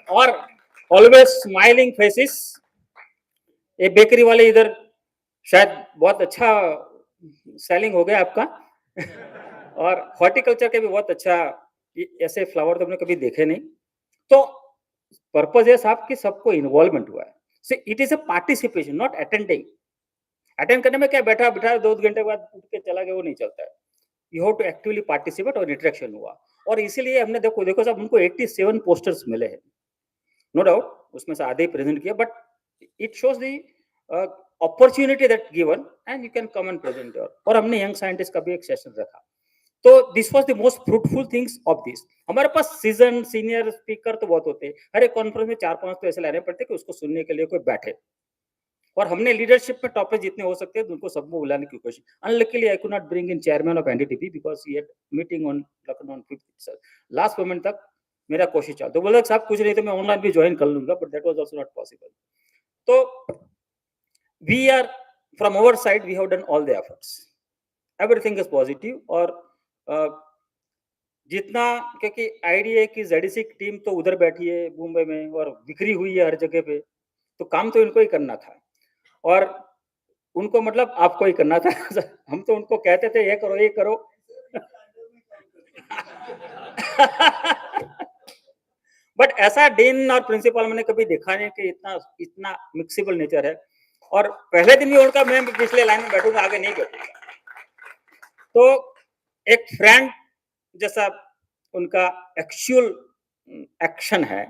और ऑलवेज स्माइलिंग फेसिस। ये बेकरी वाले इधर शायद बहुत अच्छा सेलिंग हो गया आपका। और हॉर्टिकल्चर के भी बहुत अच्छा, ऐसे फ्लावर तो हमने कभी देखे नहीं। तो पर्पज है साहब कि सबको इन्वॉल्वमेंट हुआ है। So it is a participation, not attending. Attend करने में क्या बैठा 2 घंटे बाद उठ के चला गया, वो नहीं चलता है। You have to actively participate, और इंटरेक्शन हुआ। और इसीलिए हमने देखो साहब उनको 87 पोस्टर्स मिले हैं, नो डाउट उसमें से आधे ही प्रेजेंट किया, but it shows the opportunity that given and you can come and present. और हमने यंग साइंटिस्ट का भी एक सेशन रखा, तो this was the most fruitful things of this. हमारे पास सीजन सीनियर स्पीकर तो बहुत होते हैं, हर एक कॉन्फ्रेंस में 4-5 तो ऐसे लाने पड़ते हैं कि उसको सुनने के लिए कोई बैठे। और हमने लीडरशिप में टॉपिक जितने हो सकते हैं उनको सबको बुलाने की कोशिश। Unluckily I could not bring in chairman of NDTP because he had meeting on Lucknow on 5th। Last moment तक मेरा कोशिश चला, तो बोला साहब कुछ नहीं तो मैं ऑनलाइन भी ज्वाइन कर लूंगा, but that was also not possible. तो we are from our side we have done all the efforts, everything is positive. और जितना, क्योंकि आईडीए की जेडीसी की टीम तो उधर बैठी है मुंबई में और बिखरी हुई है हर जगह पे, तो काम तो इनको ही करना था, और उनको मतलब आपको ही करना था। हम तो उनको कहते थे ये करो ये करो। बट ऐसा डीन और प्रिंसिपल मैंने कभी देखा नहीं कि इतना इतना मिक्सिबल नेचर है। और पहले दिन भी उनका मैं पिछले लाइन में बैठूंगा, आगे नहीं बैठूंगा। तो एक फ्रेंड जैसा उनका एक्चुअल एक्शन है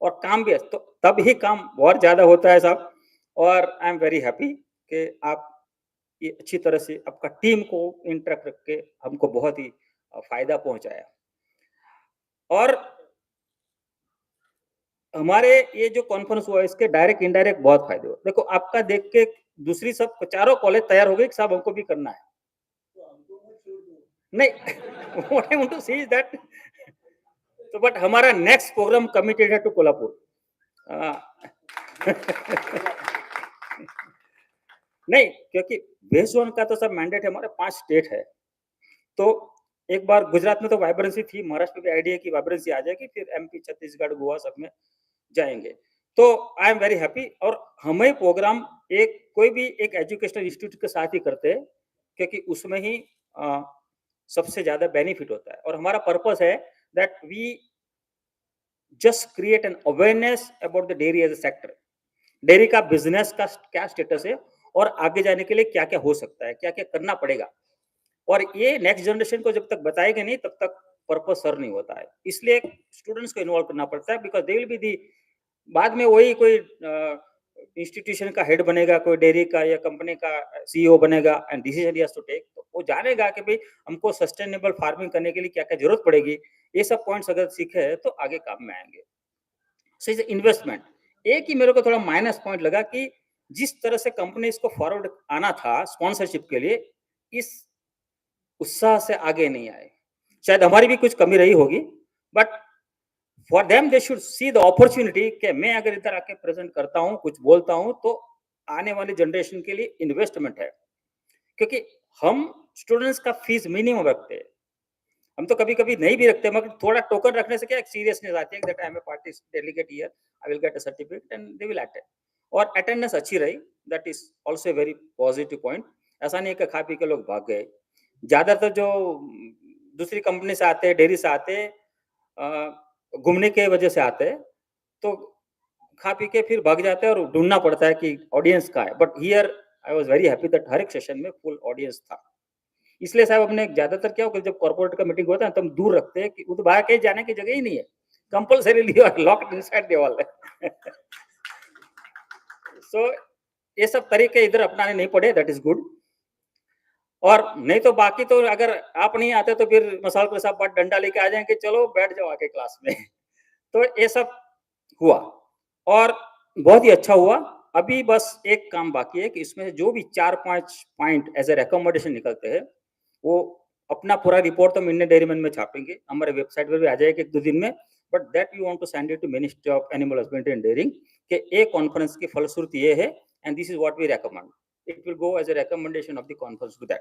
और काम भी है, तो तब ही काम बहुत ज्यादा होता है साहब। और आई एम वेरी हैप्पी कि आप ये अच्छी तरह से आपका टीम को इंटरेक्ट रख के हमको बहुत ही फायदा पहुंचाया। और हमारे ये जो कॉन्फ्रेंस हुआ इसके डायरेक्ट इनडायरेक्ट बहुत फायदे हुए। देखो आपका देख के दूसरी सब चारों कॉलेज तैयार हो गई कि साहब हमको भी करना है। नहीं व्हाट आई वांट टू से इज दैट तो बट हमारा नेक्स्ट प्रोग्राम कमिटेड है टू कोल्हापुर। नहीं, क्योंकि वेस्ट जोन का तो सब मैंडेट है, हमारे 5 स्टेट है। तो एक बार गुजरात में तो वाइब्रेंसी थी, महाराष्ट्र में भी आइडिया की वाइब्रेंसी आ जाएगी, फिर एमपी, छत्तीसगढ़, गोवा सब में जाएंगे। तो आई एम वेरी हैप्पी। और हमें प्रोग्राम एक कोई भी एक एजुकेशनल इंस्टीट्यूट के साथ ही करते हैं, क्योंकि उसमें ही सबसे ज्यादा बेनिफिट होता है। और हमारा पर्पस है that we just create an awareness about the dairy as a sector. Dairy का बिजनेस का क्या स्टेटस है और आगे जाने के लिए क्या क्या हो सकता है, क्या क्या करना पड़ेगा। और ये नेक्स्ट जनरेशन को जब तक बताएंगे नहीं तब तक पर्पस सर्व नहीं होता है। इसलिए स्टूडेंट्स को इन्वॉल्व करना पड़ता है, because they will be the बाद में वही कोई इंस्टीट्यूशन का हेड बनेगा, कोई डेयरी का या कंपनी का सीईओ बनेगा and decision he has to take. तो वो जानेगा कि भाई हमको सस्टेनेबल फार्मिंग करने के लिए क्या क्या जरूरत पड़ेगी। ये सब पॉइंट्स अगर सीखे तो आगे काम में आएंगे। सो इन्वेस्टमेंट एक ही मेरे को थोड़ा माइनस पॉइंट लगा कि जिस तरह से कंपनी इसको फॉरवर्ड आना था स्पॉन्सरशिप के लिए, इस उत्साह से आगे नहीं आए। शायद हमारी भी कुछ कमी रही होगी, but for them they should see the opportunity कि मैं अगर इधर आके प्रेजेंट करता हूँ, कुछ बोलता हूँ, तो आने वाली जनरेशन के लिए इन्वेस्टमेंट है। क्योंकि हम स्टूडेंट्स का फीस मिनिमम रखते हैं, हम तो कभी कभी नहीं भी रखते, मगर थोड़ा टोकन रखने से क्या एक सीरियसनेस आती है that I am a party delegate here, I will get a certificate and they will attend. और अटेंडेंस अच्छी रही, that is also a very positive point. ऐसा नहीं कि खा पी के लोग भाग गए। ज्यादातर जो दूसरी कंपनी से आते हैं, डेयरी से आते हैं, घूमने के वजह से आते हैं, तो खा पी के फिर भाग जाते हैं और ढूंढना पड़ता है कि ऑडियंस कहाँ है। But here I was very happy that हर एक सेशन में फुल ऑडियंस था। इसलिए साहब हमने ज्यादातर क्या होगा, जब कॉर्पोरेट का मीटिंग होता है तो हम दूर रखते हैं कि उधर बाहर कहीं जाने की जगह ही नहीं है, compulsorily you are locked inside the wall. So ये सब तरीके इधर अपनाने नहीं पड़े, दैट इज गुड। और नहीं तो बाकी तो अगर आप नहीं आते तो फिर मसाल के साथ डंडा लेके आ जाएंगे, चलो बैठ जाओ आके क्लास में। तो ये सब हुआ और बहुत ही अच्छा हुआ। अभी बस एक काम बाकी है कि इसमें जो भी 4-5 पॉइंट एज ए रिकमेंडेशन निकलते हैं, वो अपना पूरा रिपोर्ट तो इंडियन डेयरीमैन में छापेंगे, हमारे वेबसाइट पर भी आ जाएगा 1-2 दिन में। But that you want to send it to ministry of animal husbandry and dairying कि एक कॉन्फ्रेंस की फलश्रुति ये है and this is what we recommend. It will go as a recommendation of the conference to that.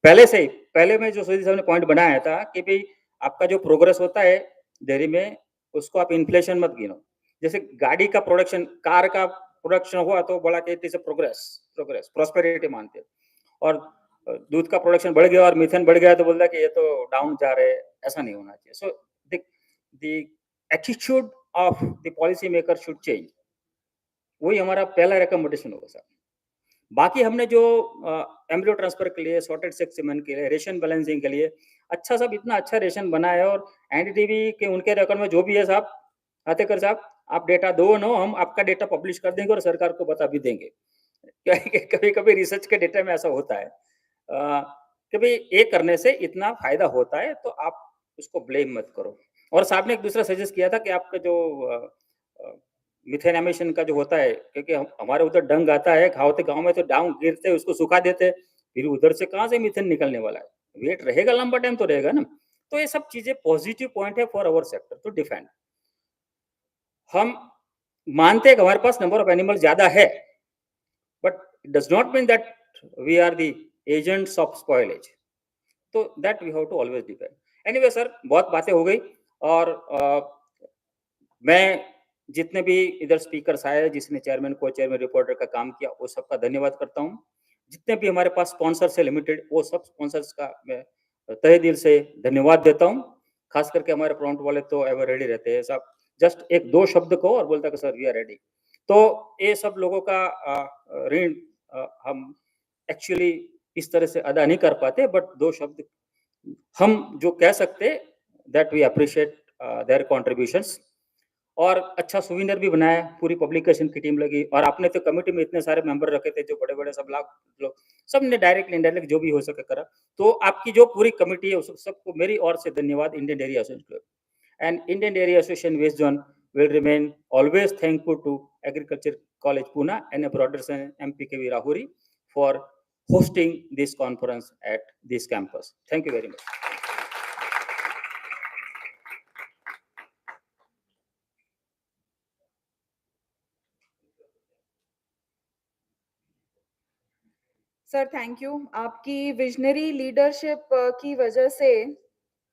पहले में जो सुधीर साहब ने पॉइंट बनाया था कि भाई आपका जो प्रोग्रेस होता है डेयरी में, उसको आप इन्फ्लेशन मत गिनो। जैसे गाड़ी का प्रोडक्शन, कार का प्रोडक्शन हुआ तो बड़ा कहते हैं प्रोग्रेस, प्रॉस्पेरिटी मानते हैं। और दूध का प्रोडक्शन बढ़ गया और मिथेन बढ़ गया तो बोलता है कि ये तो डाउन जा रहे हैं। ऐसा नहीं होना चाहिए। So the attitude of the policy maker should change. वही हमारा पहला रिकमेंडेशन होगा सर। बाकी हमने जो एम्ब्रियो ट्रांसफर के लिए, सॉर्टेड सेक्स सीमेन के लिए, रेशन बैलेंसिंग के लिए अच्छा सब इतना अच्छा रेशन बना है। और एनडीटीवी के उनके रिकॉर्ड में जो भी है साहब, हाथेकर साहब आप डेटा दो नो, हम आपका डेटा पब्लिश कर देंगे और सरकार को बता भी देंगे। कभी कभी रिसर्च के डेटा में ऐसा होता है कि भाई ये करने से इतना फायदा होता है, तो आप उसको ब्लेम मत करो। और साहब ने एक दूसरा सजेस्ट किया था कि आपका जो मिथेन एमिशन का जो होता है, क्योंकि हमारे उधर डंग आता है, खावते गांव में तो डांग गिरते उसको सुखा देते, फिर उधर से कहाँ से मिथेन निकलने वाला है, वेट रहेगा लंबा टाइम तो रहेगा ना। तो ये सब चीजें पॉजिटिव पॉइंट है for our sector to defend. हम मानते हैं कि हमारे पास नंबर ऑफ एनिमल ज्यादा है, but it does not mean that we are the agents of spoilage. तो that we have to always defend. Anyway sir, बहुत बातें हो गई। और मैं जितने भी इधर स्पीकर्स आए, जिसने चेयरमैन, को चेयरमैन, रिपोर्टर का काम किया, वो सबका धन्यवाद करता हूँ। जितने भी हमारे पास स्पॉन्सर से लिमिटेड, वो सब स्पॉन्सर्स का मैं तहे दिल से धन्यवाद देता हूँ। खास करके हमारे फ्रंट वाले तो एवर रेडी रहते हैं साहब, जस्ट एक दो शब्द कहो और बोलता कि सर वी आर रेडी। तो ये सब लोगों का ऋण हम एक्चुअली इस तरह से अदा नहीं कर पाते, बट दो शब्द हम जो कह सकते, that we appreciate their contributions. और अच्छा सुविनर भी बनाया, पूरी पब्लिकेशन की टीम लगी, और आपने तो कमेटी में इतने सारे मेंबर रखे थे जो बड़े बड़े सब लोग सबने डायरेक्ट इनडायरेक्ट जो भी हो सके करा। तो आपकी जो पूरी कमेटी है उस सबको मेरी ओर से धन्यवाद। Indian dairy association and Indian Dairy Association West Zone will remain always thankful to Agriculture College Pune and a broader MPKV Rahuri for hosting this conference at this campus. Thank you very much. Sir thank you. आपकी visionary leadership की वजह से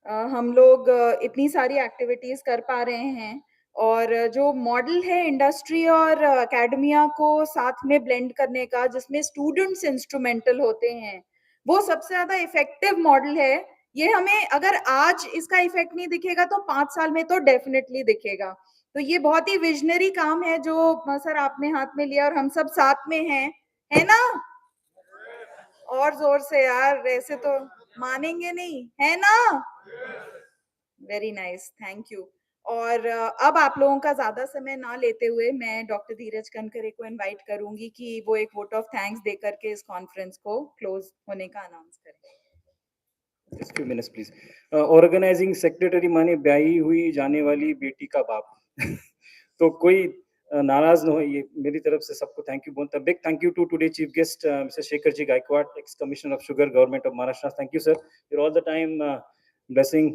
हम लोग इतनी सारी activities कर पा रहे हैं, और जो मॉडल है इंडस्ट्री और एकेडमिया को साथ में ब्लेंड करने का, जिसमें स्टूडेंट्स इंस्ट्रूमेंटल होते हैं, वो सबसे ज्यादा इफेक्टिव मॉडल है। ये हमें अगर आज इसका इफेक्ट नहीं दिखेगा तो 5 साल में तो डेफिनेटली दिखेगा। तो ये बहुत ही विजनरी काम है जो सर आपने हाथ में लिया, और हम सब साथ में हैं, है ना? और जोर से यार, ऐसे तो मानेंगे नहीं, है ना? Very nice, thank you. और अब आप लोगों का ज्यादा समय ना लेते हुए मैं डॉक्टर धीरज कनकरे को इनवाइट करूंगी कि वो एक वोट ऑफ थैंक्स देकर के इस कॉन्फ्रेंस को क्लोज होने का अनाउंस करें। Just few minutes please. Organising secretary माने ब्याही हुई जाने वाली बेटी का बाप। तो कोई नाराज न हो, ये मेरी तरफ से सबको थैंक यू बोलता। Big thank you to today chief guest mister Shekhar ji Gaikwad, ex commissioner of sugar, government of Maharashtra. Thank you sir, you all the time blessing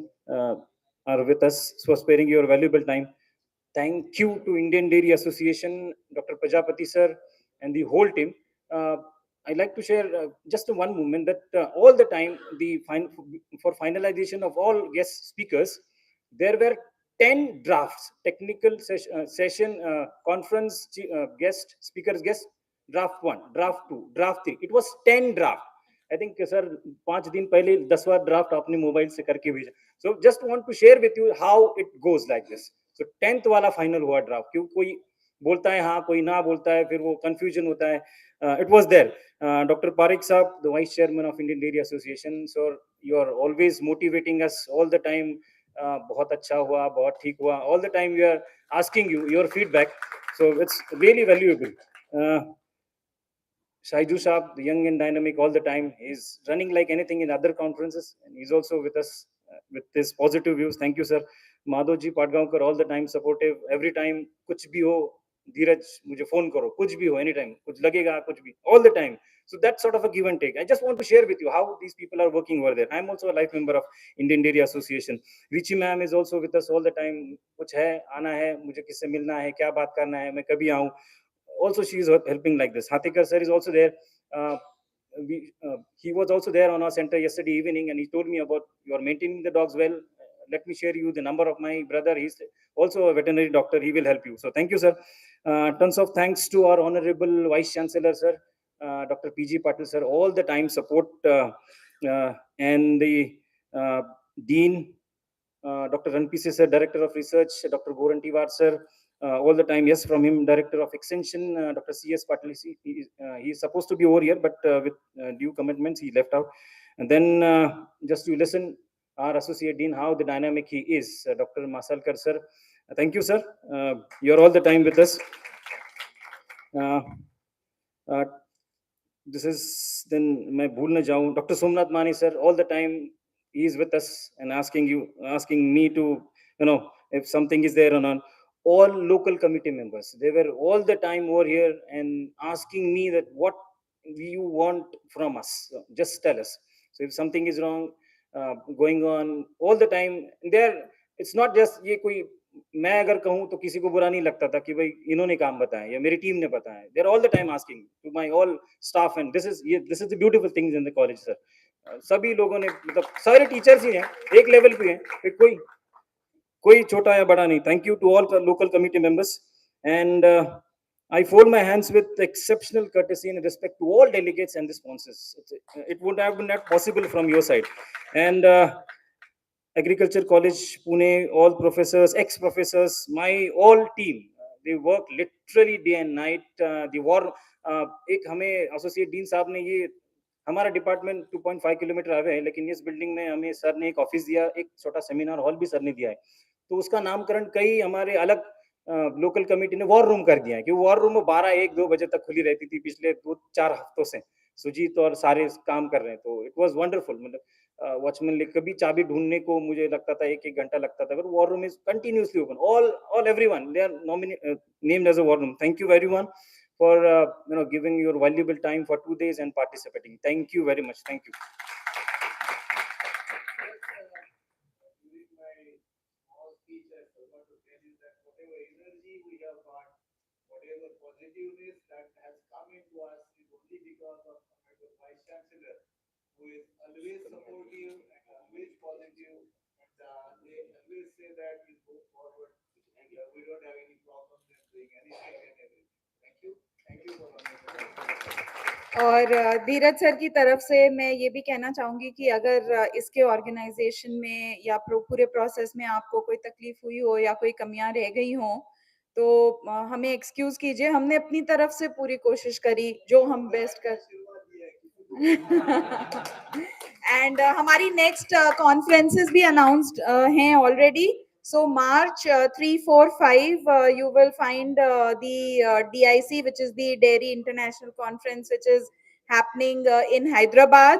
are with us, for sparing your valuable time. Thank you to Indian Dairy Association, Dr. Prajapati sir, and the whole team. I'd like to share just one moment that all the time, for finalization of all guest speakers, there were 10 drafts, technical session, conference guest speakers, guest draft 1, draft 2, draft 3. It was 10 draft. I think sir 5 दिन पहले 10वां draft आपने mobile से करके भेजा। So just want to share with you how it goes like this. So 10th वाला final हुआ draft, क्यों कोई बोलता है हाँ, कोई ना बोलता है, फिर वो कंफ्यूजन होता है। It was there. Dr. Parik Saab, the Vice Chairman of Indian Dairy Association, so you are always motivating us all the time. बहुत अच्छा हुआ, बहुत ठीक हुआ, all the time we are asking you your feedback, so it's really valuable. Shaiju Saab, the young and dynamic all the time, he's running like anything in other conferences, and he's also with us with his positive views. Thank you, sir. Madhavji Padgaonkar, all the time supportive. Every time, कुछ भी हो, धीरज मुझे phone करो, कुछ भी हो, anytime, कुछ लगेगा, कुछ भी, all the time. So that's sort of a give and take. I just want to share with you how these people are working over there. I'm also a life member of Indian Dairy Association. Richi ma'am is also with us all the time. कुछ है, आना है, मुझे किससे मिलना है, क्या बात करना है, मैं कभी आऊँ. Also she is helping like this. Hatikar sir is also there. He was also there on our center yesterday evening, and he told me about you are maintaining the dogs well. Let me share you the number of my brother. He's also a veterinary doctor. He will help you. So thank you, sir. Tons of thanks to our honorable Vice Chancellor, sir, Dr. PG Patil, sir. All the time support, and the Dean, Dr. Ranpise, sir, Director of Research, Dr. Goran Tiwar, sir. All the time, yes, from him, Director of Extension, Dr. C.S. Patil. He is supposed to be over here, but with due commitments, he left out. And then just to listen, our Associate Dean, how the dynamic he is, Dr. Masalkar, sir. Thank you, sir. You're all the time with us. This is, then, मैं भूल न जाऊं, Dr. Somnath Mani, sir, all the time, he is with us and asking me to, if something is there or not. All local committee members, they were all the time over here and asking me that what you want from us, just tell us. So if something is wrong, going on all the time there, it's not just ये कोई मैं अगर कहूँ तो किसी को बुरा नहीं लगता था कि भाई इन्होंने काम बताया या मेरी टीम ने बताया. They're all the time asking to my all staff, and this is the beautiful things in the college, sir. सभी लोगों ने, मतलब सारे टीचर्स ही हैं, एक लेवल पे हैं, कोई छोटा या बड़ा नहीं. Thank you to all local committee members, and I fold my hands with exceptional courtesy and respect to all delegates and the sponsors. It would have been not possible from your side, and Agriculture College, Pune, all professors, ex-professors, my all team, they work literally day and night. The war, एक हमें associate dean साहब ने ये हमारा department 2.5 kilometre आगे है, लेकिन इस बिल्डिंग में हमें सर ने एक ऑफिस दिया, एक छोटा सेमिनार हॉल भी सर ने दिया है, तो उसका नामकरण कई हमारे अलग लोकल कमेटी ने वॉर रूम कर दिया है, कि वॉर रूम 12-1-2 बजे तक खुली रहती थी पिछले 2-4 हफ्तों से। सुजीत और सारे काम कर रहे हैं, तो इट वाज वंडरफुल। मतलब वॉचमैन कभी चाबी ढूंढने को मुझे लगता था 1-1 घंटा लगता था, but war room is continuously open, all everyone they are named as a war room. Thank you everyone for giving your valuable time for 2 days and participating. Thank you very much. Thank you. Whatever positiveness that has come into us is only because of our Vice Chancellor, who is always supportive and always positive. And they always say that we go forward and we don't have any problems in doing anything and everything. Thank you. Thank you for और धीरज sir की तरफ से मैं ये भी कहना चाहूंगी कि अगर इसके ऑर्गेनाइजेशन में या पूरे प्रोसेस में आपको कोई तकलीफ हुई हो या कोई कमियां रह गई हो, तो हमें एक्सक्यूज कीजिए, हमने अपनी तरफ से पूरी कोशिश करी जो हम बेस्ट कर एंड हमारी नेक्स्ट कॉन्फ्रेंसेस भी अनाउंस्ड हैं already. So March 3, 4, 5, you will find the DIC, which is the Dairy International Conference, which is happening in Hyderabad.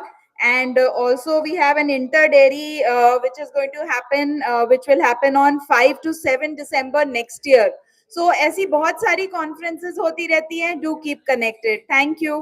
And also we have an inter-dairy which is going to happen, which will happen on 5 to 7 December next year. So ऐसी बहुत सारी conferences होती रहती हैं. Do keep connected. Thank you.